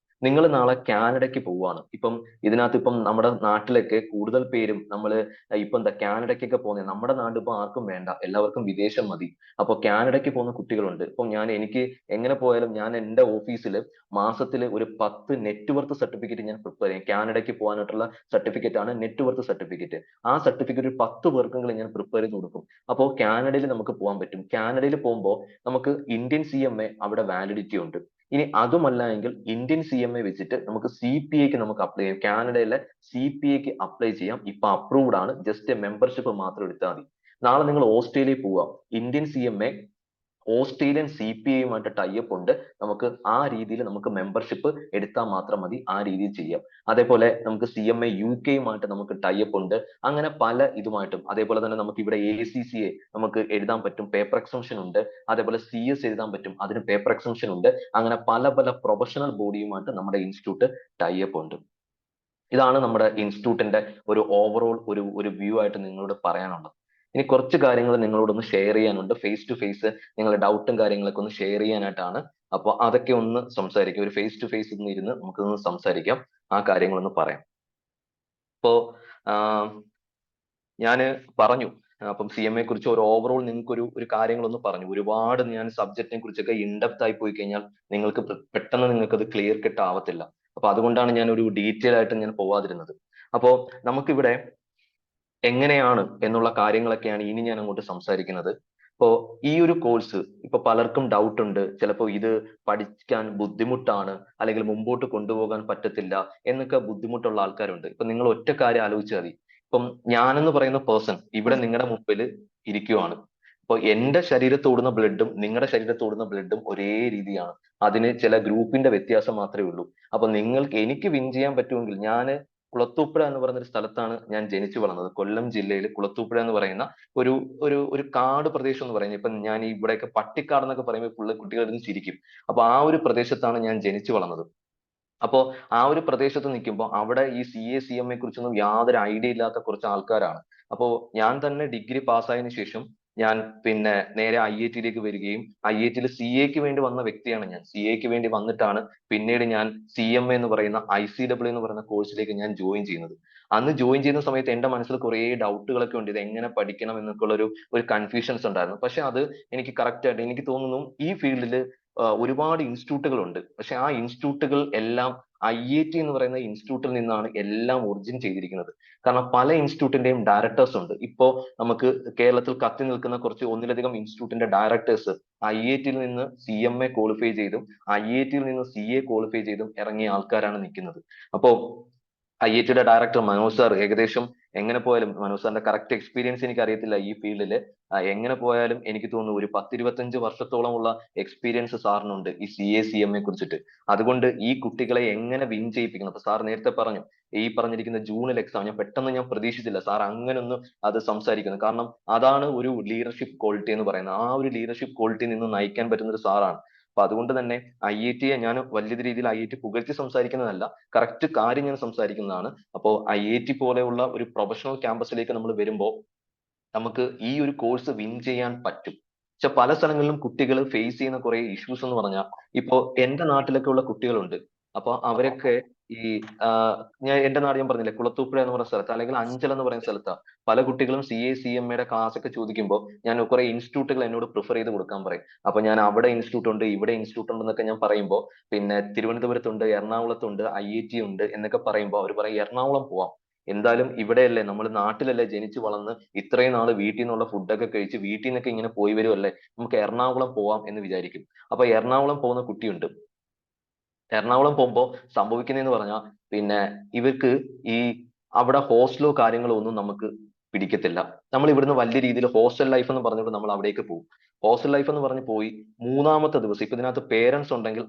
നിങ്ങൾ നാളെ കാനഡയ്ക്ക് പോവാണ്. ഇപ്പം ഇതിനകത്ത് ഇപ്പം നമ്മുടെ നാട്ടിലൊക്കെ കൂടുതൽ പേരും നമ്മള് ഇപ്പൊ എന്താ കാനഡയ്ക്കൊക്കെ പോകുന്നത്. നമ്മുടെ നാട് ഇപ്പൊ ആർക്കും വേണ്ട, എല്ലാവർക്കും വിദേശം മതി. അപ്പൊ കാനഡയ്ക്ക് പോകുന്ന കുട്ടികളുണ്ട്. ഇപ്പം എനിക്ക് എങ്ങനെ പോയാലും ഞാൻ എന്റെ ഓഫീസിൽ മാസത്തിൽ ഒരു 10 നെറ്റ്വർത്ത് സർട്ടിഫിക്കറ്റ് ഞാൻ പ്രിപ്പയർ ചെയ്യും. കാനഡയ്ക്ക് പോകാനായിട്ടുള്ള സർട്ടിഫിക്കറ്റ് ആണ് നെറ്റ്വർത്ത് സർട്ടിഫിക്കറ്റ്. ആ സർട്ടിഫിക്കറ്റ് ഒരു 10 പേർക്കെങ്കിലും ഞാൻ പ്രിപ്പയർ ചെയ്ത് കൊടുക്കും. അപ്പോൾ കാനഡയിൽ നമുക്ക് പോകാൻ പറ്റും. കാനഡയിൽ പോകുമ്പോൾ നമുക്ക് ഇന്ത്യൻ CMA അവിടെ വാലിഡിറ്റി ഉണ്ട്. ഇനി അതുമല്ല എങ്കിൽ ഇന്ത്യൻ CMA വെച്ചിട്ട് നമുക്ക് CPAക്ക് നമുക്ക് അപ്ലൈ ചെയ്യാം. കാനഡയിലെ CPAക്ക് അപ്ലൈ ചെയ്യാം. ഇപ്പൊ അപ്രൂവ്ഡ് ആണ്. ജസ്റ്റ് മെമ്പർഷിപ്പ് മാത്രം എടുത്താൽ മതി. നാളെ നിങ്ങൾ ഓസ്ട്രേലിയയിൽ പോവാ, ഇന്ത്യൻ CMA ഓസ്ട്രേലിയൻ CPAയുമായിട്ട് ടൈപ്പ് ഉണ്ട്. നമുക്ക് ആ രീതിയിൽ നമുക്ക് മെമ്പർഷിപ്പ് എടുത്താൽ മാത്രം മതി. ആ രീതിയിൽ ചെയ്യാം. അതേപോലെ നമുക്ക് CMA UK നമുക്ക് ടൈപ്പ് ഉണ്ട്. അങ്ങനെ പല ഇതുമായിട്ടും. അതേപോലെ തന്നെ നമുക്ക് ഇവിടെ ACCA നമുക്ക് എഴുതാൻ പറ്റും, പേപ്പർ എക്സംഷൻ ഉണ്ട്. അതേപോലെ CS എഴുതാൻ പറ്റും, അതിന് പേപ്പർ എക്സംഷൻ ഉണ്ട്. അങ്ങനെ പല പല പ്രൊഫഷണൽ ബോഡിയുമായിട്ട് നമ്മുടെ ഇൻസ്റ്റിറ്റ്യൂട്ട് ടൈപ്പ് ഉണ്ട്. ഇതാണ് നമ്മുടെ ഇൻസ്റ്റിറ്റ്യൂട്ടിന്റെ ഒരു ഓവറോൾ ഒരു വ്യൂ ആയിട്ട് നിങ്ങളോട് പറയാനുള്ളത്. ഇനി കുറച്ച് കാര്യങ്ങൾ നിങ്ങളോടൊന്ന് ഷെയർ ചെയ്യാനുണ്ട്. ഫേസ് ടു ഫേസ് നിങ്ങളുടെ ഡൗട്ടും കാര്യങ്ങളൊക്കെ ഒന്ന് ഷെയർ ചെയ്യാനായിട്ടാണ്. അപ്പൊ അതൊക്കെ ഒന്ന് സംസാരിക്കാം. ഒരു ഫേസ് ടു ഫേസ് ഒന്ന് ഇരുന്ന് നമുക്കൊന്ന് സംസാരിക്കാം. ആ കാര്യങ്ങളൊന്ന് പറയാം. ഇപ്പോ ഞാൻ പറഞ്ഞു, അപ്പം CMA കുറിച്ച് ഒരു ഓവറോൾ നിങ്ങൾക്ക് ഒരു കാര്യങ്ങളൊന്ന് പറഞ്ഞു. ഒരുപാട് ഞാൻ സബ്ജക്റ്റിനെ കുറിച്ചൊക്കെ ഇൻഡെപ്ത് ആയി പോയി കഴിഞ്ഞാൽ നിങ്ങൾക്ക് പെട്ടെന്ന് നിങ്ങൾക്ക് അത് ക്ലിയർ കട്ട് ആവത്തില്ല. അപ്പൊ അതുകൊണ്ടാണ് ഞാൻ ഒരു ഡീറ്റെയിൽ ആയിട്ട് ഞാൻ പോവാതിരുന്നത്. അപ്പോ നമുക്കിവിടെ എങ്ങനെയാണ് എന്നുള്ള കാര്യങ്ങളൊക്കെയാണ് ഇനി ഞാൻ അങ്ങോട്ട് സംസാരിക്കുന്നത്. ഇപ്പോ ഈ ഒരു കോഴ്സ് ഇപ്പൊ പലർക്കും ഡൗട്ട് ഉണ്ട്, ചിലപ്പോൾ ഇത് പഠിക്കാൻ ബുദ്ധിമുട്ടാണ്, അല്ലെങ്കിൽ മുമ്പോട്ട് കൊണ്ടുപോകാൻ പറ്റത്തില്ല എന്നൊക്കെ ബുദ്ധിമുട്ടുള്ള ആൾക്കാരുണ്ട്. ഇപ്പൊ നിങ്ങൾ ഒറ്റ കാര്യം ആലോചിച്ചാൽ മതി. ഇപ്പം ഞാനെന്ന് പറയുന്ന പേഴ്സൺ ഇവിടെ നിങ്ങളുടെ മുമ്പിൽ ഇരിക്കുവാണ്. അപ്പൊ എന്റെ ശരീരത്തോടുന്ന ബ്ലഡും നിങ്ങളുടെ ശരീരത്തോടുന്ന ബ്ലഡും ഒരേ രീതിയാണ്. അതിന് ചില ഗ്രൂപ്പിന്റെ വ്യത്യാസം മാത്രമേ ഉള്ളൂ. അപ്പൊ എനിക്ക് വിൻ ചെയ്യാൻ പറ്റുമെങ്കിൽ ഞാൻ കുളത്തൂപ്പുഴ എന്ന് പറയുന്ന ഒരു സ്ഥലത്താണ് ഞാൻ ജനിച്ചു വളർന്നത്. കൊല്ലം ജില്ലയിൽ കുളത്തൂപ്പുഴ എന്ന് പറയുന്ന ഒരു ഒരു കാട് പ്രദേശം എന്ന് പറയുന്നത്. ഇപ്പൊ ഞാൻ ഇവിടെയൊക്കെ പട്ടിക്കാട് എന്നൊക്കെ പറയുമ്പോൾ കുട്ടികളിൽ ചിരിക്കും. അപ്പൊ ആ ഒരു പ്രദേശത്താണ് ഞാൻ ജനിച്ചു വളർന്നത്. അപ്പോ ആ ഒരു പ്രദേശത്ത് നിൽക്കുമ്പോൾ അവിടെ ഈ CA CMA കുറിച്ചൊന്നും യാതൊരു ഐഡിയ ഇല്ലാത്ത കുറച്ച് ആൾക്കാരാണ്. അപ്പോ ഞാൻ തന്നെ ഡിഗ്രി പാസ്സായതിനു ശേഷം ഞാൻ പിന്നെ നേരെ IIT-യിലേക്ക് വരികയും IIT-യിൽ CA-ക്ക് വേണ്ടി വന്ന വ്യക്തിയാണ് ഞാൻ. CA-ക്ക് വേണ്ടി വന്നിട്ടാണ് പിന്നീട് ഞാൻ CMA എന്ന് പറയുന്ന ICAA എന്ന് പറയുന്ന കോഴ്സിലേക്ക് ഞാൻ ജോയിൻ ചെയ്യുന്നത്. അന്ന് ജോയിൻ ചെയ്യുന്ന സമയത്ത് എന്റെ മനസ്സിൽ കുറേ ഡൗട്ടുകളൊക്കെ ഉണ്ട്. ഇത് എങ്ങനെ പഠിക്കണം എന്നൊക്കെ ഉള്ള ഒരു കൺഫ്യൂഷൻസ് ഉണ്ടായിരുന്നു. പക്ഷെ അത് എനിക്ക് കറക്റ്റ് ആയിട്ട് എനിക്ക് തോന്നുന്നു ഈ ഫീൽഡിൽ ഒരുപാട് ഇൻസ്റ്റിറ്റ്യൂട്ടുകൾ ഉണ്ട്. പക്ഷെ ആ ഇൻസ്റ്റിറ്റ്യൂട്ടുകൾ എല്ലാം IIT എന്ന് പറയുന്ന ഇൻസ്റ്റിറ്റ്യൂട്ടിൽ നിന്നാണ് എല്ലാം ഒറിജിൻ ചെയ്തിരിക്കുന്നത്. കാരണം പല ഇൻസ്റ്റിറ്റ്യൂട്ടിന്റെയും ഡയറക്ടേഴ്സ് ഉണ്ട്. ഇപ്പോ നമുക്ക് കേരളത്തിൽ കത്തി നിൽക്കുന്ന കുറച്ച് ഒന്നിലധികം ഇൻസ്റ്റിറ്റ്യൂട്ടിന്റെ ഡയറക്ടേഴ്സ് IIT-യിൽ നിന്ന് CMA ക്വാളിഫൈ ചെയ്തും IIT-യിൽ നിന്ന് CA ക്വാളിഫൈ ചെയ്തും ഇറങ്ങിയ ആൾക്കാരാണ് നിൽക്കുന്നത്. അപ്പോ IIT-യുടെ ഡയറക്ടർ മനോജ് സാർ ഏകദേശം എങ്ങനെ പോയാലും, മനോജ് സാറിന്റെ കറക്റ്റ് എക്സ്പീരിയൻസ് എനിക്ക് അറിയത്തില്ല ഈ ഫീൽഡിൽ, എങ്ങനെ പോയാലും എനിക്ക് തോന്നുന്നു ഒരു 10-25 വർഷത്തോളമുള്ള എക്സ്പീരിയൻസ് സാറിനുണ്ട് ഈ CA CMA കുറിച്ചിട്ട്. അതുകൊണ്ട് ഈ കുട്ടികളെ എങ്ങനെ വിൻ ചെയ്യിപ്പിക്കണം. അപ്പൊ സാർ നേരത്തെ പറഞ്ഞു ഈ പറഞ്ഞിരിക്കുന്ന ജൂണിൽ എക്സാം, ഞാൻ പ്രതീക്ഷിച്ചില്ല സാർ അങ്ങനെ ഒന്ന് അത് സംസാരിക്കുന്നത്. കാരണം അതാണ് ഒരു ലീഡർഷിപ്പ് ക്വാളിറ്റി എന്ന് പറയുന്നത്. ആ ഒരു ലീഡർഷിപ്പ് ക്വാളിറ്റി നിന്ന് നയിക്കാൻ പറ്റുന്ന ഒരു സാറാണ്. അപ്പൊ അതുകൊണ്ട് തന്നെ IIT-യെ ഞാൻ വലിയ രീതിയിൽ IIT പുകഴ്ത്തി സംസാരിക്കുന്നതല്ല, കറക്റ്റ് കാര്യം ഞാൻ സംസാരിക്കുന്നതാണ്. അപ്പോ IIT പോലെയുള്ള ഒരു പ്രൊഫഷണൽ ക്യാമ്പസിലേക്ക് നമ്മൾ വരുമ്പോൾ നമുക്ക് ഈ ഒരു കോഴ്സ് വിൻ ചെയ്യാൻ പറ്റും. പക്ഷെ പല സ്ഥലങ്ങളിലും കുട്ടികൾ ഫേസ് ചെയ്യുന്ന കുറെ ഇഷ്യൂസ് എന്ന് പറഞ്ഞാൽ, ഇപ്പോ എന്റെ നാട്ടിലൊക്കെ ഉള്ള കുട്ടികളുണ്ട്. അപ്പൊ അവരൊക്കെ ഈ എന്റെ നാട് ഞാൻ പറഞ്ഞില്ലേ കുളത്തൂപ്പുഴ എന്ന് പറയുന്ന സ്ഥലത്ത്, അല്ലെങ്കിൽ അഞ്ചൽ എന്ന് പറയുന്ന സ്ഥലത്താ പല കുട്ടികളും CA CMA-യുടെ ക്ലാസ് ഒക്കെ ചോദിക്കുമ്പോൾ ഞാൻ കുറെ ഇൻസ്റ്റിറ്റ്യൂട്ടുകൾ എന്നോട് പ്രിഫർ ചെയ്ത് കൊടുക്കാൻ പറയും. അപ്പൊ ഞാൻ അവിടെ ഇൻസ്റ്റിറ്റ്യൂട്ട് ഉണ്ട്, ഇവിടെ ഇൻസ്റ്റിറ്റ്യൂട്ട് ഉണ്ട് എന്നൊക്കെ ഞാൻ പറയുമ്പോൾ, പിന്നെ തിരുവനന്തപുരത്തുണ്ട്, എറണാകുളത്തുണ്ട്, IIT ഉണ്ട് എന്നൊക്കെ പറയുമ്പോൾ അവർ പറയും എറണാകുളം പോവാം, എന്തായാലും ഇവിടെയല്ലേ, നമ്മൾ നാട്ടിലല്ലേ ജനിച്ചു വളർന്ന് ഇത്രയും നാള് വീട്ടിൽ നിന്നുള്ള ഫുഡൊക്കെ കഴിച്ച് വീട്ടിൽ നിന്നൊക്കെ ഇങ്ങനെ പോയി വരുമല്ലേ, നമുക്ക് എറണാകുളം പോവാം എന്ന് വിചാരിക്കും. അപ്പൊ എറണാകുളം പോകുന്ന കുട്ടിയുണ്ട്. എറണാകുളം പോകുമ്പോൾ സംഭവിക്കുന്നതെന്ന് പറഞ്ഞാൽ, പിന്നെ ഇവർക്ക് ഈ അവിടെ ഹോസ്റ്റലോ കാര്യങ്ങളോ ഒന്നും നമുക്ക് പിടിക്കത്തില്ല. നമ്മൾ ഇവിടുന്ന് വലിയ രീതിയിൽ ഹോസ്റ്റൽ ലൈഫ് എന്ന് പറഞ്ഞുകൊണ്ട് നമ്മൾ അവിടേക്ക് പോകും. ഹോസ്റ്റൽ ലൈഫ് എന്ന് പറഞ്ഞ് പോയി മൂന്നാമത്തെ ദിവസം, ഇപ്പൊ ഇതിനകത്ത് പേരൻസ് ഉണ്ടെങ്കിൽ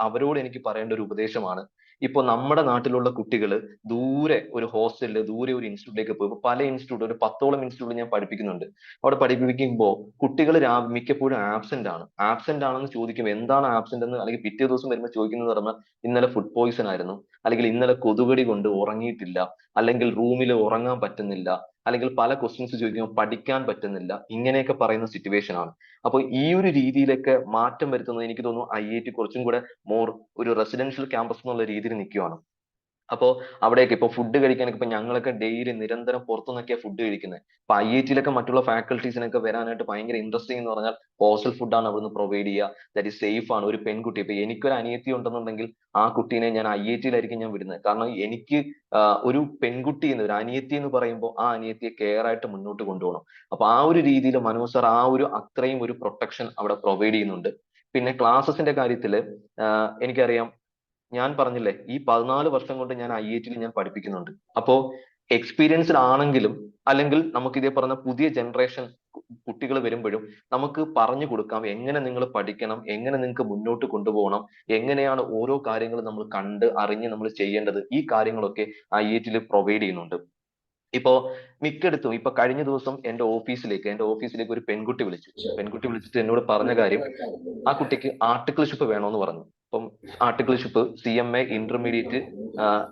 അവരോട് എനിക്ക് പറയേണ്ട ഒരു ഉപദേശമാണ്, ഇപ്പൊ നമ്മുടെ നാട്ടിലുള്ള കുട്ടികൾ ദൂരെ ഒരു ഹോസ്റ്റലില്, ദൂരെ ഒരു ഇൻസ്റ്റിറ്റ്യൂട്ടിലേക്ക് പോയി, പല ഇൻസ്റ്റിറ്റ്യൂട്ട്, ഒരു 10ഓളം ഇൻസ്റ്റിറ്റ്യൂട്ട് ഞാൻ പഠിപ്പിക്കുന്നുണ്ട്. അവിടെ പഠിപ്പിക്കുമ്പോൾ കുട്ടികൾ മിക്കപ്പോഴും ആബ്സെന്റ് ആണ്. ആബ്സെന്റ് ആണെന്ന് ചോദിക്കുമ്പോൾ എന്താണ് ആബ്സെന്റ് എന്ന്, അല്ലെങ്കിൽ പിറ്റേ ദിവസം വരുമ്പോൾ ചോദിക്കുന്നത് പറഞ്ഞാൽ ഇന്നലെ ഫുഡ് പോയിസൺ ആയിരുന്നു, അല്ലെങ്കിൽ ഇന്നലെ കൊതുകടി കൊണ്ട് ഉറങ്ങിയിട്ടില്ല, അല്ലെങ്കിൽ റൂമിൽ ഉറങ്ങാൻ പറ്റുന്നില്ല, അല്ലെങ്കിൽ പല ക്വസ്റ്റ്യൻസ് ചോദിക്കുമ്പോൾ പഠിക്കാൻ പറ്റുന്നില്ല, ഇങ്ങനെയൊക്കെ പറയുന്ന സിറ്റുവേഷൻ ആണ്. അപ്പൊ ഈ ഒരു രീതിയിലൊക്കെ മാറ്റം വരുത്തുന്നത് എനിക്ക് തോന്നുന്നു IIT കുറച്ചും കൂടെ ഒരു റെസിഡൻഷ്യൽ ക്യാമ്പസ് എന്നുള്ള രീതിയിൽ നിൽക്കുകയാണ്. അപ്പോ അവിടെയൊക്കെ ഇപ്പൊ ഫുഡ് കഴിക്കാനൊക്കെ ഇപ്പൊ ഞങ്ങളൊക്കെ ഡെയിലി നിരന്തരം പുറത്തുനിന്നൊക്കെയാണ് ഫുഡ് കഴിക്കുന്നത്. അപ്പൊ IIT-യിലൊക്കെ മറ്റുള്ള ഫാക്കൽറ്റീസിനൊക്കെ വരാനായിട്ട് ഭയങ്കര ഇൻട്രസ്റ്റിംഗ് എന്ന് പറഞ്ഞാൽ ഹോസ്റ്റൽ ഫുഡാണ് അവിടുന്ന് പ്രൊവൈഡ് ചെയ്യുക. ദാറ്റ് ഈസ് സേഫ് ആണ്. ഒരു പെൺകുട്ടി, ഇപ്പൊ എനിക്കൊരു അനിയത്തി ഉണ്ടെന്നുണ്ടെങ്കിൽ ആ കുട്ടീനെ ഞാൻ IIT-യിലായിരിക്കും ഞാൻ വിടുന്നത്. കാരണം എനിക്ക് ഒരു പെൺകുട്ടി ഒരു അനിയത്തി എന്ന് പറയുമ്പോൾ ആ അനിയത്തിയെ കെയർ ആയിട്ട് മുന്നോട്ട് കൊണ്ടുപോകണം. അപ്പൊ ആ ഒരു രീതിയിൽ മനോജ് സാർ ആ ഒരു അത്രയും ഒരു പ്രൊട്ടക്ഷൻ അവിടെ പ്രൊവൈഡ് ചെയ്യുന്നുണ്ട്. പിന്നെ ക്ലാസസിന്റെ കാര്യത്തില് എനിക്കറിയാം, ഞാൻ പറഞ്ഞില്ലേ ഈ 14 വർഷം കൊണ്ട് ഞാൻ IIT-യിൽ ഞാൻ പഠിപ്പിക്കുന്നുണ്ട്. അപ്പോ എക്സ്പീരിയൻസ്ഡ് ആണെങ്കിലും, അല്ലെങ്കിൽ നമുക്ക് ഇതേ പറഞ്ഞ പുതിയ ജനറേഷൻ കുട്ടികൾ വരുമ്പോഴും നമുക്ക് പറഞ്ഞു കൊടുക്കാം എങ്ങനെ നിങ്ങൾ പഠിക്കണം, എങ്ങനെ നിങ്ങൾക്ക് മുന്നോട്ട് കൊണ്ടുപോകണം, എങ്ങനെയാണ് ഓരോ കാര്യങ്ങളും നമ്മൾ കണ്ട് അറിഞ്ഞ് നമ്മൾ ചെയ്യേണ്ടത്, ഈ കാര്യങ്ങളൊക്കെ IIT-യിൽ പ്രൊവൈഡ് ചെയ്യുന്നുണ്ട്. ഇപ്പോ മിക്കയിടത്തും, ഇപ്പൊ കഴിഞ്ഞ ദിവസം എന്റെ ഓഫീസിലേക്ക് ഒരു പെൺകുട്ടി വിളിച്ചിട്ട് എന്നോട് പറഞ്ഞ കാര്യം, ആ കുട്ടിക്ക് ആർട്ടിക്കിൾഷിപ്പ് വേണമെന്ന് പറഞ്ഞു. അപ്പം ആർട്ടിക്കിൾഷിപ്പ് CMA ഇന്റർമീഡിയറ്റ്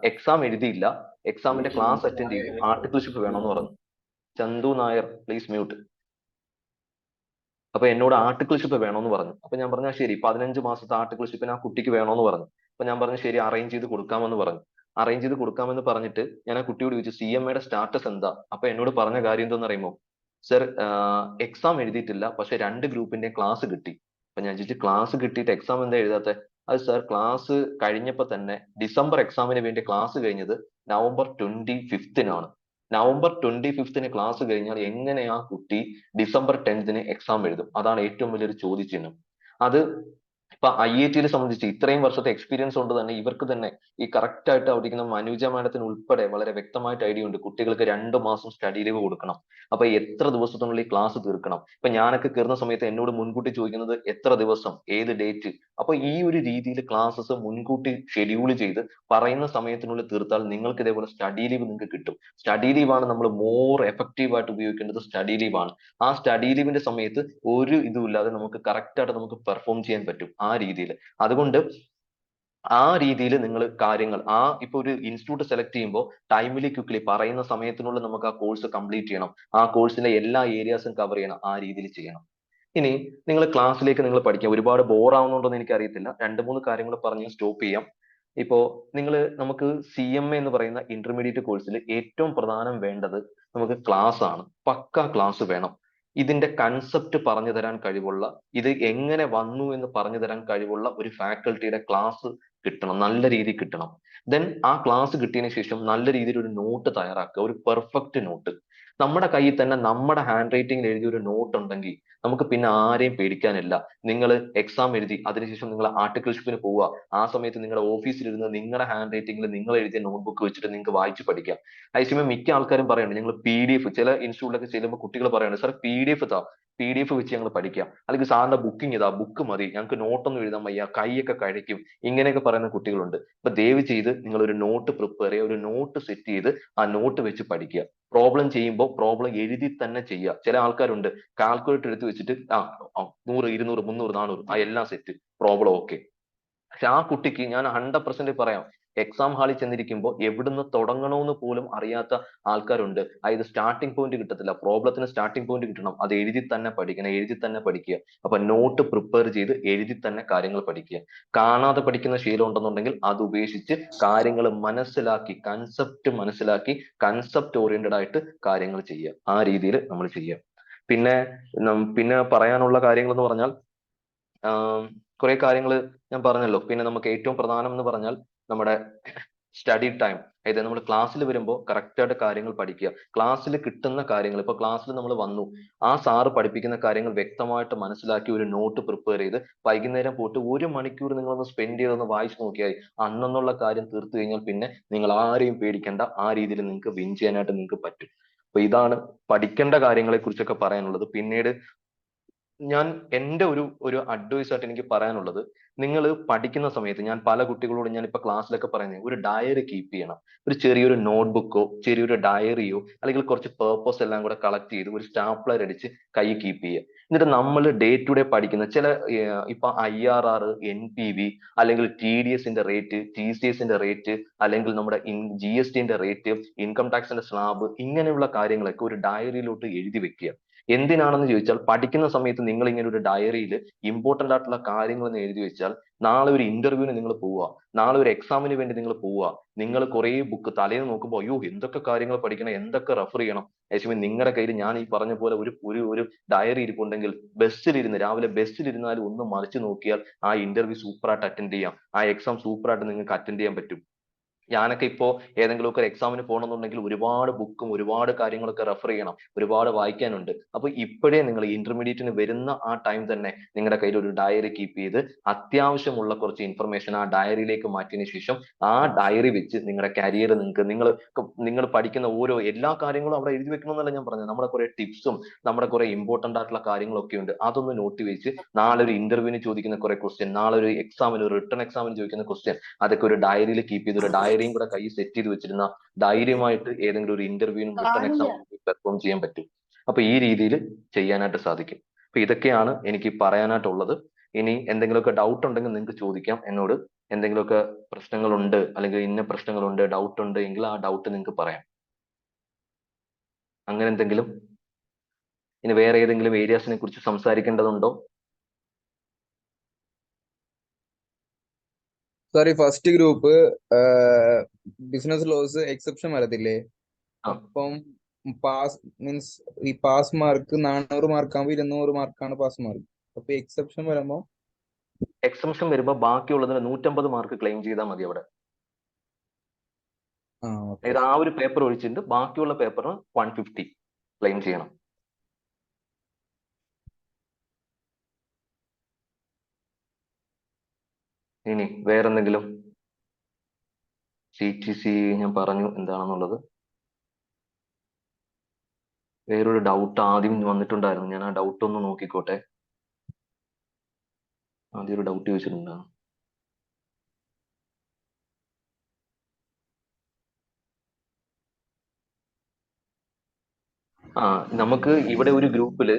എക്സാം എഴുതിയില്ല, എക്സാമിന്റെ ക്ലാസ് അറ്റൻഡ് ചെയ്തു, ആർട്ടിക്കിൾഷിപ്പ് വേണമെന്ന് പറഞ്ഞു. Chandu Nair please mute. അപ്പൊ എന്നോട് ആർട്ടിക്കിൾഷിപ്പ് വേണമെന്ന് പറഞ്ഞു. അപ്പൊ ഞാൻ പറഞ്ഞു ശരി, 15 മാസത്തെ ആർട്ടിക്കിൾഷിപ്പിന് ആ കുട്ടിക്ക് വേണമെന്ന് പറഞ്ഞു. അപ്പൊ ഞാൻ പറഞ്ഞു ശരി, അറേഞ്ച് ചെയ്ത് കൊടുക്കാമെന്ന് പറഞ്ഞു. അറേഞ്ച് ചെയ്ത് കൊടുക്കാമെന്ന് പറഞ്ഞിട്ട് ഞാൻ ആ കുട്ടിയോട് ചോദിച്ചു CMAയുടെ സ്റ്റാറ്റസ് എന്താ. അപ്പൊ എന്നോട് പറഞ്ഞ കാര്യം എന്താണെന്ന് അറിയുമോ? സർ, എക്സാം എഴുതിയിട്ടില്ല, പക്ഷെ 2 ഗ്രൂപ്പിന്റെ ക്ലാസ് കിട്ടി. അപ്പൊ ഞാൻ ചോദിച്ചു ക്ലാസ് കിട്ടിയിട്ട് എക്സാം എന്താ എഴുതാത്തെ? അത് സർ, ക്ലാസ് കഴിഞ്ഞപ്പോ തന്നെ ഡിസംബർ എക്സാമിന് വേണ്ടി ക്ലാസ് കഴിഞ്ഞത് നവംബർ 25-നാണ്. നവംബർ 25-ന് ക്ലാസ് കഴിഞ്ഞാൽ എങ്ങനെ ആ കുട്ടി ഡിസംബർ 10-ന് എക്സാം എഴുതും? അതാണ് ഏറ്റവും വലിയൊരു ചോദ്യചിഹ്നം. അത് ഇപ്പൊ IIT സംബന്ധിച്ച് ഇത്രയും വർഷത്തെ എക്സ്പീരിയൻസ് കൊണ്ട് തന്നെ ഇവർക്ക് തന്നെ ഈ കറക്റ്റ് ആയിട്ട് അവിടെ ഇരിക്കുന്ന മനുജ മാഡത്തിന് ഉൾപ്പെടെ വളരെ വ്യക്തമായിട്ട് ഐഡിയ ഉണ്ട്. കുട്ടികൾക്ക് 2 മാസം സ്റ്റഡി ലീവ് കൊടുക്കണം. അപ്പൊ എത്ര ദിവസത്തിനുള്ളിൽ ക്ലാസ് തീർക്കണം? ഇപ്പൊ ഞാനൊക്കെ കയറുന്ന സമയത്ത് എന്നോട് മുൻകൂട്ടി ചോദിക്കുന്നത് എത്ര ദിവസം, ഏത് ഡേറ്റ്. അപ്പൊ ഈ ഒരു രീതിയിൽ ക്ലാസ്സസ് മുൻകൂട്ടി ഷെഡ്യൂൾ ചെയ്ത് പറയുന്ന സമയത്തിനുള്ളിൽ തീർത്താൽ നിങ്ങൾക്ക് ഇതേപോലെ സ്റ്റഡി ലീവ് നിങ്ങൾക്ക് കിട്ടും. സ്റ്റഡി ലീവാണ് നമ്മൾ മോർ എഫക്റ്റീവ് ആയിട്ട് ഉപയോഗിക്കേണ്ടത്. സ്റ്റഡി ലീവാണ്. ആ സ്റ്റഡി ലീവിന്റെ സമയത്ത് ഒരു ഇതുമില്ലാതെ നമുക്ക് കറക്റ്റ് ആയിട്ട് നമുക്ക് പെർഫോം ചെയ്യാൻ പറ്റും ആ രീതിയിൽ. അതുകൊണ്ട് ആ രീതിയിൽ നിങ്ങൾ കാര്യങ്ങൾ ഇപ്പൊ ഒരു ഇൻസ്റ്റിറ്റ്യൂട്ട് സെലക്ട് ചെയ്യുമ്പോൾ ടൈമിലി ക്വിക്ലി പറയുന്ന സമയത്തിനുള്ളിൽ നമുക്ക് ആ കോഴ്സ് കംപ്ലീറ്റ് ചെയ്യണം. ആ കോഴ്സിന്റെ എല്ലാ ഏരിയാസും കവർ ചെയ്യണം. ആ രീതിയിൽ ചെയ്യണം. ഇനി നിങ്ങൾ ക്ലാസ്സിലേക്ക് നിങ്ങൾ പഠിക്കാം. ഒരുപാട് ബോർ ആവുന്നുണ്ടോ എന്ന് എനിക്ക് അറിയത്തില്ല. 2-3 കാര്യങ്ങൾ പറഞ്ഞ് സ്റ്റോപ്പ് ചെയ്യാം. ഇപ്പോ നമുക്ക് CMA എന്ന് പറയുന്ന ഇന്റർമീഡിയറ്റ് കോഴ്സിൽ ഏറ്റവും പ്രധാനം വേണ്ടത് നമുക്ക് ക്ലാസ് ആണ്. പക്ക ക്ലാസ് വേണം. ഇതിന്റെ കൺസെപ്റ്റ് പറഞ്ഞു തരാൻ കഴിവുള്ള, ഇത് എങ്ങനെ വന്നു എന്ന് പറഞ്ഞു തരാൻ കഴിവുള്ള ഒരു ഫാക്കൽറ്റിയുടെ ക്ലാസ് കിട്ടണം. നല്ല രീതിയിൽ കിട്ടണം. ദെൻ ആ ക്ലാസ് കിട്ടിയതിനു ശേഷം നല്ല രീതിയിൽ ഒരു നോട്ട് തയ്യാറാക്കുക. ഒരു പെർഫെക്റ്റ് നോട്ട്. നമ്മുടെ കയ്യിൽ തന്നെ നമ്മുടെ ഹാൻഡ് റൈറ്റിംഗിൽ എഴുതിയ ഒരു നോട്ട് ഉണ്ടെങ്കിൽ നമുക്ക് പിന്നെ ആരെയും പേടിക്കാനില്ല. നിങ്ങൾ എക്സാം എഴുതി അതിനുശേഷം നിങ്ങൾ ആർട്ടിക്കിൾഷിപ്പിന് പോവുക. ആ സമയത്ത് നിങ്ങളുടെ ഓഫീസിലിരുന്ന് നിങ്ങളുടെ ഹാൻഡ് റൈറ്റിംഗിൽ നിങ്ങൾ എഴുതിയ നോട്ട്ബുക്ക് വെച്ചിട്ട് നിങ്ങൾക്ക് വായിച്ച് പഠിക്കാം. അതേസമയം മിക്ക ആൾക്കാരും പറയുന്നുണ്ട് നിങ്ങൾ PDF, ചില ഇൻസ്റ്റിറ്റ്യൂട്ടിലൊക്കെ ചെല്ലുമ്പോൾ കുട്ടികൾ പറയുന്നുണ്ട് സാർ PDF താ, PDF വെച്ച് ഞങ്ങൾ പഠിക്കാം, അല്ലെങ്കിൽ സാറിന്റെ ബുക്കിംഗ് ഇതാ, ബുക്ക് മതി, ഞങ്ങൾക്ക് നോട്ടൊന്നും എഴുതാൻ വയ്യ, കൈയൊക്കെ കഴിക്കും, ഇങ്ങനെയൊക്കെ പറയുന്ന കുട്ടികളുണ്ട്. അപ്പൊ ദയവ് ചെയ്ത് നിങ്ങൾ ഒരു നോട്ട് പ്രിപ്പയർ ചെയ്യുക. ഒരു നോട്ട് സെറ്റ് ചെയ്ത് ആ നോട്ട് വെച്ച് പഠിക്കുക. പ്രോബ്ലം ചെയ്യുമ്പോൾ പ്രോബ്ലം എഴുതി തന്നെ ചെയ്യുക. ചില ആൾക്കാരുണ്ട് കാൽക്കുലേറ്റർ എടുത്ത് വെച്ചിട്ട് 100, 200, 300, 400 എല്ലാം സെറ്റ്, പ്രോബ്ലം ഓക്കെ. പക്ഷെ ആ കുട്ടിക്ക് ഞാൻ 100% പറയാം, എക്സാം ഹാളിൽ ചെന്നിരിക്കുമ്പോൾ എവിടുന്ന് തുടങ്ങണമെന്ന് പോലും അറിയാത്ത ആൾക്കാരുണ്ട്. അതായത് സ്റ്റാർട്ടിംഗ് പോയിന്റ് കിട്ടത്തില്ല. പ്രോബ്ലത്തിന് സ്റ്റാർട്ടിംഗ് പോയിന്റ് കിട്ടണം. അത് എഴുതി തന്നെ പഠിക്കണം. എഴുതി തന്നെ പഠിക്കുക. അപ്പൊ നോട്ട് പ്രിപ്പയർ ചെയ്ത് എഴുതി തന്നെ കാര്യങ്ങൾ പഠിക്കുക. കാണാതെ പഠിക്കുന്ന ശീലം ഉണ്ടെന്നുണ്ടെങ്കിൽ അത് ഉപേക്ഷിച്ച് കാര്യങ്ങൾ മനസ്സിലാക്കി, കൺസെപ്റ്റ് ഓറിയന്റഡ് ആയിട്ട് കാര്യങ്ങൾ ചെയ്യുക. ആ രീതിയിൽ നമ്മൾ ചെയ്യുക. പിന്നെ പറയാനുള്ള കാര്യങ്ങൾ എന്ന് പറഞ്ഞാൽ കുറെ കാര്യങ്ങൾ ഞാൻ പറഞ്ഞല്ലോ. പിന്നെ നമുക്ക് ഏറ്റവും പ്രധാനം എന്ന് പറഞ്ഞാൽ നമ്മുടെ സ്റ്റഡി ടൈം. അതായത് നമ്മൾ ക്ലാസ്സിൽ വരുമ്പോൾ കറക്റ്റ് ആയിട്ട് കാര്യങ്ങൾ പഠിക്കുക. ക്ലാസ്സിൽ കിട്ടുന്ന കാര്യങ്ങൾ, ഇപ്പൊ ക്ലാസ്സിൽ നമ്മൾ വന്നു, ആ സാറ് പഠിപ്പിക്കുന്ന കാര്യങ്ങൾ വ്യക്തമായിട്ട് മനസ്സിലാക്കി ഒരു നോട്ട് പ്രിപ്പയർ ചെയ്ത് വൈകുന്നേരം പോയിട്ട് 1 മണിക്കൂർ നിങ്ങളൊന്ന് സ്പെൻഡ് ചെയ്തൊന്ന് വായിച്ചു നോക്കിയാൽ അന്നുള്ള കാര്യം തീർത്തു കഴിഞ്ഞാൽ പിന്നെ നിങ്ങൾ ആരെയും പേടിക്കേണ്ട. ആ രീതിയിൽ നിങ്ങൾക്ക് വിൻ ചെയ്യാനായിട്ട് നിങ്ങൾക്ക് പറ്റും. അപ്പൊ ഇതാണ് പഠിക്കേണ്ട കാര്യങ്ങളെ കുറിച്ചൊക്കെ പറയാനുള്ളത്. പിന്നീട് ഞാൻ എൻ്റെ ഒരു അഡ്വൈസ് ആയിട്ട് എനിക്ക് പറയാനുള്ളത്, നിങ്ങൾ പഠിക്കുന്ന സമയത്ത് ഞാൻ പല കുട്ടികളോടും ഞാൻ ഇപ്പൊ ക്ലാസ്സിലൊക്കെ പറയുന്നത്, ഒരു ഡയറി കീപ്പ് ചെയ്യണം. ഒരു ചെറിയൊരു നോട്ട്ബുക്കോ ചെറിയൊരു ഡയറിയോ അല്ലെങ്കിൽ കുറച്ച് പേപ്പേഴ്സ് എല്ലാം കൂടെ കളക്ട് ചെയ്ത് ഒരു സ്റ്റാപ്ലർ അടിച്ച് കൈ കീപ്പ് ചെയ്യുക. എന്നിട്ട് നമ്മൾ ഡേ ടു ഡേ പഠിക്കുന്ന ചില ഇപ്പൊ IRR, NPV, അല്ലെങ്കിൽ TDS റേറ്റ്, TCS റേറ്റ്, അല്ലെങ്കിൽ നമ്മുടെ GST റേറ്റ്, ഇൻകം ടാക്സിന്റെ സ്ലാബ്, ഇങ്ങനെയുള്ള കാര്യങ്ങളൊക്കെ ഒരു ഡയറിയിലോട്ട് എഴുതി വെക്കുക. എന്തിനാണെന്ന് ചോദിച്ചാൽ, പഠിക്കുന്ന സമയത്ത് നിങ്ങൾ ഇങ്ങനെ ഒരു ഡയറിയിൽ ഇമ്പോർട്ടന്റ് ആയിട്ടുള്ള കാര്യങ്ങൾ എന്ന് എഴുതി വെച്ചാൽ നാളെ ഒരു ഇന്റർവ്യൂവിന് നിങ്ങൾ പോവുക, നാളെ ഒരു എക്സാമിന് വേണ്ടി നിങ്ങൾ പോവുക, നിങ്ങൾ കുറെ ബുക്ക് തലേന്ന് നോക്കുമ്പോൾ അയ്യോ എന്തൊക്കെ കാര്യങ്ങൾ പഠിക്കണം, എന്തൊക്കെ റെഫർ ചെയ്യണം. അതേസമയം നിങ്ങളുടെ കയ്യിൽ ഞാൻ ഈ പറഞ്ഞ പോലെ ഒരു ഡയറി ഇരിപ്പുണ്ടെങ്കിൽ രാവിലെ ബസ്സിലിരുന്നാലും ഒന്ന് മറിച്ച് നോക്കിയാൽ ആ ഇന്റർവ്യൂ സൂപ്പറായിട്ട് അറ്റൻഡ് ചെയ്യാം. ആ എക്സാം സൂപ്പറായിട്ട് നിങ്ങൾക്ക് അറ്റൻഡ് ചെയ്യാൻ പറ്റും. ഞാനൊക്കെ ഇപ്പോ ഏതെങ്കിലുമൊക്കെ ഒരു എക്സാമിന് പോകണമെന്നുണ്ടെങ്കിൽ ഒരുപാട് ബുക്കും ഒരുപാട് കാര്യങ്ങളൊക്കെ റെഫർ ചെയ്യണം, ഒരുപാട് വായിക്കാനുണ്ട്. അപ്പൊ ഇപ്പോഴേ നിങ്ങൾ ഇന്റർമീഡിയറ്റിന് വരുന്ന ആ ടൈം തന്നെ നിങ്ങളുടെ കയ്യിൽ ഒരു ഡയറി കീപ്പ് ചെയ്ത് അത്യാവശ്യമുള്ള കുറച്ച് ഇൻഫർമേഷൻ ആ ഡയറിയിലേക്ക് മാറ്റിയതിനു ശേഷം ആ ഡയറി വെച്ച് നിങ്ങളുടെ കരിയർ നിങ്ങൾ പഠിക്കുന്ന എല്ലാ കാര്യങ്ങളും അവിടെ എഴുതി വെക്കണമെന്നല്ല ഞാൻ പറഞ്ഞത്. നമ്മുടെ കുറെ ടിപ്സും നമ്മുടെ കുറെ ഇമ്പോർട്ടന്റ് ആയിട്ടുള്ള കാര്യങ്ങളൊക്കെ ഉണ്ട്. അതൊന്ന് നോട്ട് വെച്ച് നാളെ ഒരു ഇന്റർവ്യൂവിന് ചോദിക്കുന്ന കുറെ ക്വസ്റ്റ്യൻ, നാളെ ഒരു എക്സാമിന്, ഒരു റിട്ടേൺ എക്സാമിന് ചോദിക്കുന്ന ക്വസ്റ്റ്യൻ, അതൊക്കെ ഒരു ഡയറിയിൽ കീപ്പ് ചെയ്ത് ഒരു ഡയറിയും കൂടെ കൈ സെറ്റ് ചെയ്ത് വെച്ചിരുന്ന ധൈര്യമായിട്ട് ഏതെങ്കിലും ഒരു ഇന്റർവ്യൂവിനും റിട്ടേൺ എക്സാമിനും പെർഫോം ചെയ്യാൻ പറ്റും. അപ്പൊ ഈ രീതിയിൽ ചെയ്യാനായിട്ട് സാധിക്കും. അപ്പൊ ഇതൊക്കെയാണ് എനിക്ക് പറയാനായിട്ടുള്ളത്. ഇനി എന്തെങ്കിലുമൊക്കെ ഡൗട്ട് ഉണ്ടെങ്കിൽ നിങ്ങൾക്ക് ചോദിക്കാം എന്നോട്. എന്തെങ്കിലുമൊക്കെ പ്രശ്നങ്ങളുണ്ട്, അല്ലെങ്കിൽ ഇന്ന പ്രശ്നങ്ങളുണ്ട്, ഡൗട്ട് ഉണ്ട് എങ്കിൽ ആ ഡൗട്ട് നിങ്ങൾക്ക് പറയാം. അങ്ങനെ എന്തെങ്കിലും, ഇനി വേറെ ഏതെങ്കിലും ഏരിയാസിനെ കുറിച്ച് സംസാരിക്കേണ്ടതുണ്ടോ? Sorry, first group business laws exception വരത്തില്ലേ? ആ അപ്പം പാസ് മീൻസ് ഈ പാസ് മാർക്ക് 400 മാർക്കാകുമ്പോൾ 200 മാർക്കാണ് പാസ് മാർക്ക്. അപ്പൊ എക്സെപ്ഷൻ വരുമ്പോ എക്സംഷൻ വരുമ്പോൾ ബാക്കിയുള്ളതിന് 150 മാർക്ക് ക്ലെയിം ചെയ്താൽ മതി അവിടെ. ഓക്കെ. അതായത് ആ ഒരു പേപ്പർ ഒഴിച്ചിട്ട് ബാക്കിയുള്ള പേപ്പറിന് 150 ക്ലെയിം ചെയ്യണം. ഇനി വേറെന്തെങ്കിലും? CTC ഞാൻ പറഞ്ഞു എന്താണെന്നുള്ളത്. വേറൊരു ഡൗട്ട് ആദ്യം വന്നിട്ടുണ്ടായിരുന്നു, ഞാൻ ആ ഡൗട്ട് ഒന്ന് നോക്കിക്കോട്ടെ. ആദ്യം ഒരു ഡൗട്ട് ചോദിച്ചിട്ടുണ്ടായിരുന്നു. നമുക്ക് ഇവിടെ ഒരു ഗ്രൂപ്പിൽ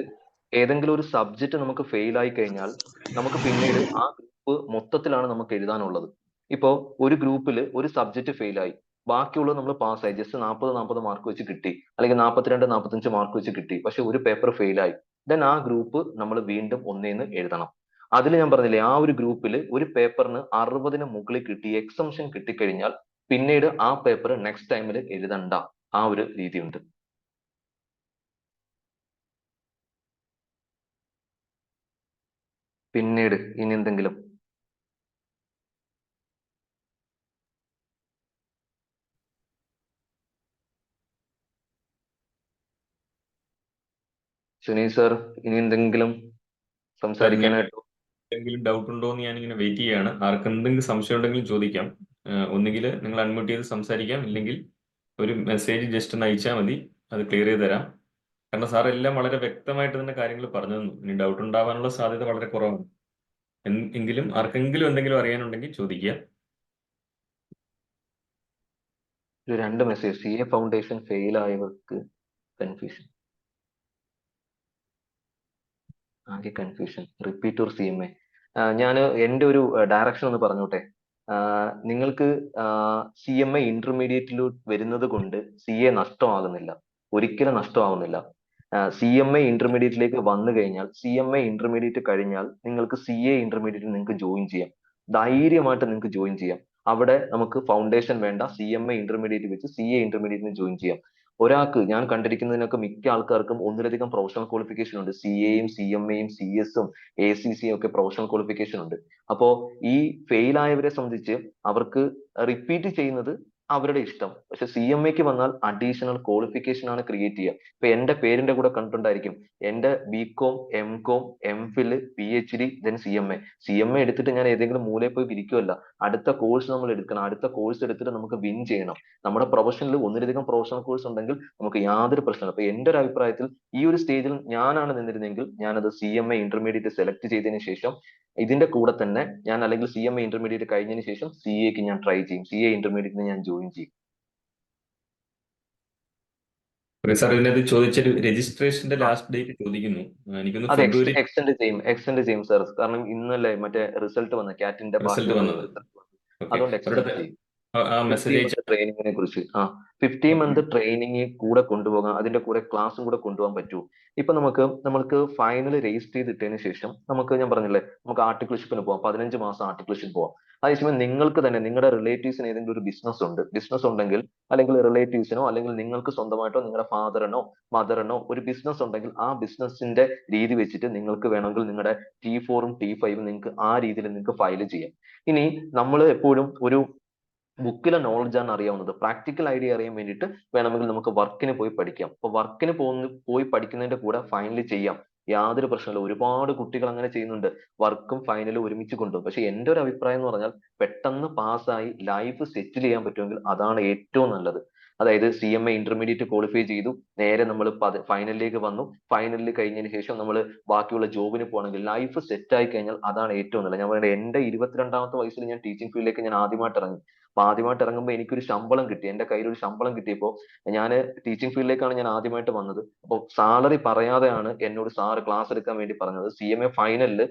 ഏതെങ്കിലും ഒരു സബ്ജക്റ്റ് നമുക്ക് ഫെയിൽ ആയി കഴിഞ്ഞാൽ നമുക്ക് പിന്നീട് ആ ഗ്രൂപ്പ് മൊത്തത്തിലാണ് നമുക്ക് എഴുതാനുള്ളത്. ഇപ്പോ ഒരു ഗ്രൂപ്പിൽ ഒരു സബ്ജക്റ്റ് ഫെയിൽ ആയി, ബാക്കിയുള്ളത് നമ്മൾ പാസ്സായി, ജസ്റ്റ് 40 മാർക്ക് വെച്ച് കിട്ടി, അല്ലെങ്കിൽ 42 45 മാർക്ക് വെച്ച് കിട്ടി, പക്ഷെ ഒരു പേപ്പർ ഫെയിൽ ആയി. ദെൻ ആ ഗ്രൂപ്പ് നമ്മൾ വീണ്ടും ഒന്നേന്ന് എഴുതണം. അതിൽ ഞാൻ പറഞ്ഞില്ലേ, ആ ഒരു ഗ്രൂപ്പിൽ ഒരു പേപ്പറിന് 60 മുകളിൽ കിട്ടി, എക്സംഷൻ കിട്ടിക്കഴിഞ്ഞാൽ പിന്നീട് ആ പേപ്പർ നെക്സ്റ്റ് ടൈമിൽ എഴുതണ്ട, ആ ഒരു രീതിയുണ്ട്. പിന്നീട് ഇനി എന്തെങ്കിലും? സുനീൽ സാർ, ഇനി എന്തെങ്കിലും സംസാരിക്കാനായിട്ടോ? എന്തെങ്കിലും ഡൗട്ട് ഉണ്ടോ എന്ന് ഞാനിങ്ങനെ വെയിറ്റ് ചെയ്യാണ്. ആർക്ക് എന്തെങ്കിലും സംശയം ഉണ്ടെങ്കിലും ചോദിക്കാം. ഒന്നുകിൽ നിങ്ങൾ അൺമ്യൂട്ട് ചെയ്ത് സംസാരിക്കാം, ഇല്ലെങ്കിൽ ഒരു മെസ്സേജ് ജസ്റ്റ് ഒന്ന് അയച്ചാൽ മതി, അത് ക്ലിയർ ചെയ്ത് തരാം. കാരണം സാർ എല്ലാം വളരെ വ്യക്തമായിട്ട് തന്നെ കാര്യങ്ങൾ പറഞ്ഞു തന്നു. ഇനി ഡൗട്ട് ഉണ്ടാവാനുള്ള സാധ്യത വളരെ കുറവാണ്. എങ്കിലും ആർക്കെങ്കിലും എന്തെങ്കിലും അറിയാനുണ്ടെങ്കിൽ ചോദിക്കുക. ഒരു 2 മെസ്സേജ്. CA ഫൗണ്ടേഷൻ ഫെയിൽ ആയവർക്ക് കൺഫ്യൂഷൻ, ആകെ കൺഫ്യൂഷൻ, റിപ്പീറ്റ് ഓർ CMA. ഞാൻ എൻ്റെ ഒരു ഡയറക്ഷൻ ഒന്ന് പറഞ്ഞോട്ടെ. നിങ്ങൾക്ക് CMA ഇന്റർമീഡിയറ്റിൽ വരുന്നത് കൊണ്ട് CA നഷ്ടമാകുന്നില്ല, ഒരിക്കലും നഷ്ടമാവുന്നില്ല. CMA ഇന്റർമീഡിയറ്റിലേക്ക് വന്നു കഴിഞ്ഞാൽ, CMA ഇന്റർമീഡിയറ്റ് കഴിഞ്ഞാൽ നിങ്ങൾക്ക് CA ഇന്റർമീഡിയറ്റ് നിങ്ങൾക്ക് ജോയിൻ ചെയ്യാം, ധൈര്യമായിട്ട് നിങ്ങൾക്ക് ജോയിൻ ചെയ്യാം. അവിടെ നമുക്ക് ഫൗണ്ടേഷൻ വേണ്ട, CMA ഇന്റർമീഡിയറ്റ് വെച്ച് CA ഇന്റർമീഡിയറ്റിന് ജോയിൻ ചെയ്യാം. ഒരാൾക്ക്, ഞാൻ കണ്ടിരിക്കുന്നതിനൊക്കെ മിക്ക ആൾക്കാർക്കും ഒന്നിലധികം പ്രൊഫഷണൽ ക്വാളിഫിക്കേഷൻ ഉണ്ട്. CAയും CMAയും CS ഉം ACCയും ഒക്കെ പ്രൊഫഷണൽ ക്വാളിഫിക്കേഷൻ ഉണ്ട്. അപ്പോ ഈ ഫെയിൽ ആയവരെ സംബന്ധിച്ച് അവർക്ക് റിപ്പീറ്റ് ചെയ്യുന്നത് അവരുടെ ഇഷ്ടം. പക്ഷെ CMAക്ക് വന്നാൽ അഡീഷണൽ ക്വാളിഫിക്കേഷൻ ആണ് ക്രിയേറ്റ് ചെയ്യുക. ഇപ്പൊ എന്റെ പേരിന്റെ കൂടെ കണ്ടിട്ടുണ്ടായിരിക്കും, എന്റെ BCom, MCom, MPhil, PhD, then CMA എടുത്തിട്ട് ഞാൻ ഏതെങ്കിലും മൂലയിൽ പോയി ഇരിക്കുമല്ല. അടുത്ത കോഴ്സ് നമ്മൾ എടുക്കണം, അടുത്ത കോഴ്സ് എടുത്തിട്ട് നമുക്ക് വിൻ ചെയ്യണം. നമ്മുടെ പ്രൊഫഷനിൽ ഒന്നിലധികം പ്രൊഫഷണൽ കോഴ്സ് ഉണ്ടെങ്കിൽ നമുക്ക് യാതൊരു പ്രശ്നമില്ല. അപ്പൊ എന്റെ ഒരു അഭിപ്രായത്തിൽ ഈ ഒരു സ്റ്റേജിൽ ഞാനാണ് നിന്നിരുന്നെങ്കിൽ ഞാനത് CMA ഇന്റർമീഡിയറ്റ് സെലക്ട് ചെയ്തതിന് ശേഷം ഇതിന്റെ കൂടെ തന്നെ ഞാൻ, അല്ലെങ്കിൽ CMA ഇന്റർമീഡിയറ്റ് കഴിഞ്ഞതിന് ശേഷം CAക്ക് ഞാൻ ട്രൈ ചെയ്യും, CA ഇന്റർമീഡിയറ്റിന് ഞാൻ ജോയിൻ ചെയ്യും. സാർ ഇതിനകത്ത് ചോദിച്ചൊരു രജിസ്ട്രേഷന്റെ ലാസ്റ്റ് ഡേറ്റ് ചോദിക്കുന്നു. എനിക്കൊന്ന് അത് ഫെബ്രുവരി എക്സ്റ്റെൻഡ് ചെയ്യും സാർ, കാരണം ഇന്നല്ലേ മറ്റേ റിസൾട്ട് വന്ന കാറ്റിന്റെ റിസൾട്ട് ബാക്കിയുള്ള വന്നത്. റിസൾട്ട് വന്നു. അതുകൊണ്ട് എക്സ്റ്റെൻഡ് ചെയ്യും. ആ മെസ്സേജ് 50 അയച്ച മന്ത് ട്രെയിനിങ്ങിനെ കുറിച്ച് 50 മന്ത് ട്രെയിനിങ് കൂടെ കൊണ്ടുപോകാം, അതിന്റെ കൂടെ ക്ലാസ്സും കൂടെ കൊണ്ടുപോകാൻ പറ്റൂ. ഇപ്പൊ നമ്മൾക്ക് ഫൈനൽ രജിസ്റ്റർ ചെയ്തിട്ടതിന് ശേഷം നമുക്ക്, ഞാൻ പറഞ്ഞില്ലേ, നമുക്ക് ആർട്ടിക്കിൾഷിപ്പിന് പോവാം, 15 മാസം ആർട്ടിക്കിൾഷിപ്പ് പോവാം. അതേസമയം നിങ്ങൾക്ക് തന്നെ നിങ്ങളുടെ റിലേറ്റീവ്സിന് ഏതെങ്കിലും ഒരു ബിസിനസ് ഉണ്ടെങ്കിൽ, അല്ലെങ്കിൽ റിലേറ്റീവ്സിനോ അല്ലെങ്കിൽ നിങ്ങൾക്ക് സ്വന്തമായിട്ടോ നിങ്ങളുടെ ഫാദറിനോ മദറിനോ ഒരു ബിസിനസ് ഉണ്ടെങ്കിൽ ആ ബിസിനസിന്റെ രീതി വെച്ചിട്ട് നിങ്ങൾക്ക് വേണമെങ്കിൽ നിങ്ങളുടെ T4ഉം T5ഉം നിങ്ങൾക്ക് ആ രീതിയിൽ നിങ്ങൾക്ക് ഫയൽ ചെയ്യാം. ഇനി നമ്മൾ എപ്പോഴും ഒരു ബുക്കിലെ നോളജാണ് അറിയാവുന്നത്, പ്രാക്ടിക്കൽ ഐഡിയ അറിയാൻ വേണ്ടിയിട്ട് വേണമെങ്കിൽ നമുക്ക് വർക്കിന് പോയി പഠിക്കാം. അപ്പൊ വർക്കിന് പോയി പഠിക്കുന്നതിന്റെ കൂടെ ഫൈനൽ ചെയ്യാം, യാതൊരു പ്രശ്നമില്ല. ഒരുപാട് കുട്ടികൾ അങ്ങനെ ചെയ്യുന്നുണ്ട്, വർക്കും ഫൈനലും ഒരുമിച്ച് കൊണ്ടുപോകും. പക്ഷെ എന്റെ ഒരു അഭിപ്രായം എന്ന് പറഞ്ഞാൽ പെട്ടെന്ന് പാസ്സായി ലൈഫ് സെറ്റിൽ ചെയ്യാൻ പറ്റുമെങ്കിൽ അതാണ് ഏറ്റവും നല്ലത്. അതായത് CMA ഇന്റർമീഡിയറ്റ് ക്വാളിഫൈ ചെയ്തു, നേരെ നമ്മൾ ഫൈനലിലേക്ക് വന്നു, ഫൈനലിൽ കഴിഞ്ഞതിന് ശേഷം നമ്മൾ ബാക്കിയുള്ള ജോബിന് പോകണമെങ്കിൽ ലൈഫ് സെറ്റ് ആയി കഴിഞ്ഞാൽ അതാണ് ഏറ്റവും നല്ലത്. ഞാൻ പറയുന്നത്, എന്റെ 22ാമത്തെ വയസ്സിൽ ഞാൻ ടീച്ചിങ് ഫീൽഡിലേക്ക് ഞാൻ ആദ്യമായിട്ട് ഇറങ്ങി. അപ്പൊ ആദ്യമായിട്ട് ഇറങ്ങുമ്പോൾ എനിക്കൊരു ശമ്പളം കിട്ടി, എന്റെ കയ്യിൽ ഒരു ശമ്പളം കിട്ടിയപ്പോൾ ഞാൻ ടീച്ചിങ് ഫീൽഡിലേക്കാണ് ഞാൻ ആദ്യമായിട്ട് വന്നത്. അപ്പോൾ സാലറി പറയാതെയാണ് എന്നോട് സാറ് ക്ലാസ് എടുക്കാൻ വേണ്ടി പറഞ്ഞത്. CMA ഫൈനലിൽ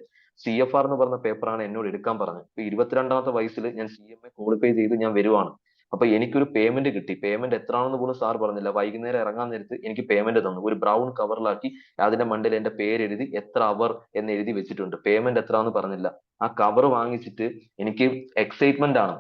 CFR എന്ന് പറഞ്ഞ പേപ്പറാണ് എന്നോട് എടുക്കാൻ പറഞ്ഞത്. ഇപ്പൊ 22ാമത്തെ വയസ്സിൽ ഞാൻ CMA ക്വാളിഫൈ ചെയ്ത് ഞാൻ വരുവാണ്. അപ്പൊ എനിക്കൊരു പേയ്മെന്റ് കിട്ടി. പേയ്മെന്റ് എത്രയാണെന്ന് പോലും സാർ പറഞ്ഞില്ല. വൈകുന്നേരം ഇറങ്ങാൻ നേരത്ത് എനിക്ക് പേയ്മെന്റ് തന്നു. ഒരു ബ്രൗൺ കവറിലാക്കി അതിന്റെ മണ്ടയിൽ എന്റെ പേര് എഴുതി എത്ര അവർ എന്ന് എഴുതി വെച്ചിട്ടുണ്ട്. പേയ്മെന്റ് എത്രയാണെന്ന് പറഞ്ഞില്ല. ആ കവർ വാങ്ങിച്ചിട്ട് എനിക്ക് എക്സൈറ്റ്മെന്റ് ആണ്.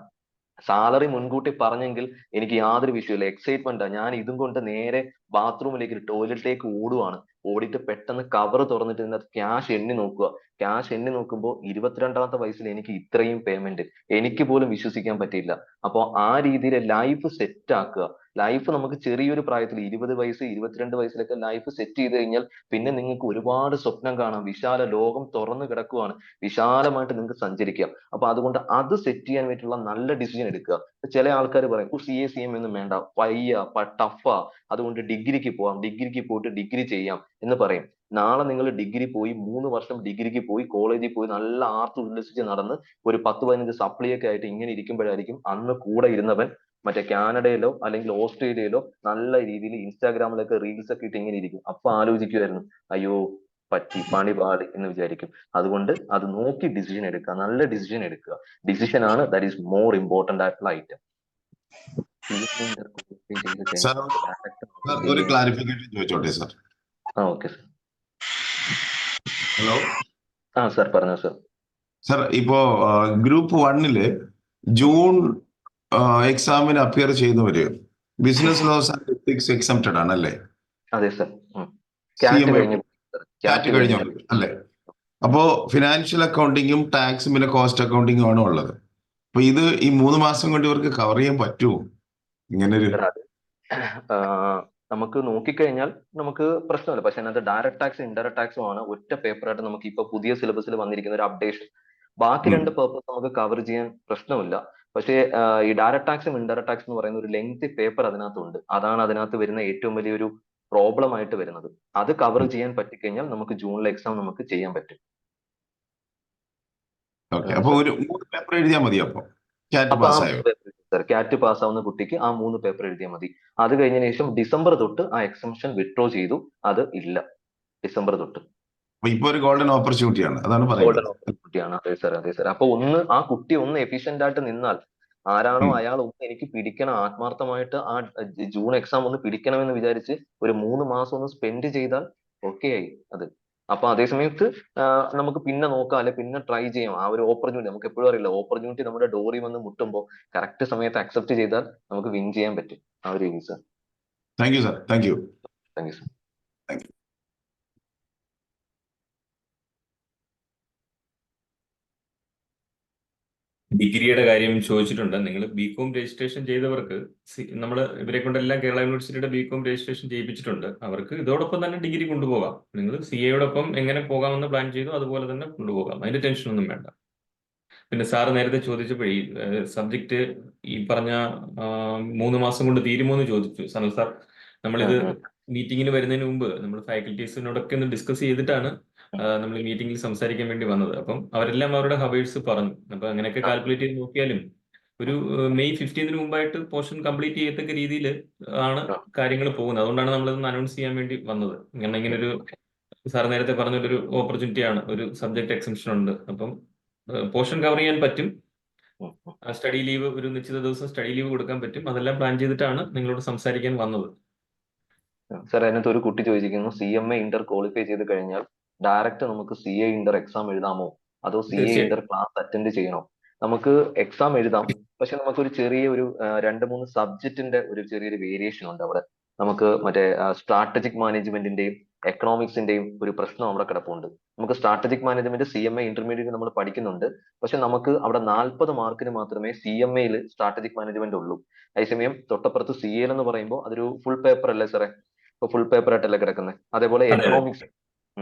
സാലറി മുൻകൂട്ടി പറഞ്ഞെങ്കിൽ എനിക്ക് യാതൊരു വിഷയമില്ല. എക്സൈറ്റ്മെന്റ് ഞാൻ ഇതും കൊണ്ട് നേരെ ബാത്റൂമിലേക്ക് ടോയ്ലറ്റിലേക്ക് ഓടുവാണ്. ഓടിയിട്ട് പെട്ടെന്ന് കവർ തുറന്നിട്ട് ഇതിനകത്ത് ക്യാഷ് എണ്ണി നോക്കുക. ക്യാഷ് എണ്ണി നോക്കുമ്പോൾ 22ാമത്തെ വയസ്സിൽ എനിക്ക് ഇത്രയും പേയ്മെന്റ് എനിക്ക് പോലും വിശ്വസിക്കാൻ പറ്റിയില്ല. അപ്പോൾ ആ രീതിയിൽ ലൈഫ് സെറ്റ് ആക്കുക. ലൈഫ് നമുക്ക് ചെറിയൊരു പ്രായത്തിൽ 20 വയസ്സ് 22 വയസ്സിലൊക്കെ ലൈഫ് സെറ്റ് ചെയ്ത് കഴിഞ്ഞാൽ പിന്നെ നിങ്ങൾക്ക് ഒരുപാട് സ്വപ്നം കാണാം. വിശാല ലോകം തുറന്നു കിടക്കുവാണ്. വിശാലമായിട്ട് നിങ്ങൾക്ക് സഞ്ചരിക്കാം. അപ്പൊ അതുകൊണ്ട് അത് സെറ്റ് ചെയ്യാൻ വേണ്ടിയിട്ടുള്ള നല്ല ഡിസിഷൻ എടുക്കുക. ചില ആൾക്കാർ പറയും CA CM ഒന്നും വേണ്ട, വയ്യ, ടഫാ, അതുകൊണ്ട് ഡിഗ്രിക്ക് പോവാം, ഡിഗ്രിക്ക് പോയിട്ട് ഡിഗ്രി ചെയ്യാം എന്ന് പറയും. നാളെ നിങ്ങൾ ഡിഗ്രി പോയി 3 വർഷം ഡിഗ്രിക്ക് പോയി കോളേജിൽ പോയി നല്ല ആർത്ത് ഉല്ലസിച്ച് നടന്ന് ഒരു 10-15 സപ്ലിയൊക്കെ ആയിട്ട് ഇങ്ങനെ ഇരിക്കുമ്പോഴായിരിക്കും അന്ന് കൂടെ ഇരുന്നവൻ മറ്റേ കാനഡയിലോ അല്ലെങ്കിൽ ഓസ്ട്രേലിയയിലോ നല്ല രീതിയിൽ ഇൻസ്റ്റാഗ്രാമിലൊക്കെ റീൽസ് ഒക്കെ ഇട്ട് ഇങ്ങനെ ഇരിക്കും. അപ്പൊ ആലോചിക്കുമായിരുന്നു, അയ്യോ പറ്റി, പണി പാടി എന്ന് വിചാരിക്കും. അതുകൊണ്ട് അത് നോക്കി ഡിസിഷൻ എടുക്കുക, നല്ല ഡിസിഷൻ എടുക്കുക. ഡിസിഷൻ ആണ് ദാറ്റ് ഈസ് മോർ ഇമ്പോർട്ടന്റ് ആയിട്ടുള്ള ഐറ്റം. സാർ ഒരു ക്ലാരിഫിക്കേഷൻ ചോദിച്ചോട്ടെ sir? Okay sir. Hello sir പറഞ്ഞോ സാർ. സാർ, ഇപ്പോ ഗ്രൂപ്പ് 1 ജൂൺ എക്സാമിന് അപ്പിയർ ചെയ്യുന്നവര് business laws and ethics exempted ആണ് അല്ലേ? അതെ സാർ. ക്യാറ്റ് കഴിഞ്ഞവർക്ക് അല്ലേ? അപ്പോ ഫിനാൻഷ്യൽ അക്കൗണ്ടിങ്ങും ടാക്സും പിന്നെ കോസ്റ്റ് അക്കൗണ്ടിങ്ങും ആണ് ഉള്ളത്. അപ്പൊ ഇത് ഈ 3 മാസം കൊണ്ട് ഇവർക്ക് കവർ ചെയ്യാൻ പറ്റുമോ? ഇങ്ങനൊരു നമുക്ക് നോക്കിക്കഴിഞ്ഞാൽ നമുക്ക് പ്രശ്നമില്ല. പക്ഷെ അതിനകത്ത് ഡയറക്ട് ടാക്സ് ഇൻഡയറക്ട് ടാക്സും ആണ് ഒറ്റ പേപ്പറായിട്ട് നമുക്ക് ഇപ്പൊ പുതിയ സിലബസിൽ വന്നിരിക്കുന്ന ഒരു അപ്ഡേഷൻ. ബാക്കി 2 പേപ്പർ നമുക്ക് കവർ ചെയ്യാൻ പ്രശ്നമില്ല. പക്ഷേ ഈ ഡയറക്ട് ടാക്സും ഇൻഡയറക്ട് ടാക്സ് എന്ന് പറയുന്ന ഒരു ലെങ്തി പേപ്പർ അതിനകത്തുണ്ട്. അതാണ് അതിനകത്ത് വരുന്ന ഏറ്റവും വലിയൊരു പ്രോബ്ലം ആയിട്ട് വരുന്നത്. അത് കവർ ചെയ്യാൻ പറ്റിക്കഴിഞ്ഞാൽ നമുക്ക് ജൂണിലെ എക്സാം നമുക്ക് ചെയ്യാൻ പറ്റും. അപ്പൊ ഒരു 3 പേപ്പർ എഴുതിയാൽ മതി. അപ്പൊ ക്യാറ്റ് പാസ്സാവുന്ന കുട്ടിക്ക് ആ 3 പേപ്പർ എഴുതിയാൽ മതി. അത് കഴിഞ്ഞതിന് ശേഷം ഡിസംബർ തൊട്ട് ആ എക്സംഷൻ വിഡ്രോ ചെയ്തു. അത് ഇല്ല ഡിസംബർ തൊട്ട്. ഇപ്പൊ ഒരു ഗോൾഡൻ ഓപ്പർച്യൂണിറ്റിയാണ്, അതാണ് ഗോൾഡൻ ഓപ്പർച്യൂണിറ്റിയാണ്. അതെ സാർ, അതെ സാർ. അപ്പൊ ആ കുട്ടി ഒന്ന് എഫിഷ്യന്റ് ആയിട്ട് നിന്നാൽ, ആരാണോ അയാൾ ഒന്ന് എനിക്ക് പിടിക്കണം, ആത്മാർത്ഥമായിട്ട് ആ ജൂൺ എക്സാം ഒന്ന് പിടിക്കണമെന്ന് വിചാരിച്ച് ഒരു 3 മാസം ഒന്ന് സ്പെൻഡ് ചെയ്താൽ ഓക്കെ ആയി അത്. അപ്പൊ അതേ സമയത്ത് നമുക്ക് പിന്നെ നോക്കാം, അല്ലെ പിന്നെ ട്രൈ ചെയ്യാം. ആ ഒരു ഓപ്പർച്യൂണിറ്റി നമുക്ക് എപ്പോഴും അറിയില്ല. ഓപ്പർച്യൂണിറ്റി നമ്മുടെ ഡോറിൽ വന്ന് മുട്ടുമ്പോൾ കറക്റ്റ് സമയത്ത് അക്സെപ്റ്റ് ചെയ്താൽ നമുക്ക് വിൻ ചെയ്യാൻ പറ്റും. ആ ഒരു രീതി sir. Thank you sir. Thank you sir. Thank you. ഡിഗ്രിയുടെ കാര്യം ചോദിച്ചിട്ടുണ്ട്. നിങ്ങൾ ബികോം രജിസ്ട്രേഷൻ ചെയ്തവർക്ക് നമ്മൾ ഇവരെ കൊണ്ടെല്ലാം കേരള യൂണിവേഴ്സിറ്റിയുടെ ബികോം രജിസ്ട്രേഷൻ ചെയ്യിപ്പിച്ചിട്ടുണ്ട്. അവർക്ക് ഇതോടൊപ്പം തന്നെ ഡിഗ്രി കൊണ്ടുപോകാം. നിങ്ങൾ CAയോടൊപ്പം എങ്ങനെ പോകാമെന്ന് പ്ലാൻ ചെയ്തു അതുപോലെ തന്നെ കൊണ്ടുപോകാം. അതിന്റെ ടെൻഷനൊന്നും വേണ്ട. പിന്നെ സാറ് നേരത്തെ ചോദിച്ചപ്പോൾ ഈ സബ്ജക്റ്റ് ഈ പറഞ്ഞ 3 മാസം കൊണ്ട് തീരുമോ എന്ന് ചോദിച്ചു സനൽ സാർ. നമ്മളിത് മീറ്റിങ്ങിന് വരുന്നതിന് മുമ്പ് നമ്മൾ ഫാക്കൽറ്റീസിനോടൊക്കെ ഒന്ന് ഡിസ്കസ് ചെയ്തിട്ടാണ് നമ്മൾ മീറ്റിംഗിൽ സംസാരിക്കാൻ വേണ്ടി വന്നത്. അപ്പം അവരെല്ലാം അവരുടെ ഹവേഴ്സ് പറഞ്ഞു. അപ്പൊ അങ്ങനെയൊക്കെ കാൽക്കുലേറ്റ് ചെയ്ത് നോക്കിയാലും ഒരു മെയ് 15 മുമ്പായിട്ട് പോർഷൻ കംപ്ലീറ്റ് ചെയ്യത്തക്ക രീതിയിൽ ആണ് കാര്യങ്ങൾ പോകുന്നത്. അതുകൊണ്ടാണ് നമ്മളിതൊന്ന് അനൗൺസ് ചെയ്യാൻ വേണ്ടി വന്നത്. ഇങ്ങനെ ഒരു സാർ നേരത്തെ പറഞ്ഞൊരു ഓപ്പർച്യൂണിറ്റി ആണ്, ഒരു സബ്ജക്ട് എക്സംഷൻ ഉണ്ട്. അപ്പം പോർഷൻ കവർ ചെയ്യാൻ പറ്റും. സ്റ്റഡി ലീവ്, ഒരു നിശ്ചിത ദിവസം സ്റ്റഡി ലീവ് കൊടുക്കാൻ പറ്റും. അതെല്ലാം പ്ലാൻ ചെയ്തിട്ടാണ് നിങ്ങളോട് സംസാരിക്കാൻ വന്നത്. സാർ, അതിനകത്ത് ഒരു കുട്ടി ചോദിച്ചിരിക്കുന്നു, CMA ഇന്റർ ക്വാളിഫൈ ചെയ്ത് കഴിഞ്ഞാൽ ഡയറക്റ്റ് നമുക്ക് CA ഇന്റർ എക്സാം എഴുതാമോ, അതോ CA ഇന്റർ ക്ലാസ് അറ്റൻഡ് ചെയ്യണോ? നമുക്ക് എക്സാം എഴുതാം. പക്ഷെ നമുക്കൊരു ചെറിയ ഒരു 2-3 സബ്ജക്റ്റിന്റെ ഒരു ചെറിയൊരു വേരിയേഷൻ ഉണ്ട് അവിടെ. നമുക്ക് മറ്റേ സ്ട്രാറ്റജിക് മാനേജ്മെന്റിന്റെയും എക്കണോമിക്സിന്റെയും ഒരു പ്രശ്നം അവിടെ കിടപ്പുണ്ട്. നമുക്ക് സ്ട്രാറ്റജിക് മാനേജ്മെന്റ് CMA ഇന്റർമീഡിയറ്റ് നമ്മൾ പഠിക്കുന്നുണ്ട്. പക്ഷെ നമുക്ക് അവിടെ 40 മാർക്കിന് മാത്രമേ CMAയിൽ സ്ട്രാറ്റജിക് മാനേജ്മെന്റ് ഉള്ളൂ. അതേസമയം തൊട്ടപ്പുറത്ത് CA എന്ന് പറയുമ്പോൾ അതൊരു ഫുൾ പേപ്പർ അല്ലേ സാറേ? ഇപ്പൊ ഫുൾ പേപ്പർ ആയിട്ടല്ലേ കിടക്കുന്നത്. അതേപോലെ എക്കണോമിക്സ്.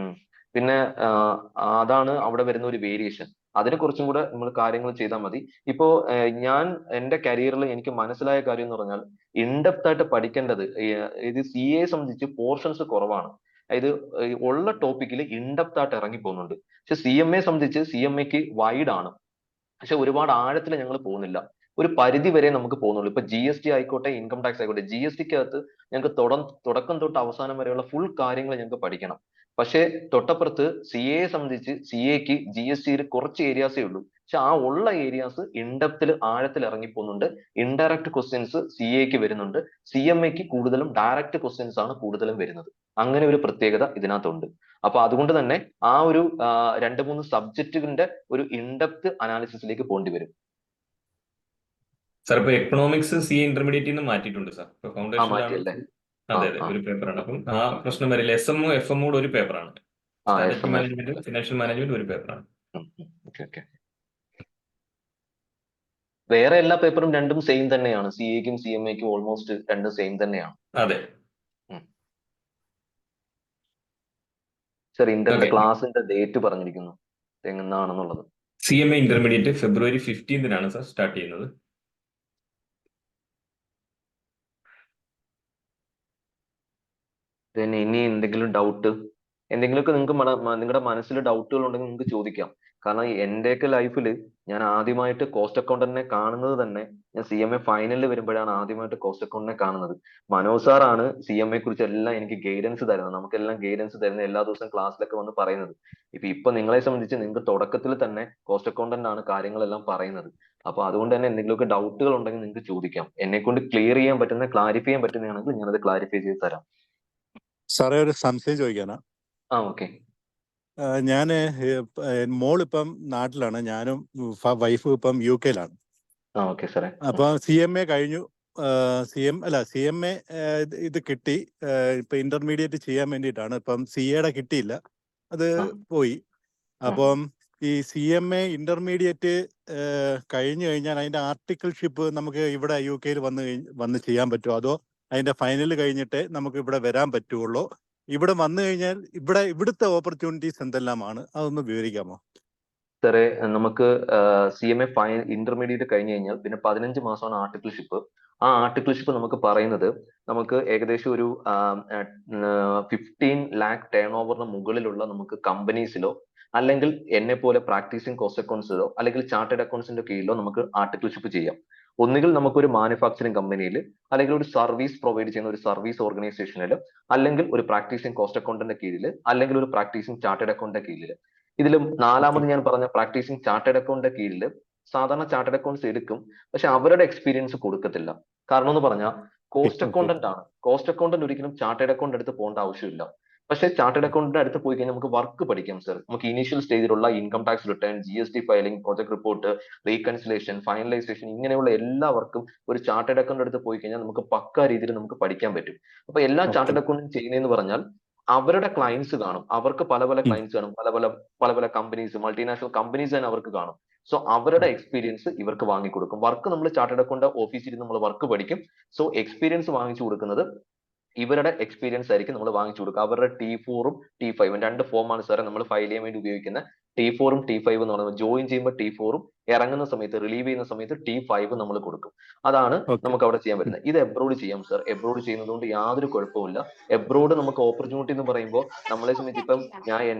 പിന്നെ അതാണ് അവിടെ വരുന്ന ഒരു വേരിയേഷൻ. അതിനെ കുറിച്ചും കൂടെ നമ്മൾ കാര്യങ്ങൾ ചെയ്താൽ മതി. ഇപ്പോ ഞാൻ എന്റെ കരിയറിൽ എനിക്ക് മനസ്സിലായ കാര്യം എന്ന് പറഞ്ഞാൽ, ഇൻഡെപ്ത് ആയിട്ട് പഠിക്കേണ്ടത് ഇത് CA സംബന്ധിച്ച് പോർഷൻസ് കുറവാണ്. അതായത് ഉള്ള ടോപ്പിക്കിൽ ഇൻഡെപ്ത് ആയിട്ട് ഇറങ്ങി പോകുന്നുണ്ട്. പക്ഷെ CMA സംബന്ധിച്ച് CMAക്ക് വൈഡ് ആണ്. പക്ഷെ ഒരുപാട് ആഴത്തിൽ ഞങ്ങൾ പോകുന്നില്ല. ഒരു പരിധി വരെ നമുക്ക് പോകുന്നുള്ളൂ. ഇപ്പൊ GST ആയിക്കോട്ടെ, ഇൻകം ടാക്സ് ആയിക്കോട്ടെ, GSTക്കകത്ത് ഞങ്ങൾക്ക് തുടക്കം തൊട്ട് അവസാനം വരെയുള്ള ഫുൾ കാര്യങ്ങൾ ഞങ്ങൾക്ക് പഠിക്കണം. പക്ഷെ തൊട്ടപ്പുറത്ത് CA സംബന്ധിച്ച് CAക്ക് GSTയിൽ കുറച്ച് ഏരിയാസേ ഉള്ളൂ. പക്ഷെ ആ ഉള്ള ഏരിയാസ് ഇൻഡെപ്തിൽ ആഴത്തിൽ ഇറങ്ങി പോകുന്നുണ്ട്. ഇൻഡയറക്റ്റ് ക്വസ്റ്റ്യൻസ് CAക്ക് വരുന്നുണ്ട്. CMAക്ക് കൂടുതലും ഡയറക്റ്റ് ക്വസ്റ്റ്യൻസ് ആണ് കൂടുതലും വരുന്നത്. അങ്ങനെ ഒരു പ്രത്യേകത ഇതിനകത്തുണ്ട്. അപ്പൊ അതുകൊണ്ട് തന്നെ ആ ഒരു 2-3 സബ്ജക്റ്റുകളുടെ ഒരു ഇൻഡെപ്ത് അനാലിസിസിലേക്ക് പോകേണ്ടി വരും. സാർ ഇപ്പൊ എക്കണോമിക്സ് CA ഇന്റർമീഡിയറ്റിൽ നിന്ന് മാറ്റിയിട്ടുണ്ട് സാർ. ഇപ്പൊ ഫൗണ്ടേഷനിലാണ്. മാറ്റിയല്ലേ? അതെ ഒരു പേപ്പറാണ്. അപ്പം ആ പ്രശ്നം വരില്ല. SMO FM കൂടെ ഒരു പേപ്പറാണ്. സ്ട്രാറ്റജിക് മാനേജ്മെന്റ്, ഫിനാൻഷ്യൽ മാനേജ്മെന്റ് ഒരു പേപ്പറാണ്. ഓക്കെ. വേറെ എല്ലാ പേപ്പറും രണ്ടും സെയിം തന്നെയാണ്. CAക്കും CMAക്കും ഓൾമോസ്റ്റ് രണ്ടും സെയിം തന്നെയാണ്. അതെ സർ, ക്ലാസിന്റെ ഡേറ്റ് പറഞ്ഞിരിക്കുന്നു എന്നാണെന്നുള്ളത്. CMA intermediate February 15 sir start ചെയ്യുന്നത്. ഇനി എന്തെങ്കിലും ഡൗട്ട്, എന്തെങ്കിലുമൊക്കെ നിങ്ങൾക്ക് നിങ്ങളുടെ മനസ്സിൽ ഡൗട്ടുകൾ ഉണ്ടെങ്കിൽ നിങ്ങൾക്ക് ചോദിക്കാം. കാരണം എന്റെയൊക്കെ ലൈഫിൽ ഞാൻ ആദ്യമായിട്ട് കോസ്റ്റ് അക്കൗണ്ടന്റിനെ കാണുന്നത് തന്നെ ഞാൻ CMA ഫൈനലിൽ വരുമ്പോഴാണ് ആദ്യമായിട്ട് കോസ്റ്റ് അക്കൗണ്ടന്റിനെ കാണുന്നത്. മനോജ് സാറാണ് CMA കുറിച്ച് എല്ലാം എനിക്ക് ഗൈഡൻസ് തരുന്നത്, നമുക്കെല്ലാം ഗൈഡൻസ് തരുന്നത്, എല്ലാ ദിവസവും ക്ലാസ്സിലൊക്കെ വന്ന് പറയുന്നത്. ഇപ്പൊ നിങ്ങളെ സംബന്ധിച്ച് നിങ്ങൾക്ക് തുടക്കത്തിൽ തന്നെ കോസ്റ്റ് അക്കൗണ്ടന്റ് ആണ് കാര്യങ്ങളെല്ലാം പറയുന്നത്. അപ്പൊ അതുകൊണ്ട് തന്നെ എന്തെങ്കിലുമൊക്കെ ഡൗട്ടുകൾ ഉണ്ടെങ്കിൽ നിങ്ങൾക്ക് ചോദിക്കാം. എന്നെ കൊണ്ട് ക്ലിയർ ചെയ്യാൻ പറ്റുന്ന, ക്ലാരിഫൈ ചെയ്യാൻ പറ്റുന്നതാണെങ്കിൽ ഞാനത് ക്ലാരിഫൈ ചെയ്ത് തരാം. സാറേ, ഒരു സംശയം ചോദിക്കാനാ. ഓക്കെ. ഞാന് മോളിപ്പം നാട്ടിലാണ്, ഞാനും വൈഫും ഇപ്പം UK-ലാണ്. ഓക്കെ സാറേ. അപ്പൊ CMA കഴിഞ്ഞു. CMA ഇത് കിട്ടി. ഇപ്പൊ ഇന്റർമീഡിയറ്റ് ചെയ്യാൻ വേണ്ടിയിട്ടാണ്. ഇപ്പം CAയുടെ കിട്ടിയില്ല, അത് പോയി. അപ്പം ഈ CMA ഇന്റർമീഡിയറ്റ് കഴിഞ്ഞു കഴിഞ്ഞാൽ അതിന്റെ ആർട്ടിക്കിൾഷിപ്പ് നമുക്ക് ഇവിടെ UK-യിൽ വന്ന് ചെയ്യാൻ പറ്റുമോ, അതോ അതിന്റെ ഫൈനൽ കഴിഞ്ഞിട്ടേ നമുക്ക് ഇവിടെ വരാൻ പറ്റുള്ളൂ? ഇവിടെ വന്നു കഴിഞ്ഞാൽ ഇവിടുത്തെ ഓപ്പർച്യൂണിറ്റീസ് എന്തെല്ലാമാണ്, അതൊന്ന് വിവരിക്കാമോ? സാറേ, നമുക്ക് CMA ഇന്റർമീഡിയറ്റ് കഴിഞ്ഞു കഴിഞ്ഞാൽ പിന്നെ 15 മാസമാണ് ആർട്ടിക്കിൾഷിപ്പ്. ആ ആർട്ടിക്കിൾഷിപ്പ് നമുക്ക് പറയുന്നത് നമുക്ക് ഏകദേശം ഒരു 15 lakh ടേൺ ഓവറിന് മുകളിലുള്ള നമുക്ക് കമ്പനീസിലോ അല്ലെങ്കിൽ എന്നെ പോലെ പ്രാക്ടീസിങ് കോസ്റ്റ് അക്കൗണ്ട്സിലോ അല്ലെങ്കിൽ ചാർട്ടേഡ് അക്കൗണ്ട്സിന്റെ കീഴിലോ നമുക്ക് ആർട്ടിക്കിൾഷിപ്പ് ചെയ്യാം. ഒന്നുകിൽ നമുക്കൊരു മാനുഫാക്ചറിങ് കമ്പനിയിൽ, അല്ലെങ്കിൽ ഒരു സർവീസ് പ്രൊവൈഡ് ചെയ്യുന്ന ഒരു സർവീസ് ഓർഗനൈസേഷനിൽ, അല്ലെങ്കിൽ ഒരു പ്രാക്ടീസിങ് കോസ്റ്റ് അക്കൗണ്ടന്റിന്റെ കീഴിൽ, അല്ലെങ്കിൽ ഒരു പ്രാക്ടീസിങ് ചാർട്ടേഡ് അക്കൗണ്ടിന്റെ കീഴിൽ. ഇതിലും നാലാമത് ഞാൻ പറഞ്ഞ പ്രാക്ടീസിങ് ചാർട്ടേഡ് അക്കൗണ്ടിന്റെ കീഴിൽ സാധാരണ ചാർട്ടേഡ് അക്കൗണ്ട്സ് എടുക്കും, പക്ഷെ അവരുടെ എക്സ്പീരിയൻസ് കൊടുക്കത്തില്ല. കാരണം എന്ന് പറഞ്ഞാൽ കോസ്റ്റ് അക്കൗണ്ടന്റ് ആണ്. കോസ്റ്റ് അക്കൗണ്ടന്റ് ഒരിക്കലും ചാർട്ടേഡ് അക്കൗണ്ട് എടുത്ത് പോകേണ്ട ആവശ്യമില്ല. പക്ഷെ ചാർട്ടേഡ് അക്കൗണ്ടിന്റെ അടുത്ത് പോയി കഴിഞ്ഞാൽ നമുക്ക് വർക്ക് പഠിക്കാം സർ. നമുക്ക് ഇനീഷ്യൽ സ്റ്റേജിലുള്ള income tax return, GST filing, project report, reconciliation, finalisation, ഇങ്ങനെയുള്ള എല്ലാ വർക്കും ഒരു ചാർട്ടേഡ് അക്കൗണ്ട് എടുത്ത് പോയി കഴിഞ്ഞാൽ നമുക്ക് പക്കാ രീതിയിൽ നമുക്ക് പഠിക്കാൻ പറ്റും. അപ്പൊ എല്ലാ ചാർട്ടേഡ് അക്കൗണ്ടും ചെയ്യുന്നതെന്ന് പറഞ്ഞാൽ അവരുടെ ക്ലയൻസ് കാണും, അവർക്ക് പല പല ക്ലയൻസ് കാണും, പല പല കമ്പനീസ്, മൾട്ടിനാഷണൽ കമ്പനീസ് തന്നെ അവർക്ക് കാണും. സോ അവരുടെ എക്സ്പീരിയൻസ് ഇവർക്ക് വാങ്ങിക്കൊടുക്കും. വർക്ക് നമ്മൾ ചാർട്ടേഡ് അക്കൗണ്ട് ഓഫീസിൽ നമ്മൾ വർക്ക് പഠിക്കും. സോ എക്സ്പീരിയൻസ് വാങ്ങിച്ചു കൊടുക്കുന്നത് ഇവരുടെ എക്സ്പീരിയൻസ് ആയിരിക്കും നമ്മൾ വാങ്ങിച്ചു കൊടുക്കുക. അവരുടെ T4 ഉം T5 ഉം 2 ഫോമാണ് സാറേ നമ്മൾ ഫയൽ ചെയ്യാൻ വേണ്ടി ഉപയോഗിക്കുന്ന. T4 ഉം T5 എന്ന് പറയുന്നത് ജോയിൻ ചെയ്യുമ്പോൾ T4 ഉം ഇറങ്ങുന്ന സമയത്ത്, റിലീവ് ചെയ്യുന്ന സമയത്ത് T5 നമ്മൾ കൊടുക്കും. അതാണ് നമുക്ക് അവിടെ ചെയ്യാൻ പറ്റുന്നത്. ഇത് എബ്രോഡ് ചെയ്യാം സർ. എബ്രോഡ് ചെയ്യുന്നത് കൊണ്ട് യാതൊരു കുഴപ്പമില്ല. എബ്രോഡ് നമുക്ക് ഓപ്പർച്യൂണിറ്റി എന്ന് പറയുമ്പോൾ നമ്മളെ സംബന്ധിച്ച് ഇപ്പം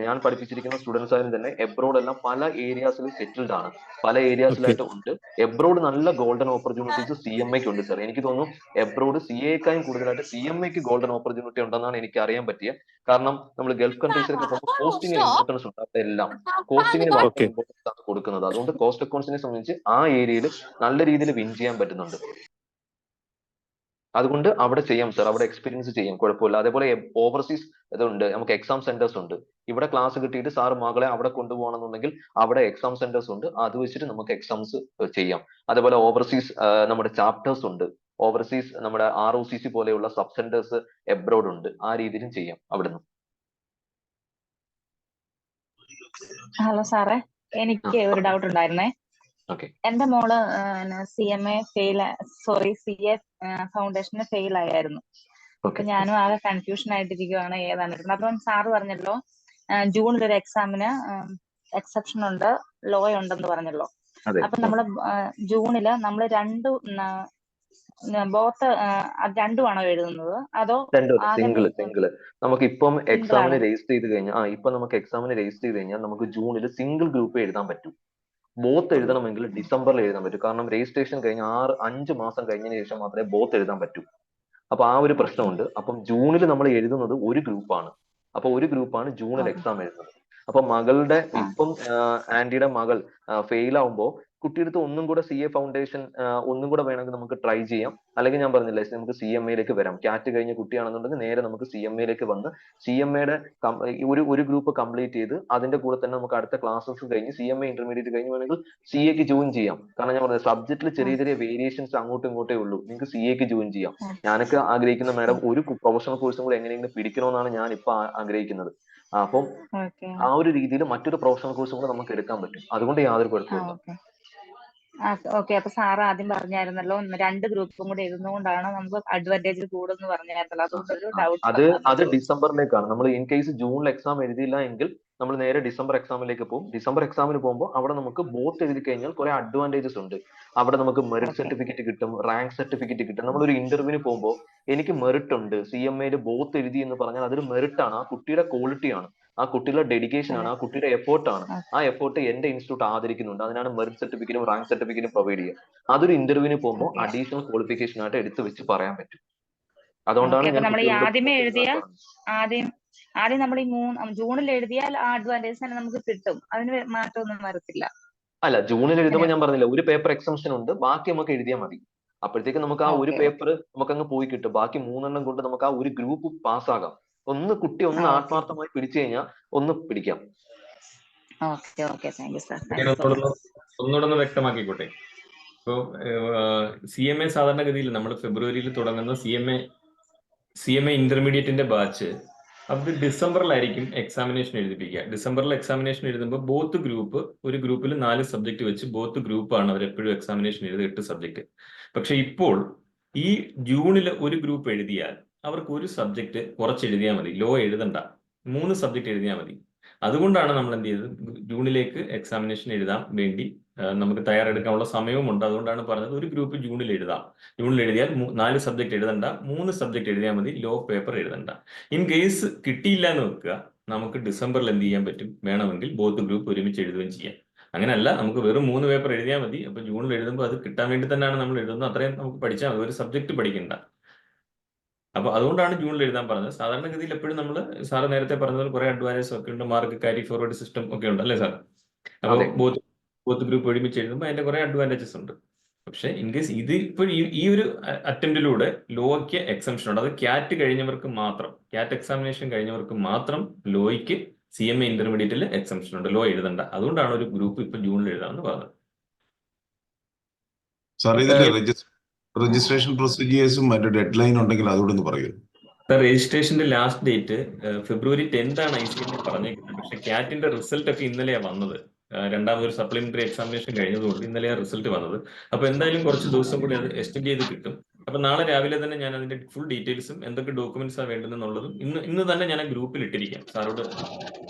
ഞാൻ പഠിപ്പിച്ചിരിക്കുന്ന സ്റ്റുഡൻസ് ആയാലും തന്നെ എബ്രോഡ് എല്ലാം പല ഏരിയാസിലും സെറ്റിൽഡ് ആണ്, പല ഏരിയാസിലായിട്ട് ഉണ്ട്. എബ്രോഡ് നല്ല ഗോൾഡൻ ഓപ്പർച്യൂണിറ്റീസ് CMAക്ക് ഉണ്ട് സർ. എനിക്ക് തോന്നുന്നു എബ്രോഡ് CAക്കായും കൂടുതലായിട്ട് CMAക്ക് ഗോൾഡൻ ഓപ്പർച്യൂണിറ്റി ഉണ്ടെന്നാണ് എനിക്ക് അറിയാൻ പറ്റിയത്. കാരണം നമ്മൾ ഗൾഫ് കൺട്രീസിലൊക്കെ പോകുമ്പോൾ കോസ്റ്റിംഗിന് ഇമ്പോർട്ടൻസ് ഉണ്ട്. അതെല്ലാം കോസ്റ്റിംഗിന് വളരെ ഇമ്പോർട്ടൻസ് ആണ് കൊടുക്കുന്നത്. അതുകൊണ്ട് കോസ്റ്റ് അക്കൗണ്ട്സിനെ സംബന്ധിച്ച് ആ ഏരിയയിൽ നല്ല രീതിയിൽ വിൻ ചെയ്യാൻ പറ്റുന്നുണ്ട്. അതുകൊണ്ട് അവിടെ ചെയ്യാം സർ, അവിടെ എക്സ്പീരിയൻസ് ചെയ്യാം, കുഴപ്പമില്ല. അതേപോലെ ഓവർസീസ് ഇതുണ്ട്, നമുക്ക് എക്സാം സെന്റേഴ്സ് ഉണ്ട്. ഇവിടെ ക്ലാസ് കിട്ടിയിട്ട് സാർ മകളെ അവിടെ കൊണ്ടുപോകണമെന്നുണ്ടെങ്കിൽ അവിടെ എക്സാം സെന്റേഴ്സ് ഉണ്ട്, അത് വെച്ചിട്ട് നമുക്ക് എക്സാംസ് ചെയ്യാം. അതേപോലെ ഓവർസീസ് നമ്മുടെ ചാപ്റ്റേഴ്സ് ഉണ്ട്. ഓവർസീസ് നമ്മുടെ ROCC പോലെയുള്ള സബ് സെന്റേഴ്സ് എബ്രോഡ് ഉണ്ട്. ആ രീതിയിലും ചെയ്യാം അവിടുന്ന്. ഹലോ സാറേ, എനിക്ക് ഒരു ഡൗട്ട് ഉണ്ടായിരുന്നേ. എന്റെ മോള് CA ഫൗണ്ടേഷന് ഫെയിൽ ആയിരുന്നു. അപ്പൊ ഞാനും ആകെ കൺഫ്യൂഷൻ ആയിട്ടിരിക്കുവാണ് ഏതാണ് എടുക്കുന്നത്. അപ്പം സാറ് പറഞ്ഞല്ലോ ജൂണിൽ ഒരു എക്സാമിന് എക്സെപ്ഷൻ ഉണ്ട്, ലോ ഉണ്ടെന്ന് പറഞ്ഞല്ലോ. അപ്പൊ നമ്മള് ജൂണില് നമ്മള് രണ്ടുമാണോ എഴുതുന്നത്, അതോ സിംഗിള്? നമുക്ക് ഇപ്പം എക്സാമിന് രജിസ്റ്റർ ചെയ്ത് കഴിഞ്ഞാൽ നമുക്ക് ജൂണിൽ സിംഗിൾ ഗ്രൂപ്പ് എഴുതാൻ പറ്റും. ബോത്ത് എഴുതണമെങ്കിൽ ഡിസംബറിൽ എഴുതാൻ പറ്റും. കാരണം രജിസ്ട്രേഷൻ കഴിഞ്ഞ് 5 മാസം കഴിഞ്ഞതിന് ശേഷം മാത്രമേ ബോത്ത് എഴുതാൻ പറ്റൂ. അപ്പൊ ആ ഒരു പ്രശ്നമുണ്ട്. അപ്പം ജൂണിൽ നമ്മൾ എഴുതുന്നത് ഒരു ഗ്രൂപ്പാണ്. അപ്പൊ ഒരു ഗ്രൂപ്പാണ് ജൂണിൽ ഓക്കെ എക്സാം എഴുതുന്നത്. അപ്പൊ മകളുടെ ഇപ്പം ആന്റിയുടെ മകൾ ഫെയിൽ ആവുമ്പോൾ കുട്ടിയെടുത്ത് ഒന്നും കൂടെ CA ഫൗണ്ടേഷൻ ഒന്നും കൂടെ വേണമെങ്കിൽ നമുക്ക് ട്രൈ ചെയ്യാം. അല്ലെങ്കിൽ ഞാൻ പറഞ്ഞില്ലേ നമുക്ക് CMA യിലേക്ക് വരാം. ക്യാറ്റ് കഴിഞ്ഞ കുട്ടിയാണെന്നുണ്ടെങ്കിൽ നേരെ നമുക്ക് CMA യിലേക്ക് വന്ന് CMA യുടെ ഒരു ഗ്രൂപ്പ് കംപ്ലീറ്റ് ചെയ്ത് അതിന്റെ കൂടെ തന്നെ നമുക്ക് അടുത്ത ക്ലാസ്സസ് കഴിഞ്ഞ് CMA ഇന്റർമീഡിയറ്റ് കഴിഞ്ഞ് വേണമെങ്കിൽ CA ക്ക് ജോയിൻ ചെയ്യാം. കാരണം ഞാൻ പറഞ്ഞത് സബ്ജക്റ്റിൽ ചെറിയ ചെറിയ വേരിയേഷൻസ് അങ്ങോട്ടും ഇങ്ങോട്ടേ ഉള്ളൂ. നിങ്ങൾക്ക് CA ക്ക് ജോയിൻ ചെയ്യാം. ഞാനൊക്കെ ആഗ്രഹിക്കുന്ന മാഡം ഒരു പ്രൊഫഷണൽ കോഴ്സും കൂടെ എങ്ങനെയെങ്കിലും പിടിക്കണമെന്നാണ് ഞാൻ ഇപ്പൊ ആഗ്രഹിക്കുന്നത്. അപ്പം ഓക്കെ ആ ഒരു രീതിയിൽ മറ്റൊരു പ്രൊഫഷണൽ കോഴ്സും കൂടെ നമുക്ക് എടുക്കാൻ പറ്റും. അതുകൊണ്ട് യാതൊരു കുഴപ്പമില്ല. Okay okay. അപ്പൊ സാറ് ആദ്യം പറഞ്ഞായിരുന്നല്ലോ 2 ഗ്രൂപ്പും കൂടെ എഴുതുന്നതുകൊണ്ടാണ് നമുക്ക് അഡ്വാൻറ്റേജ് കൂടുമെന്ന് പറഞ്ഞായിരുന്നല്ലോ. അതുകൊണ്ട് ഒരു ഡൗട്ട് അത് ഡിസംബറിലേക്കാണ്. നമ്മൾ ഇൻ കേസ് ജൂണിൽ എക്സാം എഴുതിയില്ല എങ്കിൽ നമ്മൾ നേരെ ഡിസംബർ എക്സാമിലേക്ക് പോകും. ഡിസംബർ എക്സാമിന് പോകുമ്പോൾ അവിടെ നമുക്ക് ബോത്ത് എഴുതി കഴിഞ്ഞാൽ കുറെ അഡ്വാൻറ്റേജസ് ഉണ്ട്. അവിടെ നമുക്ക് മെറിറ്റ് സർട്ടിഫിക്കറ്റ് കിട്ടും, റാങ്ക് സർട്ടിഫിക്കറ്റ് കിട്ടും. നമ്മളൊരു ഇന്റർവ്യൂവിന് പോകുമ്പോൾ എനിക്ക് മെറിറ്റ് ഉണ്ട്, CMA ബോത്ത് എഴുതി എന്ന് പറഞ്ഞാൽ അതൊരു മെറിറ്റ് ആണ്. ആ കുട്ടിയുടെ ക്വാളിറ്റി ആണ്, ആ കുട്ടിയുടെ ഡെഡിക്കേഷൻ ആണ്, ആ കുട്ടിയുടെ എഫേർട്ട് ആണ്. ആ എഫേർട്ട് എന്റെ ഇൻസ്റ്റിറ്റ്യൂട്ട് ആദരിക്കുന്നുണ്ട്. അതിനാണ് മെറിറ്റ് സർട്ടിഫിക്കറ്റും റാങ്ക് സർട്ടിഫിക്കറ്റും പ്രൊവൈഡ് ചെയ്യുക. അതൊരു ഇന്റർവ്യൂവിന് പോകുമ്പോൾ അഡീഷണൽ ക്വാളിഫിക്കേഷൻ ആയിട്ട് എടുത്ത് വെച്ച് പറയാൻ പറ്റും. അതുകൊണ്ടാണ് ഞാൻ നമ്മൾ കുട്ടികളോട് ആദ്യമേ both എഴുതിയ എഴുതാൻ പറഞ്ഞത്. ആദ്യം നമ്മൾ ഈ ജൂണിൽ എഴുതിയാൽ ആ അഡ്വാൻറ്റേജ് തന്നെ നമുക്ക് കിട്ടും. അതിന് മാറ്റമൊന്നും വരത്തില്ല. അല്ല, ജൂണിൽ എഴുതുമ്പോൾ ഞാൻ പറഞ്ഞില്ല ഒരു പേപ്പർ എക്സംഷൻ ഉണ്ട്, ബാക്കി നമുക്ക് എഴുതിയാൽ മതി. അപ്പോഴത്തേക്ക് നമുക്ക് ആ ഒരു പേപ്പർ നമുക്ക് അങ്ങ് പോയി കിട്ടും. ബാക്കി 3 കൊണ്ട് നമുക്ക് ആ ഒരു ഗ്രൂപ്പ് പാസ്സാകാം. കുട്ടി ആത്മാർത്ഥമായി പിടിച്ചു കഴിഞ്ഞാൽ ഒന്ന് പിടിക്കാം. ഒന്നുകൂടെ ഒന്ന് വ്യക്തമാക്കിക്കോട്ടെ. ഇപ്പോ CMA സാധാരണഗതിയിൽ നമ്മൾ ഫെബ്രുവരിയിൽ തുടങ്ങുന്ന CMA ഇന്റർമീഡിയറ്റിന്റെ ബാച്ച് അത് ഡിസംബറിലായിരിക്കും എക്സാമിനേഷൻ എഴുതിപ്പിക്കുക. ഡിസംബറിൽ എക്സാമിനേഷൻ എഴുതുമ്പോൾ ബോത്ത് ഗ്രൂപ്പ്, ഒരു ഗ്രൂപ്പിൽ 4 സബ്ജക്ട് വെച്ച് ബോത്ത് ഗ്രൂപ്പാണ് അവർ എപ്പോഴും എക്സാമിനേഷൻ എഴുതി 8 സബ്ജക്ട്. പക്ഷെ ഇപ്പോൾ ഈ ജൂണിൽ ഒരു ഗ്രൂപ്പ് എഴുതിയാൽ അവർക്ക് ഒരു സബ്ജക്ട് കുറച്ച് എഴുതിയാൽ മതി, ലോ എഴുതണ്ട, 3 സബ്ജക്ട് എഴുതിയാൽ മതി. അതുകൊണ്ടാണ് നമ്മൾ എന്ത് ചെയ്തത്, ജൂണിലേക്ക് എക്സാമിനേഷൻ എഴുതാൻ വേണ്ടി നമുക്ക് തയ്യാറെടുക്കാനുള്ള സമയവുമുണ്ട്. അതുകൊണ്ടാണ് പറഞ്ഞത് ഒരു ഗ്രൂപ്പ് ജൂണിൽ എഴുതാം. ജൂണിൽ എഴുതിയാൽ 4 സബ്ജക്ട് എഴുതണ്ട, 3 സബ്ജക്ട് എഴുതിയാൽ മതി, ലോ പേപ്പർ എഴുതണ്ട. ഇൻ കേസ് കിട്ടിയില്ല എന്ന് വെക്കുക, നമുക്ക് ഡിസംബറിൽ എന്ത് ചെയ്യാൻ പറ്റും, വേണമെങ്കിൽ ബോത്ത് ഗ്രൂപ്പ് ഒരുമിച്ച് എഴുതുകയും ചെയ്യാം. അങ്ങനെയല്ല, നമുക്ക് വെറും 3 പേപ്പർ എഴുതിയാൽ മതി. അപ്പൊ ജൂണിൽ എഴുതുമ്പോൾ അത് കിട്ടാൻ വേണ്ടി തന്നെയാണ് നമ്മൾ എഴുതുന്നത്. അത്രയും നമുക്ക് പഠിച്ചാൽ മതി, ഒരു സബ്ജക്ട് പഠിക്കണ്ട. അപ്പൊ അതുകൊണ്ടാണ് ജൂണിൽ എഴുതാൻ പറഞ്ഞത്. സാധാരണഗതിയിൽ എപ്പോഴും നമ്മൾ സാറ് നേരത്തെ പറഞ്ഞത് കുറെ അഡ്വാൻറ്റേജ് ഒക്കെ ഉണ്ട്, മാർക്ക് ക്യാരി ഫോർവേഡ് സിസ്റ്റം ഒക്കെ ഉണ്ട് അല്ലേ സാർ? അപ്പോൾ ബോത്ത് ഗ്രൂപ്പ് ഒരുമിച്ച് എഴുതുമ്പോൾ അതിന്റെ കുറെ അഡ്വാൻറ്റേജസ് ഉണ്ട്. പക്ഷെ ഇൻ കേസ് ഇത് ഇപ്പോൾ ഈ ഒരു അറ്റംപ്റ്റിലൂടെ ലോയ്ക്ക് എക്സംഷൻ ഉണ്ട്. അത് ക്യാറ്റ് കഴിഞ്ഞവർക്ക് മാത്രം, ക്യാറ്റ് എക്സാമിനേഷൻ കഴിഞ്ഞവർക്ക് മാത്രം ലോയ്ക്ക് CMA ഇന്റർമീഡിയറ്റിൽ എക്സംഷൻ ഉണ്ട്, ലോ എഴുതണ്ട. അതുകൊണ്ടാണ് ഒരു ഗ്രൂപ്പ് ഇപ്പൊ ജൂണിൽ എഴുതാമെന്ന് പറഞ്ഞത്. സാർ ഇതിന്റെ രജിസ്ട്രേഷൻ പ്രൊസീജിയേഴ്സും മറ്റു ഡെഡ് ലൈൻ ഉണ്ടെങ്കിൽ അതുകൂടെ ഒന്ന് പറയൂ. സാർ, രജിസ്ട്രേഷന്റെ ലാസ്റ്റ് ഡേറ്റ് ഫെബ്രുവരി 10 ആണ് ICMA പറഞ്ഞേക്കുന്നത്. പക്ഷെ ക്യാറ്റിന്റെ റിസൾട്ട് ഒക്കെ ഇന്നലെയാണ് വന്നത്. രണ്ടാമതൊരു സപ്ലിമെന്ററി എക്സാമിനേഷൻ കഴിഞ്ഞതുകൊണ്ട് ഇന്നലെയാണ് റിസൾട്ട് വന്നത്. അപ്പൊ എന്തായാലും കുറച്ച് ദിവസം കൂടി അത് എക്സ്റ്റെൻഡ് ചെയ്ത് കിട്ടും. അപ്പൊ നാളെ രാവിലെ തന്നെ ഞാൻ അതിന്റെ ഫുൾ ഡീറ്റെയിൽസും എന്തൊക്കെ ഡോക്യുമെന്റ്സ് ആണ് വേണ്ടതെന്നുള്ളതും ഇന്ന് തന്നെ ഞാൻ ആ ഗ്രൂപ്പിൽ ഇട്ടിരിക്കാം. സാറോട്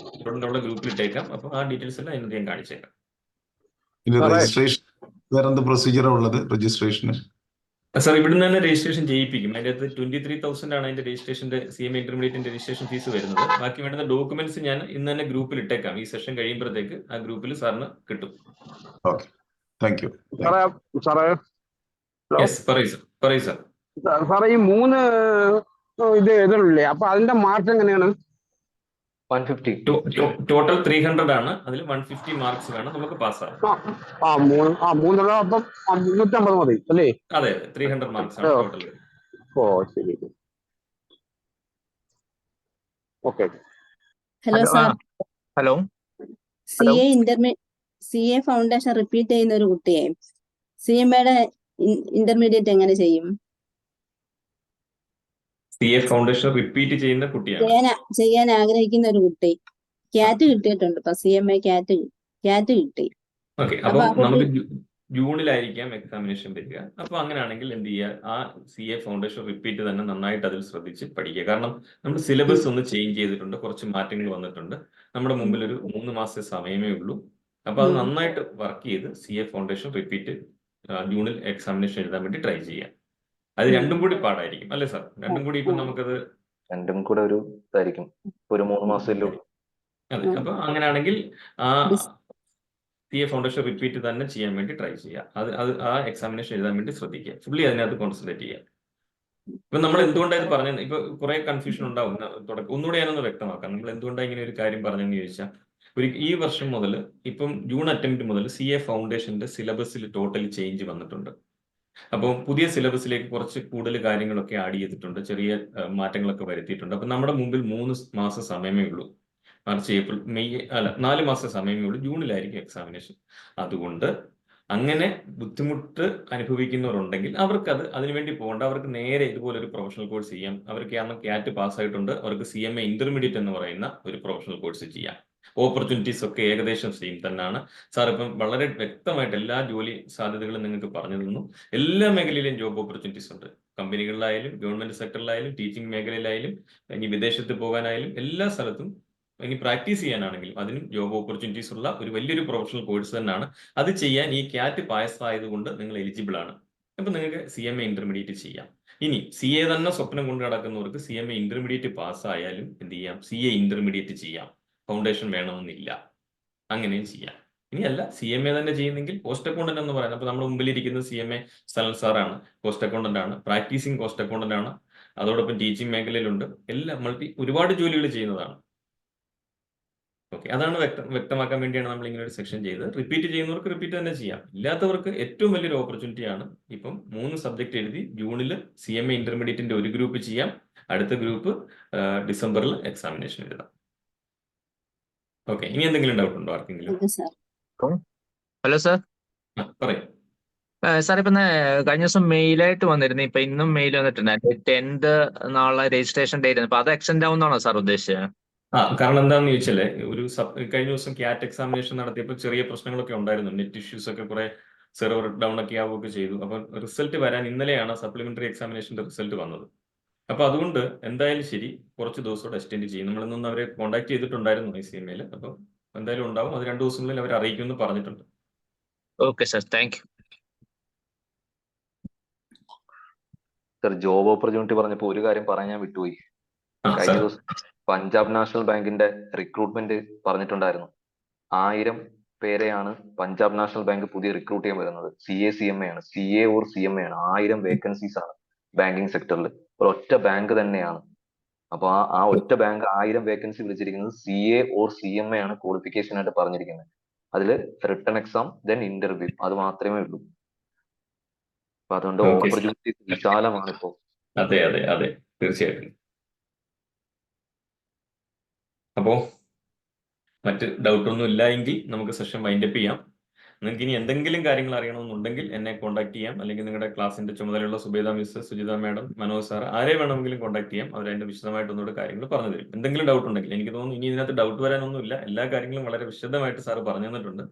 ഗ്രൂപ്പിൽ ഇട്ടേക്കാം. അപ്പൊ ആ ഡീറ്റെയിൽസ് എല്ലാം ഇന്ന് ഞാൻ കാണിച്ചേക്കാം. രജിസ്ട്രേഷൻ വേറെന്ത് പ്രൊസീജിയറാണ് ഉള്ളത് രജിസ്ട്രേഷന്? സാർ, ഇവിടുന്ന് തന്നെ രജിസ്ട്രേഷൻ ചെയ്യിപ്പിക്കും. അതിന്റെ അകത്ത് 23,000 ആണ് അതിന്റെ രജിസ്ട്രേഷന്റെ CMA ഇന്റർമീഡിയറ്റിന്റെ രജിസ്ട്രേഷൻ ഫീസ് വരുന്നത്. ബാക്കി വേണ്ടുന്ന ഡോക്യുമെന്റ്സ് ഞാൻ ഇന്ന് തന്നെ ഗ്രൂപ്പിൽ ഇട്ടേക്കാം. ഈ സെഷൻ കഴിയുമ്പോഴത്തേക്ക് ആ ഗ്രൂപ്പിൽ സാറിന് കിട്ടും. Okay, thank U. പറയൂ സാർ. സാറേ, ഈ 3 ഇത് എഴുതണില്ലേ, അപ്പൊ അതിന്റെ മാർക്ക് എങ്ങനെയാണ്? 150 ടോട്ടൽ 300 ആണ്. അതിൽ 150 മാർക്സ് വേണം നമുക്ക് പാസ്സാകാൻ. 3 അപ്പം 350 മതി അല്ലേ? അതെ, 300 മാർക്സ് ആണ് ടോട്ടൽ. ഓ ശരി, okay. Hello sir, hello. CA foundation repeat ചെയ്യുന്ന ഒരു കുട്ടിയെ CMA ഇന്റർമീഡിയറ്റ് എങ്ങനെ ചെയ്യും? CA ഫൗണ്ടേഷൻ റിപ്പീറ്റ് ചെയ്യുന്ന കുട്ടിയാണ് ചെയ്യാൻ ആഗ്രഹിക്കുന്ന ഒരു കുട്ടി, ക്യാറ്റ് കിട്ടിയിട്ടുണ്ട്. ഇപ്പൊ CMA ക്യാറ്റ് കിട്ടി. ഓക്കെ, അപ്പൊ നമുക്ക് ജൂണിലായിരിക്കാം എക്സാമിനേഷൻ വരിക. അപ്പൊ അങ്ങനെയാണെങ്കിൽ എന്ത് ചെയ്യുക, ആ CA ഫൗണ്ടേഷൻ റിപ്പീറ്റ് തന്നെ നന്നായിട്ട് അതിൽ ശ്രദ്ധിച്ച് പഠിക്കുക. കാരണം നമ്മൾ സിലബസ് ഒന്ന് ചേഞ്ച് ചെയ്തിട്ടുണ്ട്, കുറച്ച് മാറ്റങ്ങൾ വന്നിട്ടുണ്ട്. നമ്മുടെ മുമ്പിൽ ഒരു 3 മാസത്തെ സമയമേ ഉള്ളൂ. അപ്പൊ അത് നന്നായിട്ട് വർക്ക് ചെയ്ത് CA ഫൗണ്ടേഷൻ റിപ്പീറ്റ് ജൂണിൽ എക്സാമിനേഷൻ എഴുതാൻ വേണ്ടി ട്രൈ ചെയ്യാം. അത് രണ്ടും കൂടി പാടായിരിക്കും അല്ലേ സാർ? രണ്ടും കൂടി ഇപ്പൊ നമുക്കത് രണ്ടും കൂടെ ഒരു ഇതായിരിക്കും, ഒരു 3 മാസമല്ലേ ഉള്ളൂ. അതെ, അപ്പൊ അങ്ങനെയാണെങ്കിൽ ആ CA ഫൗണ്ടേഷൻ റിപ്പീറ്റ് തന്നെ ചെയ്യാൻ വേണ്ടി ട്രൈ ചെയ്യുക. അത് ആ എക്സാമിനേഷൻ എഴുതാൻ വേണ്ടി ശ്രദ്ധിക്കുക. ഫുള്ളി അതിനകത്ത് കോൺസെൻട്രേറ്റ് ചെയ്യുക. ഇപ്പൊ നമ്മൾ ഓക്കെ എന്തുകൊണ്ടാണ് ഇത് പറഞ്ഞത്? ഇപ്പൊ കുറെ കൺഫ്യൂഷൻ ഉണ്ടാവും. ഒന്നുകൂടെ ഞാനൊന്ന് വ്യക്തമാക്കാം. നമ്മൾ എന്തുകൊണ്ടാണ് ഇങ്ങനെ ഒരു കാര്യം പറഞ്ഞെന്ന് ചോദിച്ചാൽ, ഈ വർഷം മുതൽ, ഇപ്പം ജൂൺ അറ്റംപ്റ്റ് മുതൽ CA ഫൗണ്ടേഷന്റെ സിലബസിൽ ടോട്ടൽ ചേഞ്ച് വന്നിട്ടുണ്ട്. അപ്പോൾ പുതിയ സിലബസിലേക്ക് കുറച്ച് കൂടുതൽ കാര്യങ്ങളൊക്കെ ആഡ് ചെയ്തിട്ടുണ്ട്, ചെറിയ മാറ്റങ്ങളൊക്കെ വരുത്തിയിട്ടുണ്ട്. അപ്പം നമ്മുടെ മുമ്പിൽ 3 മാസം സമയമേ ഉള്ളൂ. മാർച്ച്, ഏപ്രിൽ, മെയ്, അല്ല 4 മാസം സമയമേ ഉള്ളൂ. ജൂണിലായിരിക്കും എക്സാമിനേഷൻ. അതുകൊണ്ട് അങ്ങനെ ബുദ്ധിമുട്ട് അനുഭവിക്കുന്നവരുണ്ടെങ്കിൽ അവർക്കത് അതിനുവേണ്ടി പോകേണ്ട. അവർക്ക് നേരെ ഇതുപോലൊരു പ്രൊഫഷണൽ കോഴ്സ് ചെയ്യാം. അവർക്ക് കാരണം ക്യാറ്റ് പാസ്സായിട്ടുണ്ട്, അവർക്ക് CMA ഇന്റർമീഡിയറ്റ് എന്ന് പറയുന്ന ഒരു പ്രൊഫഷണൽ കോഴ്സ് ചെയ്യാം. ഓപ്പർച്യൂണിറ്റീസ് ഒക്കെ ഏകദേശം സെയിം തന്നെയാണ്. സാർ ഇപ്പം വളരെ വ്യക്തമായിട്ട് എല്ലാ ജോലി സാധ്യതകളും നിങ്ങൾക്ക് പറഞ്ഞു തന്നു. എല്ലാ മേഖലയിലും ജോബ് ഓപ്പർച്യൂണിറ്റീസ് ഉണ്ട്. കമ്പനികളിലായാലും ഗവൺമെന്റ് സെക്ടറിലായാലും ടീച്ചിങ് മേഖലയിലായാലും ഇനി വിദേശത്ത് പോകാനായാലും എല്ലാ സ്ഥലത്തും ഇനി പ്രാക്ടീസ് ചെയ്യാനാണെങ്കിലും അതിനും ജോബ് ഓപ്പർച്യൂണിറ്റീസ് ഉള്ള ഒരു വലിയൊരു പ്രൊഫഷണൽ കോഴ്സ് തന്നെയാണ്. അത് ചെയ്യാൻ ഈ ക്യാറ്റ് പാസ്സായതുകൊണ്ട് നിങ്ങൾ എലിജിബിൾ ആണ്. അപ്പൊ നിങ്ങൾക്ക് CMA ഇന്റർമീഡിയറ്റ് ചെയ്യാം. ഇനി CA തന്നെ സ്വപ്നം കൊണ്ട് നടക്കുന്നവർക്ക് CMA ഇന്റർമീഡിയറ്റ് പാസ്സായാലും എന്ത് ചെയ്യാം? CA ഇന്റർമീഡിയറ്റ് ചെയ്യാം. ഫൗണ്ടേഷൻ വേണമെന്നില്ല, അങ്ങനെയും ചെയ്യാം. ഇനിയല്ല CMA തന്നെ ചെയ്യുന്നെങ്കിൽ കോസ്റ്റ് അക്കൗണ്ടന്റ് എന്ന് പറയുന്നത്, അപ്പൊ നമ്മുടെ മുമ്പിൽ ഇരിക്കുന്നത് CMA സനൽ സാറാണ്, കോസ്റ്റ് അക്കൗണ്ടന്റ് ആണ്, പ്രാക്ടീസിങ് കോസ്റ്റ് അക്കൗണ്ടന്റ് ആണ്, അതോടൊപ്പം ടീച്ചിങ് മേഖലയിലുണ്ട്, എല്ലാം ഒരുപാട് ജോലികൾ ചെയ്യുന്നതാണ്. ഓക്കെ, അതാണ് വ്യക്തമാക്കാൻ വേണ്ടിയാണ് നമ്മൾ ഇങ്ങനെ ഒരു സെക്ഷൻ ചെയ്തത്. റിപ്പീറ്റ് ചെയ്യുന്നവർക്ക് റിപ്പീറ്റ് തന്നെ ചെയ്യാം. ഇല്ലാത്തവർക്ക് ഏറ്റവും വലിയൊരു ഓപ്പർച്യൂണിറ്റി ആണ്. ഇപ്പം 3 സബ്ജക്ട് എഴുതി ജൂണിൽ CMA ഇന്റർമീഡിയറ്റിന്റെ ഒരു ഗ്രൂപ്പ് ചെയ്യാം, അടുത്ത ഗ്രൂപ്പ് ഡിസംബറിൽ എക്സാമിനേഷൻ എഴുതാം. ഓക്കെ, ഇനി എന്തെങ്കിലും ഡൗട്ട് ഉണ്ടോ ആർക്കെങ്കിലും? Okay sir. Hello sir. പറയും. സാർ ഇപ്പൊ കഴിഞ്ഞ ദിവസം മെയിലായിട്ട് വന്നിരുന്നു. ഇപ്പൊ ഇന്നും മെയിൽ വന്നിട്ടുണ്ട്. 10th നാളെ രജിസ്ട്രേഷൻ ഡേറ്റ്. അപ്പൊ അത് എക്സ്റ്റെൻഡ് ആവുന്നതാണോ സാർ ഉദ്ദേശിച്ചത്? കാരണം എന്താണെന്ന് ചോദിച്ചാല്, കഴിഞ്ഞ ദിവസം ക്യാറ്റ് എക്സാമിനേഷൻ നടത്തിയപ്പോൾ ചെറിയ പ്രശ്നങ്ങളൊക്കെ ഉണ്ടായിരുന്നു. നെറ്റ് ഇഷ്യൂസ് ഒക്കെ കുറെ സെർവർ ഡൗൺ ഒക്കെ ആവുകയൊക്കെ ചെയ്തു. അപ്പൊ റിസൾട്ട് വരാൻ ഇന്നലെയാണ് സപ്ലിമെന്ററി എക്സാമിനേഷന്റെ റിസൾട്ട് വന്നത്. അപ്പൊ അതുകൊണ്ട് എന്തായാലും ശരി, കുറച്ച് ദിവസം എക്സ്റ്റെൻഡ് ചെയ്യും. നമ്മളിന്ന് അവരെ കോൺടാക്ട് ചെയ്തിട്ടുണ്ടായിരുന്നു ICMA. അപ്പൊ എന്തായാലും ഉണ്ടാവും. അത് 2 ദിവസങ്ങളിൽ അവർ അറിയിക്കുമെന്ന് പറഞ്ഞിട്ടുണ്ട്. Okay sir, thank you. Sir, job opportunity പറഞ്ഞപ്പോ ഒരു കാര്യം പറയാൻ ഞാൻ വിട്ടുപോയി. കഴിഞ്ഞ ദിവസം പഞ്ചാബ് നാഷണൽ ബാങ്കിന്റെ റിക്രൂട്ട്മെന്റ് പറഞ്ഞിട്ടുണ്ടായിരുന്നു. 1000 പേരെയാണ് പഞ്ചാബ് നാഷണൽ ബാങ്ക് പുതിയ റിക്രൂട്ട് ചെയ്യാൻ വരുന്നത്. CA ആണ്, CA ഓർ CMA ആണ്. 1000 വേക്കൻസീസ് ആണ് ബാങ്കിങ് സെക്ടറിൽ. ഒരൊറ്റ ബാങ്ക് തന്നെയാണ്. അപ്പൊ ആ ഒറ്റ ബാങ്ക് 1000 വേക്കൻസി വിളിച്ചിരിക്കുന്നത് CA ഓർ CMA ആണ് ക്വാളിഫിക്കേഷൻ ആയിട്ട് പറഞ്ഞിരിക്കുന്നത്. അതിൽ റിട്ടൺ എക്സാം, ദെൻ ഇന്റർവ്യൂ, അത് മാത്രമേ ഉള്ളൂ. അപ്പൊ അതുകൊണ്ട് ഓപ്പർച്യൂണിറ്റി വിശാലമാണ് ഇപ്പോ. അതെ അതെ അതെ, തീർച്ചയായിട്ടും. അപ്പോ മറ്റ് ഡൗട്ടൊന്നും ഇല്ല എങ്കിൽ നമുക്ക് സെഷൻ വൈൻഡപ്പ് ചെയ്യാം. നിങ്ങൾക്ക് ഇനി എന്തെങ്കിലും കാര്യങ്ങൾ അറിയണമെന്നുണ്ടെങ്കിൽ എന്നെ കോൺടാക്ട് ചെയ്യാം, അല്ലെങ്കിൽ നിങ്ങളുടെ ക്ലാസിന്റെ ചുമതലയുള്ള Zubeda miss, Sujitha madam, Manoj sir, ആരെ വേണമെങ്കിലും കോൺടാക്ട് ചെയ്യാം. അവരതിന്റെ വിശദമായിട്ട് ഒന്നുകൂടെ കാര്യങ്ങൾ പറഞ്ഞു തരും. എന്തെങ്കിലും ഡൗട്ട് ഉണ്ടെങ്കിൽ. എനിക്ക് തോന്നുന്നു ഇനി ഇതിനകത്ത് ഡൗട്ട് വരാനൊന്നുമില്ല. എല്ലാ കാര്യങ്ങളും വളരെ വിശദമായിട്ട് സാർ പറഞ്ഞു തന്നിട്ടുണ്ട്.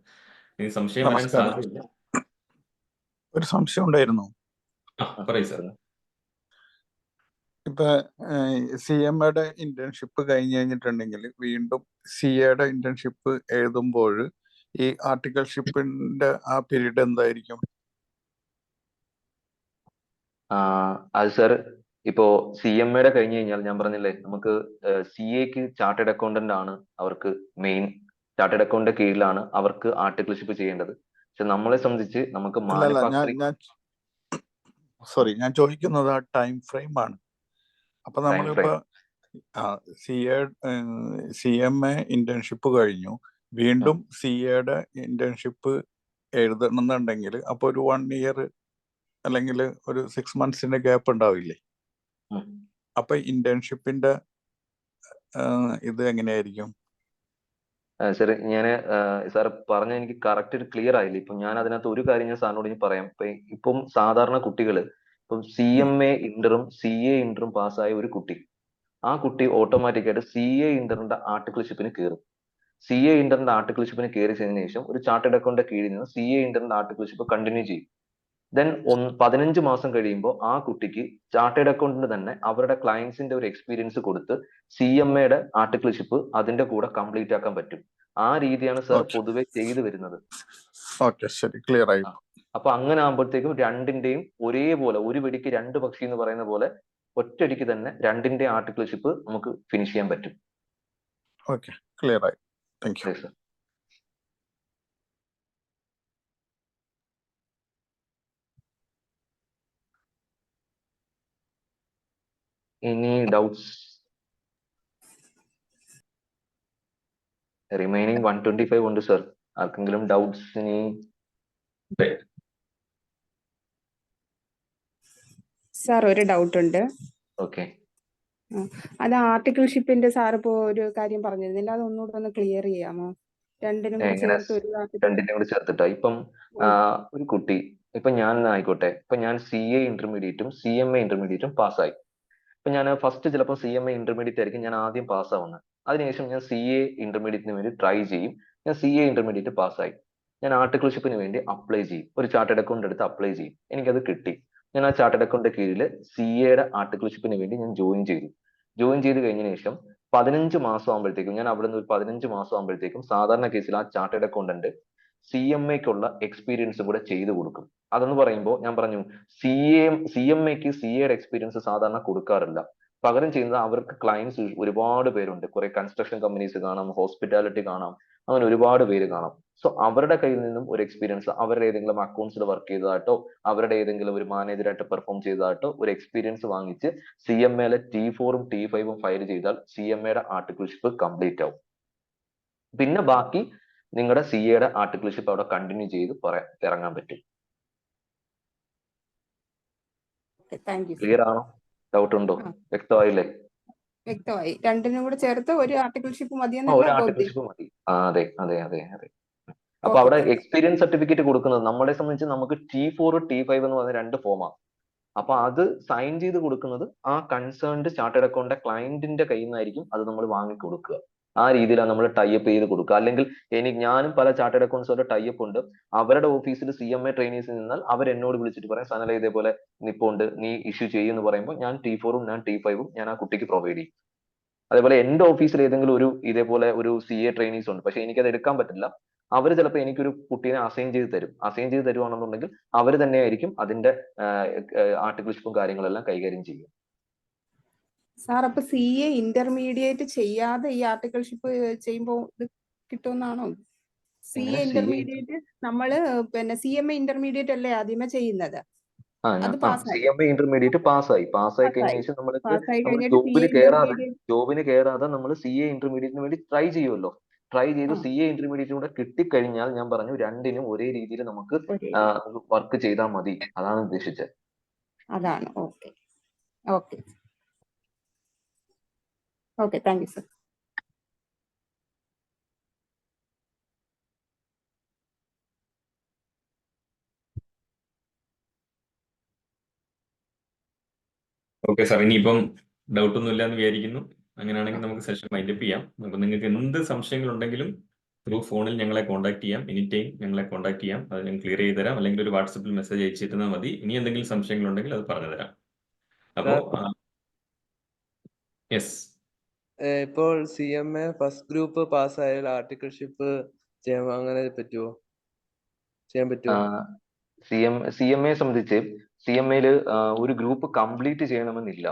ഇനി സംശയം വരാൻ സാധ്യതയില്ല. ഒരു സംശയം ഉണ്ടായിരുന്നു. പറയൂ സാർ. ഇപ്പൊ CMAയുടെ ഇന്റേൺഷിപ്പ് കഴിഞ്ഞിട്ടുണ്ടെങ്കിൽ വീണ്ടും CAയുടെ ഇന്റേൺഷിപ്പ് എഴുതുമ്പോൾ ഈ ആർട്ടിക്കൽഷിപ്പിന്റെ ആ പീരീഡ് എന്തായിരിക്കും? അത് സാർ, ഇപ്പോ CMAയുടെ കഴിഞ്ഞു കഴിഞ്ഞാൽ ഞാൻ പറഞ്ഞില്ലേ, നമുക്ക് CAക്ക് ചാർട്ടേഡ് അക്കൗണ്ടന്റ് ആണ് അവർക്ക് മെയിൻ. ചാർട്ടേഡ് അക്കൗണ്ടിന്റെ കീഴിലാണ് അവർക്ക് ആർട്ടിക്കിൾഷിപ്പ് ചെയ്യേണ്ടത്. പക്ഷെ നമ്മളെ സംബന്ധിച്ച് നമുക്ക് ഞാൻ ചോദിക്കുന്നത് ആ ടൈം ഫ്രെയിം ആണ്. അപ്പൊ നമ്മളിപ്പോ CMA ഇന്റേൺഷിപ്പ് കഴിഞ്ഞു, വീണ്ടും CAയുടെ ഇന്റേൺഷിപ്പ് എഴുതണമെന്നുണ്ടെങ്കിൽ അപ്പൊ ഒരു 1 year അല്ലെങ്കിൽ ഒരു 6 monthsന്റെ ഗ്യാപ്പ് ഉണ്ടാവില്ലേ? അപ്പൊ ഇന്റേൺഷിപ്പിന്റെ ഇത് എങ്ങനെയായിരിക്കും? സാർ, സാർ പറഞ്ഞ എനിക്ക് കറക്റ്റ് ക്ലിയർ ആയില്ല. ഇപ്പൊ ഞാൻ അതിനകത്ത് ഒരു കാര്യം ഞാൻ സാറിനോട് ഇനി പറയാം. ഇപ്പം സാധാരണ കുട്ടികള് ഇപ്പം CMA ഇന്ററും CA ഇന്ററും പാസ്സായ ഒരു കുട്ടി, ആ കുട്ടി ഓട്ടോമാറ്റിക്കായിട്ട് CA ഇന്ററിന്റെ ആർട്ടിക്കിൾഷിപ്പിന് കയറും. CA ഇന്ററിന്റെ ആർട്ടിക്കിൾഷിപ്പിന് കയറി ചെയ്തതിനു ശേഷം ഒരു ചാർട്ടേഡ് അക്കൗണ്ടിന്റെ കീഴിൽ നിന്ന് CA ഇന്ററിന്റെ ആർട്ടിക്കിൾഷിപ്പ് കണ്ടിന്യൂ ചെയ്യും. ദെൻ 15 മാസം കഴിയുമ്പോൾ ആ കുട്ടിക്ക് ചാർട്ടേഡ് അക്കൗണ്ടിന് തന്നെ അവരുടെ ക്ലയൻസിന്റെ ഒരു എക്സ്പീരിയൻസ് കൊടുത്ത് CMAയുടെ ആർട്ടിക്കിൾഷിപ്പ് അതിന്റെ കൂടെ കംപ്ലീറ്റ് ആക്കാൻ പറ്റും. ആ രീതിയാണ് സർ പൊതുവെ ചെയ്തു വരുന്നത്. ശരി, ക്ലിയർ ആയി. അപ്പൊ അങ്ങനെ ആകുമ്പോഴത്തേക്കും രണ്ടിന്റെയും ഒരേപോലെ, ഒരു വെടിക്ക് 2 പക്ഷി എന്ന് പറയുന്ന പോലെ ഒറ്റയടിക്ക് തന്നെ രണ്ടിന്റെ ആർട്ടിക്കിൾഷിപ്പ് നമുക്ക് ഫിനിഷ് ചെയ്യാൻ പറ്റും. ഓക്കെ, ക്ലിയർ ആയി. Thank you sir. Any doubts? Remaining 125 ഉണ്ട് സർ. ആർക്കെങ്കിലും ഡൗട്ട്സ് ഇനി? സാർ ഒരു ഡൗട്ട് ഉണ്ട്. ഓക്കെ. അത് ആർട്ടിക്കിൾഷിപ്പിന്റെ സാർ ഇപ്പോ ഒരു കാര്യം പറഞ്ഞിരുന്നില്ല, അത് ഒന്നുകൂടെ ഒന്ന് ക്ലിയർ ചെയ്യാമോ? രണ്ടിനും കൂടെ എങ്ങനെ ചേർത്ത് ഒരു രണ്ടിനും കൂടി ചേർത്തിട്ടാ? ഇപ്പം ഒരു കുട്ടി, ഇപ്പൊ ഞാൻ ആയിക്കോട്ടെ, ഇപ്പൊ ഞാൻ CA ഇന്റർമീഡിയറ്റും CMA ഇന്റർമീഡിയറ്റും പാസ്സായി. ഇപ്പൊ ഞാൻ ഫസ്റ്റ് ചിലപ്പോൾ CMA ഇന്റർമീഡിയറ്റ് ആയിരിക്കും ഞാൻ ആദ്യം പാസ്സാവുന്നത്. അതിനുശേഷം ഞാൻ CA ഇന്റർമീഡിയറ്റിന് വേണ്ടി ട്രൈ ചെയ്യും. ഞാൻ CA ഇന്റർമീഡിയറ്റ് പാസ്സായി. ഞാൻ ആർട്ടിക്കിൾഷിപ്പിന് വേണ്ടി അപ്ലൈ ചെയ്യും. ഒരു ചാർട്ടേഡ് അക്കൗണ്ട് എടുത്ത് അപ്ലൈ ചെയ്യും. എനിക്കത് കിട്ടി. ഞാൻ ആ ചാർട്ടേഡ് അക്കൗണ്ടിന്റെ കീഴിൽ CAയുടെ ആർട്ടിക്കിൾഷിപ്പിന് വേണ്ടി ഞാൻ ജോയിൻ ചെയ്തു. ജോയിൻ ചെയ്ത് കഴിഞ്ഞതിന് ശേഷം 15 മാസം ആകുമ്പോഴത്തേക്കും, ഞാൻ അവിടെ നിന്ന് ഒരു 15 മാസം ആകുമ്പോഴത്തേക്കും സാധാരണ കേസിൽ ആ ചാർട്ടേഡ് അക്കൗണ്ടന്റ് CMAക്കുള്ള എക്സ്പീരിയൻസ് കൂടെ ചെയ്തു കൊടുക്കും. അതെന്ന് പറയുമ്പോൾ ഞാൻ പറഞ്ഞു, CMAക്ക് CAയുടെ എക്സ്പീരിയൻസ് സാധാരണ കൊടുക്കാറില്ല. പകരം ചെയ്യുന്നത് അവർക്ക് ക്ലയൻസ് ഒരുപാട് പേരുണ്ട്. കുറെ കൺസ്ട്രക്ഷൻ കമ്പനീസ് കാണാം, ഹോസ്പിറ്റാലിറ്റി കാണാം, അങ്ങനെ ഒരുപാട് പേര് കാണാം. സോ അവരുടെ കയ്യിൽ നിന്നും ഒരു എക്സ്പീരിയൻസ്, അവരുടെ ഏതെങ്കിലും അക്കൗണ്ട്സിൽ വർക്ക് ചെയ്തതായിട്ടോ അവരുടെ ഏതെങ്കിലും ഒരു മാനേജറായിട്ട് പെർഫോം ചെയ്തതായിട്ടോ ഒരു എക്സ്പീരിയൻസ് വാങ്ങിച്ച് CMAയിലെ T4ഉം T5ഉം ഫയൽ ചെയ്താൽ CMAയുടെ ആർട്ടിക്കിൾഷിപ്പ് കംപ്ലീറ്റ് ആവും. പിന്നെ ബാക്കി നിങ്ങളുടെ CAയുടെ ആർട്ടിക്കിൾഷിപ്പ് അവിടെ കണ്ടിന്യൂ ചെയ്ത് ഇറങ്ങാൻ പറ്റും. ക്ലിയർ ആണോ? ഡൗട്ട് ഉണ്ടോ? വ്യക്തമായില്ലേ? വ്യക്തമായി. രണ്ടിനും കൂടെ ചേർത്ത് ഒരു ആർട്ടിക്കിൾഷിപ്പ് ഒരു മതിയെന്നല്ല ആർട്ടിക്കിൾഷിപ്പ് മതി. അതെ അതെ അതെ അതെ. അപ്പൊ അവിടെ എക്സ്പീരിയൻസ് സർട്ടിഫിക്കറ്റ് കൊടുക്കുന്നത് നമ്മളെ സംബന്ധിച്ച് നമുക്ക് T4 T5 എന്ന് പറയുന്ന 2 ഫോമാണ്. അപ്പൊ അത് സൈൻ ചെയ്ത് കൊടുക്കുന്നത് ആ കൺസേൺഡ് ചാർട്ടേഡ് അക്കൗണ്ടിന്റെ ക്ലയന്റിന്റെ കയ്യിൽ നിന്നായിരിക്കും അത് നമ്മൾ വാങ്ങിക്കൊടുക്കുക. ആ രീതിയിലാണ് നമ്മൾ ടൈപ്പ് ചെയ്ത് കൊടുക്കുക. അല്ലെങ്കിൽ ഞാനും പല ചാർട്ടേഡ് അക്കൗണ്ട്സുകളുടെ ടൈപ്പ് ഉണ്ട്. അവരുടെ ഓഫീസിൽ CMA ട്രെയിനീസ് നിന്നാൽ അവർ എന്നോട് വിളിച്ചിട്ട് പറയും, സനല ഇതേപോലെ നിപ്പുണ്ട്, നീ ഇഷ്യൂ ചെയ്യുമെന്ന് പറയുമ്പോൾ ഞാൻ T4ഉം ഞാൻ T5ഉം ഞാൻ ആ കുട്ടിക്ക് പ്രൊവൈഡ് ചെയ്യും. അതേപോലെ എന്റെ ഓഫീസിൽ ഏതെങ്കിലും ഒരു ഇതേപോലെ ഒരു CA ട്രെയിനീസ് ഉണ്ട്, പക്ഷെ എനിക്കത് എടുക്കാൻ പറ്റില്ല. അവർ ചിലപ്പോൾ എനിക്കൊരു കുട്ടീനെ അസൈൻ ചെയ്ത് തരും. അസൈൻ ചെയ്ത് തരുവാണെന്നുണ്ടെങ്കിൽ അവർ തന്നെയായിരിക്കും അതിന്റെ ആർട്ടിക്കിൾഷിപ്പും കാര്യങ്ങളെല്ലാം കൈകാര്യം ചെയ്യുക. സാർ അപ്പൊ CA ഇന്റർമീഡിയറ്റ് ചെയ്യാതെ ഈ ആർട്ടിക്കിൾഷിപ്പ് ചെയ്യുമ്പോൾ ഇത് കിട്ടുമെന്നാണോ? CA ഇന്റർമീഡിയറ്റ് നമ്മള് പിന്നെ CMA ഇന്റർമീഡിയറ്റ് അല്ലേ ആദ്യമേ ചെയ്യുന്നത്? അത് പാസ്സായി. CMA ഇന്റർമീഡിയറ്റ് പാസ്സായി കഴിഞ്ഞ ശേഷം പാസ്സായി നമ്മൾ കഴിഞ്ഞിട്ട് ജോബിന് കയറാതെ നമ്മൾ CA ഇന്റർമീഡിയറ്റിന് വേണ്ടി ട്രൈ ചെയ്യുമല്ലോ. ട്രൈ ചെയ്ത് CA ഇന്റർമീഡിയറ്റ് കൂടെ കിട്ടിക്കഴിഞ്ഞാൽ ഞാൻ പറഞ്ഞു രണ്ടിനും ഒരേ രീതിയിൽ നമുക്ക് വർക്ക് ചെയ്താൽ മതി. അതാണ് ഉദ്ദേശിച്ചത്. അതാണ്. Okay okay okay, thank you sir. Okay sir, ഇനിയിപ്പം ഡൗട്ട് ഒന്നും ഇല്ല എന്ന് വിചാരിക്കുന്നു. അങ്ങനെയാണെങ്കിൽ നമുക്ക് സെഷൻ വൈൻഡപ്പ് ചെയ്യാം. അപ്പൊ നിങ്ങൾക്ക് എന്ത് സംശയങ്ങൾ ഉണ്ടെങ്കിലും ത്രൂ ഫോണിൽ ഞങ്ങളെ കോൺടാക്ട് ചെയ്യാം. എനി ടൈം ഞങ്ങളെ കോൺടാക്ട് ചെയ്യാം. അത് ഞാൻ ക്ലിയർ ചെയ്ത് തരാം. അല്ലെങ്കിൽ ഒരു വാട്സപ്പിൽ മെസ്സേജ് അയച്ചിരുന്നാൽ മതി. ഇനി എന്തെങ്കിലും സംശയങ്ങൾ ഉണ്ടെങ്കിൽ അത് പറഞ്ഞു തരാം. അപ്പോ യെസ്, ഇപ്പോൾ CMA ഫസ്റ്റ് ഗ്രൂപ്പ് പാസ്സായാൽ ആർട്ടിക്കിൾഷിപ്പ് അങ്ങനെ പറ്റുമോ? ചെയ്യാൻ പറ്റുമോ? CMA സംബന്ധിച്ച് CMAയില് ഒരു ഗ്രൂപ്പ് കംപ്ലീറ്റ് ചെയ്യണമെന്നില്ല.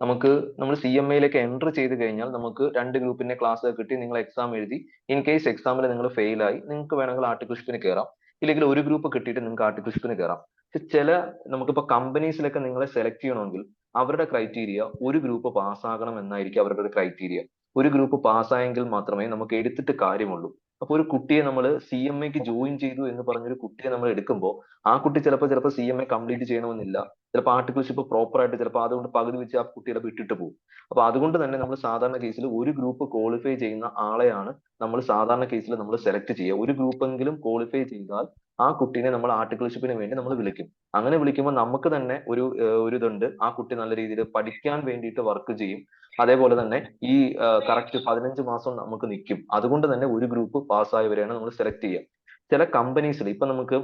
നമ്മൾ CMAയിലേക്ക് എൻറ്റർ ചെയ്ത് കഴിഞ്ഞാൽ നമുക്ക് 2 ഗ്രൂപ്പിന്റെ ക്ലാസ് കിട്ടി, നിങ്ങൾ എക്സാം എഴുതി. ഇൻ കേസ് എക്സാമിൽ നിങ്ങൾ ഫെയിൽ ആയി, നിങ്ങൾക്ക് വേണമെങ്കിൽ ആർട്ടിക്കിൾഷിപ്പിന് കയറാം. ഇല്ലെങ്കിൽ ഒരു ഗ്രൂപ്പ് കിട്ടിയിട്ട് നിങ്ങൾക്ക് ആർട്ടിക്കിൾഷിപ്പിന് കയറാം. നമുക്കിപ്പോ കമ്പനീസിലൊക്കെ നിങ്ങളെ സെലക്ട് ചെയ്യണമെങ്കിൽ അവരുടെ ക്രൈറ്റീരിയ ഒരു ഗ്രൂപ്പ് പാസ്സാകണം എന്നായിരിക്കും അവരുടെ ഒരു ക്രൈറ്റീരിയ. ഒരു ഗ്രൂപ്പ് പാസ്സായെങ്കിൽ മാത്രമേ നമുക്ക് എടുത്തിട്ട് കാര്യമുള്ളൂ. അപ്പൊ ഒരു കുട്ടിയെ നമ്മൾ CMAക്ക് ജോയിൻ ചെയ്തു എന്ന് പറഞ്ഞൊരു കുട്ടിയെ നമ്മൾ എടുക്കുമ്പോൾ ആ കുട്ടി ചിലപ്പോൾ CMA കംപ്ലീറ്റ് ചെയ്യണമെന്നില്ല. ചിലപ്പോൾ ആർട്ടിക്കിൾഷിപ്പ് പ്രോപ്പർ ആയിട്ട് ചിലപ്പോൾ അതുകൊണ്ട് പകുതി വെച്ച് ആ കുട്ടിയുടെ വിട്ടിട്ട് പോകും. അപ്പൊ അതുകൊണ്ട് തന്നെ നമ്മൾ സാധാരണ കേസിൽ ഒരു ഗ്രൂപ്പ് ക്വാളിഫൈ ചെയ്യുന്ന ആളെയാണ് നമ്മൾ സാധാരണ കേസിൽ നമ്മൾ സെലക്ട് ചെയ്യുക. ഒരു ഗ്രൂപ്പെങ്കിലും ക്വാളിഫൈ ചെയ്താൽ ആ കുട്ടീനെ നമ്മൾ ആർട്ടിക്കിൾഷിപ്പിന് വേണ്ടി നമ്മൾ വിളിക്കും. അങ്ങനെ വിളിക്കുമ്പോൾ നമുക്ക് തന്നെ ഒരു ഇതുണ്ട്, ആ കുട്ടി നല്ല രീതിയിൽ പഠിക്കാൻ വേണ്ടിയിട്ട് വർക്ക് ചെയ്യും. അതേപോലെ തന്നെ ഈ കറക്റ്റ് 15 മാസം നമുക്ക് നിൽക്കും. അതുകൊണ്ട് തന്നെ ഒരു ഗ്രൂപ്പ് പാസ്സായവരെയാണ് നമ്മൾ സെലക്ട് ചെയ്യുക. ചില കമ്പനീസിൽ ഇപ്പൊ നമുക്ക്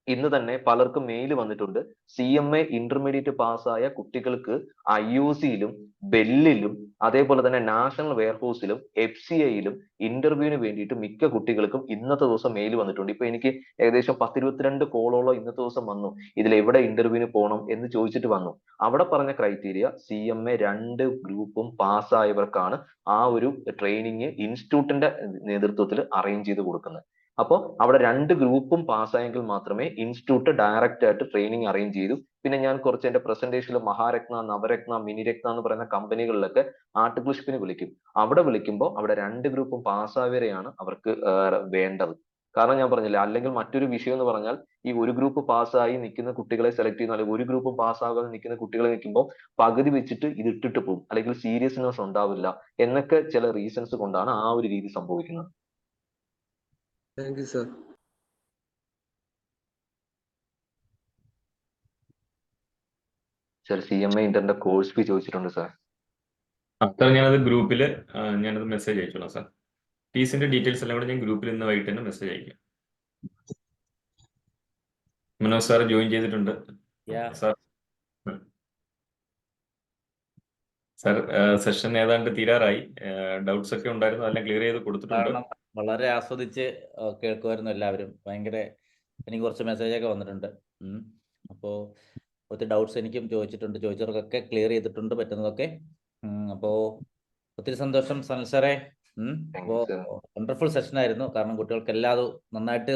ഇന്ന് തന്നെ പലർക്കും മെയിൽ വന്നിട്ടുണ്ട്, CMA ഇന്റർമീഡിയറ്റ് പാസ്സായ കുട്ടികൾക്ക് IOCയിലും ബെല്ലിലും അതേപോലെ തന്നെ നാഷണൽ വെയർഹൗസിലും FCIയിലും ഇന്റർവ്യൂവിന് വേണ്ടിയിട്ട് മിക്ക കുട്ടികൾക്കും ഇന്നത്തെ ദിവസം മെയിൽ വന്നിട്ടുണ്ട്. ഇപ്പൊ എനിക്ക് ഏകദേശം 10-22 കോളോളം ഇന്നത്തെ ദിവസം വന്നു, ഇതിൽ എവിടെ ഇന്റർവ്യൂവിന് പോകണം എന്ന് ചോദിച്ചിട്ട് വന്നു. അവിടെ പറഞ്ഞ ക്രൈറ്റീരിയ CMA 2 ഗ്രൂപ്പും പാസ്സായവർക്കാണ് ആ ഒരു ട്രെയിനിങ് ഇൻസ്റ്റിറ്റ്യൂട്ടിന്റെ നേതൃത്വത്തിൽ അറേഞ്ച് ചെയ്ത് കൊടുക്കുന്നത്. അപ്പോൾ അവിടെ 2 ഗ്രൂപ്പും പാസ്സായെങ്കിൽ മാത്രമേ ഇൻസ്റ്റിറ്റ്യൂട്ട് ഡയറക്റ്റ് ആയിട്ട് ട്രെയിനിങ് അറേഞ്ച് ചെയ്തു. പിന്നെ ഞാൻ കുറച്ച് എന്റെ പ്രസന്റേഷനിൽ മഹാരത്ന, നവരത്ന, മിനിരത്ന എന്ന് പറയുന്ന കമ്പനികളിലൊക്കെ ആർട്ടിക്കിൾഷിപ്പിന് വിളിക്കും. അവിടെ വിളിക്കുമ്പോൾ അവിടെ 2 ഗ്രൂപ്പും പാസ്സായവരെയാണ് അവർക്ക് വേണ്ടത്. കാരണം ഞാൻ പറഞ്ഞില്ല, അല്ലെങ്കിൽ മറ്റൊരു വിഷയം എന്ന് പറഞ്ഞാൽ ഈ ഒരു ഗ്രൂപ്പ് പാസ്സായി നിൽക്കുന്ന കുട്ടികളെ സെലക്ട് ചെയ്യുന്ന, അല്ലെങ്കിൽ ഒരു ഗ്രൂപ്പ് പാസ്സാകാതെ നിൽക്കുന്ന കുട്ടികളെ നിൽക്കുമ്പോൾ പകുതി വെച്ചിട്ട് ഇത് ഇട്ടിട്ട് പോകും, അല്ലെങ്കിൽ സീരിയസ്നെസ് ഉണ്ടാവില്ല എന്നൊക്കെ ചില റീസൺസ് കൊണ്ടാണ് ആ ഒരു രീതി സംഭവിക്കുന്നത്. Thank you sir. Sir CMA ഇന്ററിന്റെ കോഴ്സ് ഫീ ചോദിച്ചിട്ടുണ്ട് സാർ. സാർ ഞാനത് ഗ്രൂപ്പിൽ ഞാനത് മെസ്സേജ് അയച്ചോളാം സാർ. ഫീസിന്റെ ഡീറ്റെയിൽസ് എല്ലാം കൂടെ ഞാൻ ഗ്രൂപ്പിൽ ഇന്ന് വൈകിട്ട് തന്നെ മെസ്സേജ് അയക്കാം. മനോജ് സാർ ജോയിൻ ചെയ്തിട്ടുണ്ട്. സാർ സാർ സെഷൻ ഏതാണ്ട് തീരാറായി. ഡൗട്ട്സ് ഒക്കെ ഉണ്ടായിരുന്നു, അതെല്ലാം ക്ലിയർ ചെയ്ത് കൊടുത്തിട്ടുണ്ട്. കാരണം വളരെ ആസ്വദിച്ച് കേൾക്കുമായിരുന്നു എല്ലാവരും. ഭയങ്കര എനിക്ക് കുറച്ച് മെസ്സേജൊക്കെ വന്നിട്ടുണ്ട്. അപ്പോൾ ഒത്തിരി ഡൗട്ട്സ് എനിക്കും ചോദിച്ചിട്ടുണ്ട്, ചോദിച്ചവർക്കൊക്കെ ക്ലിയർ ചെയ്തിട്ടുണ്ട് പറ്റുന്നതൊക്കെ. അപ്പോൾ ഒത്തിരി സന്തോഷം സനൽ സാറേ. അപ്പോൾ വണ്ടർഫുൾ സെഷൻ ആയിരുന്നു. കാരണം കുട്ടികൾക്ക് എല്ലാതും നന്നായിട്ട്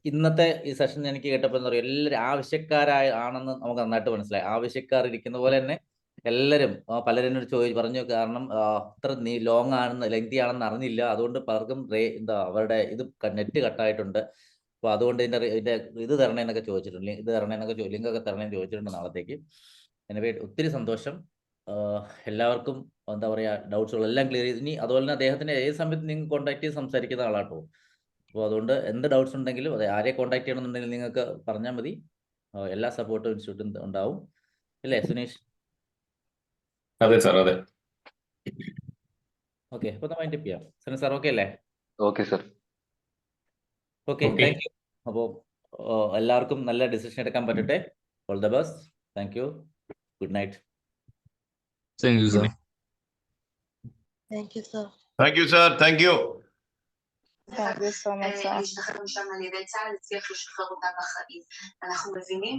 ഇന്നത്തെ ഈ സെഷൻ എനിക്ക് കേട്ടപ്പോൾ എന്താ പറയുക, എല്ലാവരും ആവശ്യക്കാരാണെന്ന് നമുക്ക് നന്നായിട്ട് മനസ്സിലായി. ആവശ്യക്കാർ ഇരിക്കുന്ന പോലെ തന്നെ എല്ലാവരും പലരും പറഞ്ഞു. കാരണം അത്ര ലോങ് ആണെന്ന്, ലെങ്തി ആണെന്ന് അറിഞ്ഞില്ല. അതുകൊണ്ട് പലർക്കും അവരുടെ ഇത് നെറ്റ് കട്ടായിട്ടുണ്ട്. അപ്പോൾ അതുകൊണ്ട് ഇതിന്റെ ഇത് തരണേ എന്നൊക്കെ ചോദിച്ചിട്ടുണ്ട്, ഇത് തരണേ എന്നൊക്കെ ലിങ്കൊക്കെ തരണേന്ന് ചോദിച്ചിട്ടുണ്ട് നാളത്തേക്ക്. എനിവേ ഒത്തിരി സന്തോഷം. എല്ലാവർക്കും എന്താ പറയുക, ഡൗട്ട്സുകളെല്ലാം ക്ലിയർ ചെയ്ത്. ഇനി അതുപോലെ തന്നെ അദ്ദേഹത്തിന് ഏത് സമയത്ത് നിങ്ങൾ കോൺടാക്ട് ചെയ്ത് സംസാരിക്കുന്ന ആളാട്ടോ. അപ്പോൾ അതുകൊണ്ട് എന്ത് ഡൗട്ട്സ് ഉണ്ടെങ്കിലും അതെ ആരെ കോൺടാക്ട് ചെയ്യണമെന്നുണ്ടെങ്കിൽ നിങ്ങൾക്ക് പറഞ്ഞാൽ മതി. എല്ലാ സപ്പോർട്ടും ഇൻസ്റ്റിറ്റ്യൂട്ടും ഉണ്ടാവും, അല്ലേ സുനീഷ്? അതെ സാർ, അതെ. ഓക്കെ, അപ്പോൾ നമ്മൾ വൈൻഡപ്പ് ചെയ്യാം. സുനീഷ് സാർ ഓക്കെ അല്ലേ? Okay sir. Okay, thank you. അപ്പോൾ എല്ലാവർക്കും നല്ല ഡിസിഷൻ എടുക്കാൻ പറ്റട്ടെ. All the best. Thank you. Good night. Thank you sir. Thank you, sir. Thank you, sir. Thank you. Thank you so much, sir. יש לכם שם על ידי צה"ל, הצליח לשחרר אותה בחיים. אנחנו מבינים